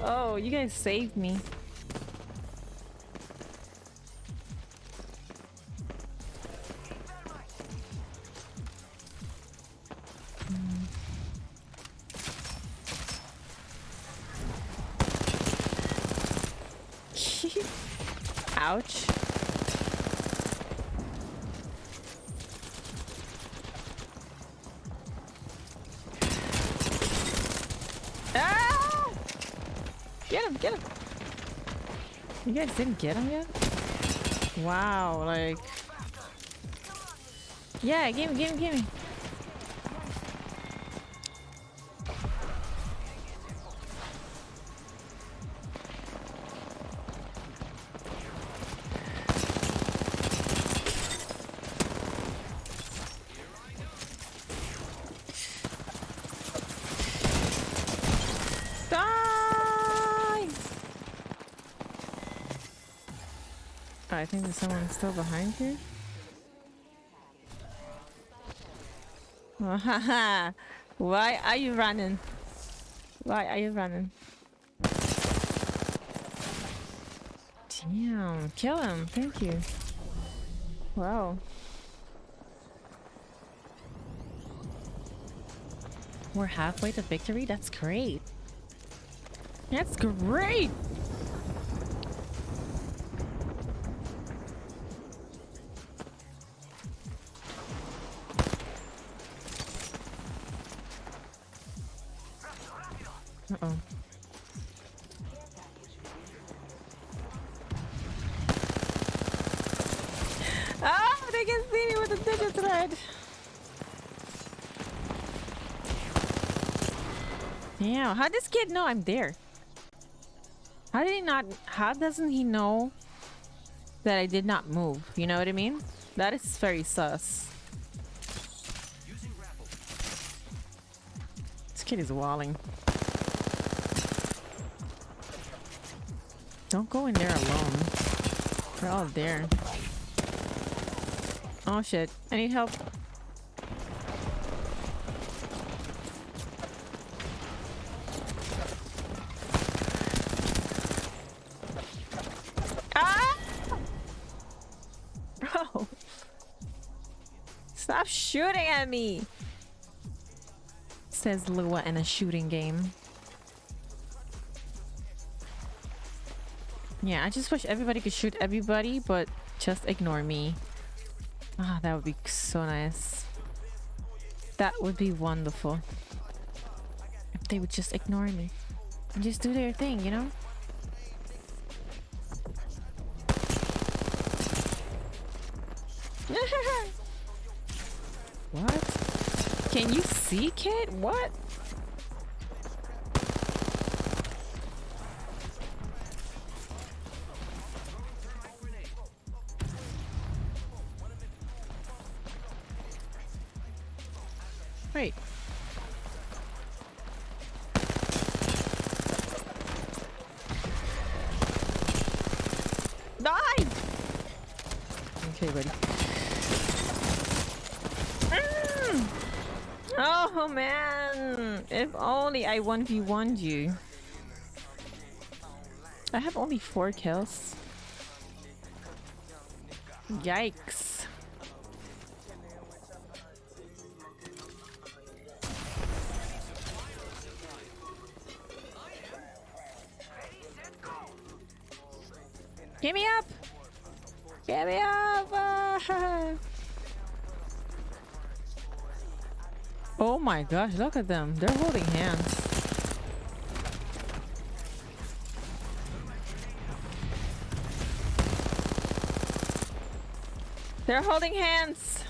Oh, you guys saved me. Ouch. Ah! Get him, get him. You guys didn't get him yet? Wow, like... Yeah, give me, give me, give me. I think there's someone still behind here. Oh, haha. Why are you running? Why are you running? Damn, kill him. Thank you. Wow. We're halfway to victory? That's great. That's great! Uh-oh. Oh, they can see me with a digit thread. Damn, how does this kid know I'm there? How did he not? How doesn't he know that I did not move? You know what I mean? That is very sus. This kid is walling. Don't go in there alone. We're all there. Oh shit. I need help. Ah! Bro. Stop shooting at me. Says Lua in a shooting game. Yeah, I just wish everybody could shoot everybody, but just ignore me. Ah, that would be so nice. That would be wonderful. If they would just ignore me and just do their thing, you know? What? Can you see, kid? What? Wait. Die! Okay, buddy. Oh man! If only I 1v1'd you. I have only 4 kills. Yikes. Get me up! Get me up! Oh my gosh, look at them. They're holding hands. They're holding hands.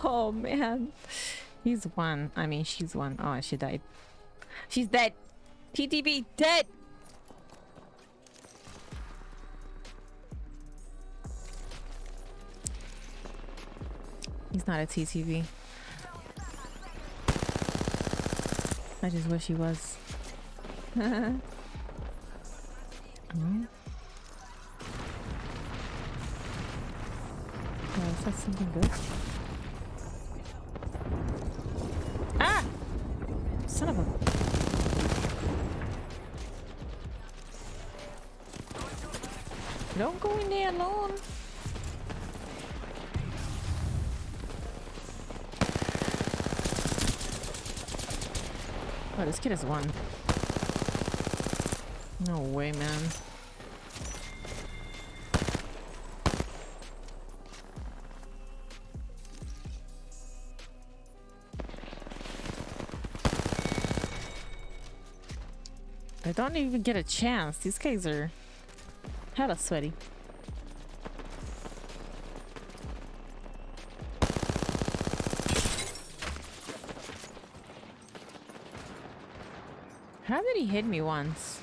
Oh man. He's one. I mean, she's one. Oh, she died. She's dead. TTB dead. He's not a TTV. I just wish he was. Oh. Oh, is that something good? Ah! Son of a... Don't go in there alone. Oh, this kid has one. No way, man. I don't even get a chance. These guys are hella sweaty. How did he hit me once?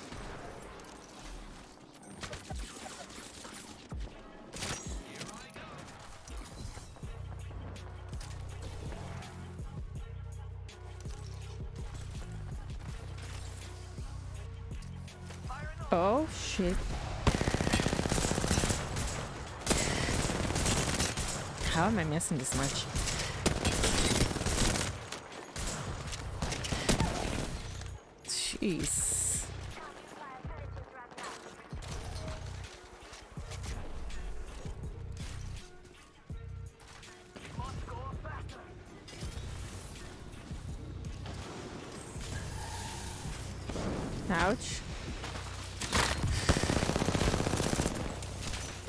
Oh shit. How am I missing this much? Jeez. Ouch.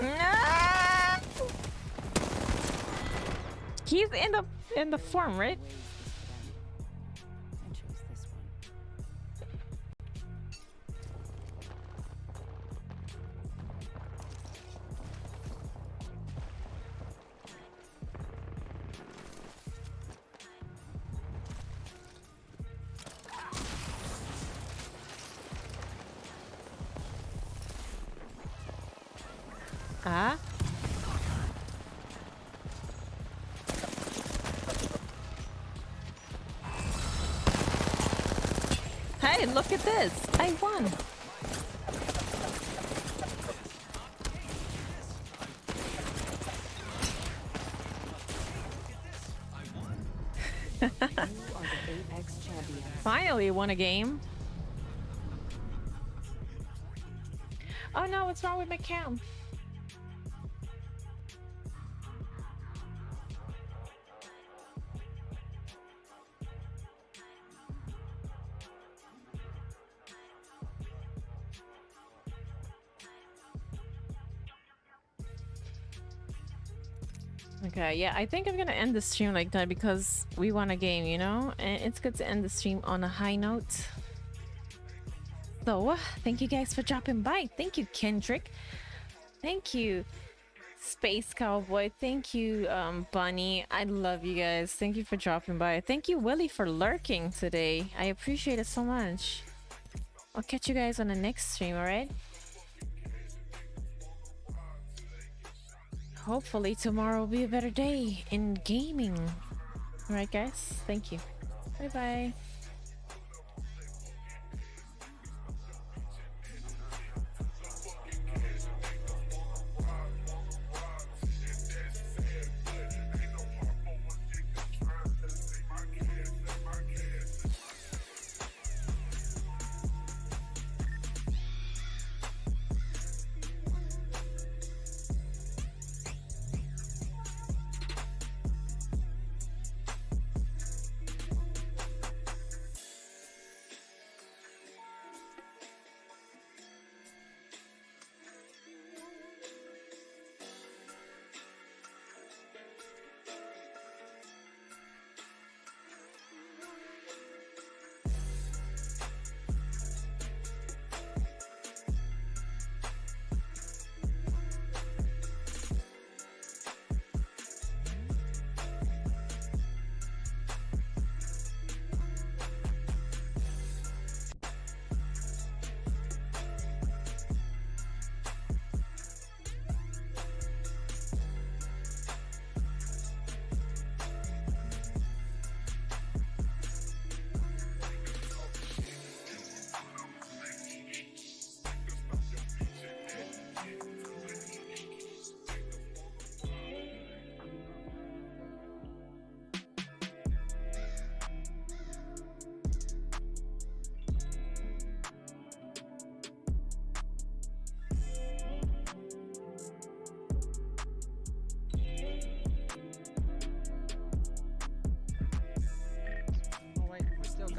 No! He's in the form, right? I chose this one. Ah? Hey, look at this! I won! Finally won a game. Oh no, what's wrong with my cam? Okay, yeah, I think I'm gonna end the stream like that because we won a game, you know? And it's good to end the stream on a high note. So, thank you guys for dropping by. Thank you, Kendrick. Thank you, Space Cowboy. Thank you, Bunny. I love you guys. Thank you for dropping by. Thank you, Willie, for lurking today. I appreciate it so much. I'll catch you guys on the next stream, alright? Hopefully tomorrow will be a better day in gaming. Alright guys, thank you. Bye bye.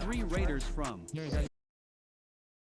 3 raiders from. You ain't got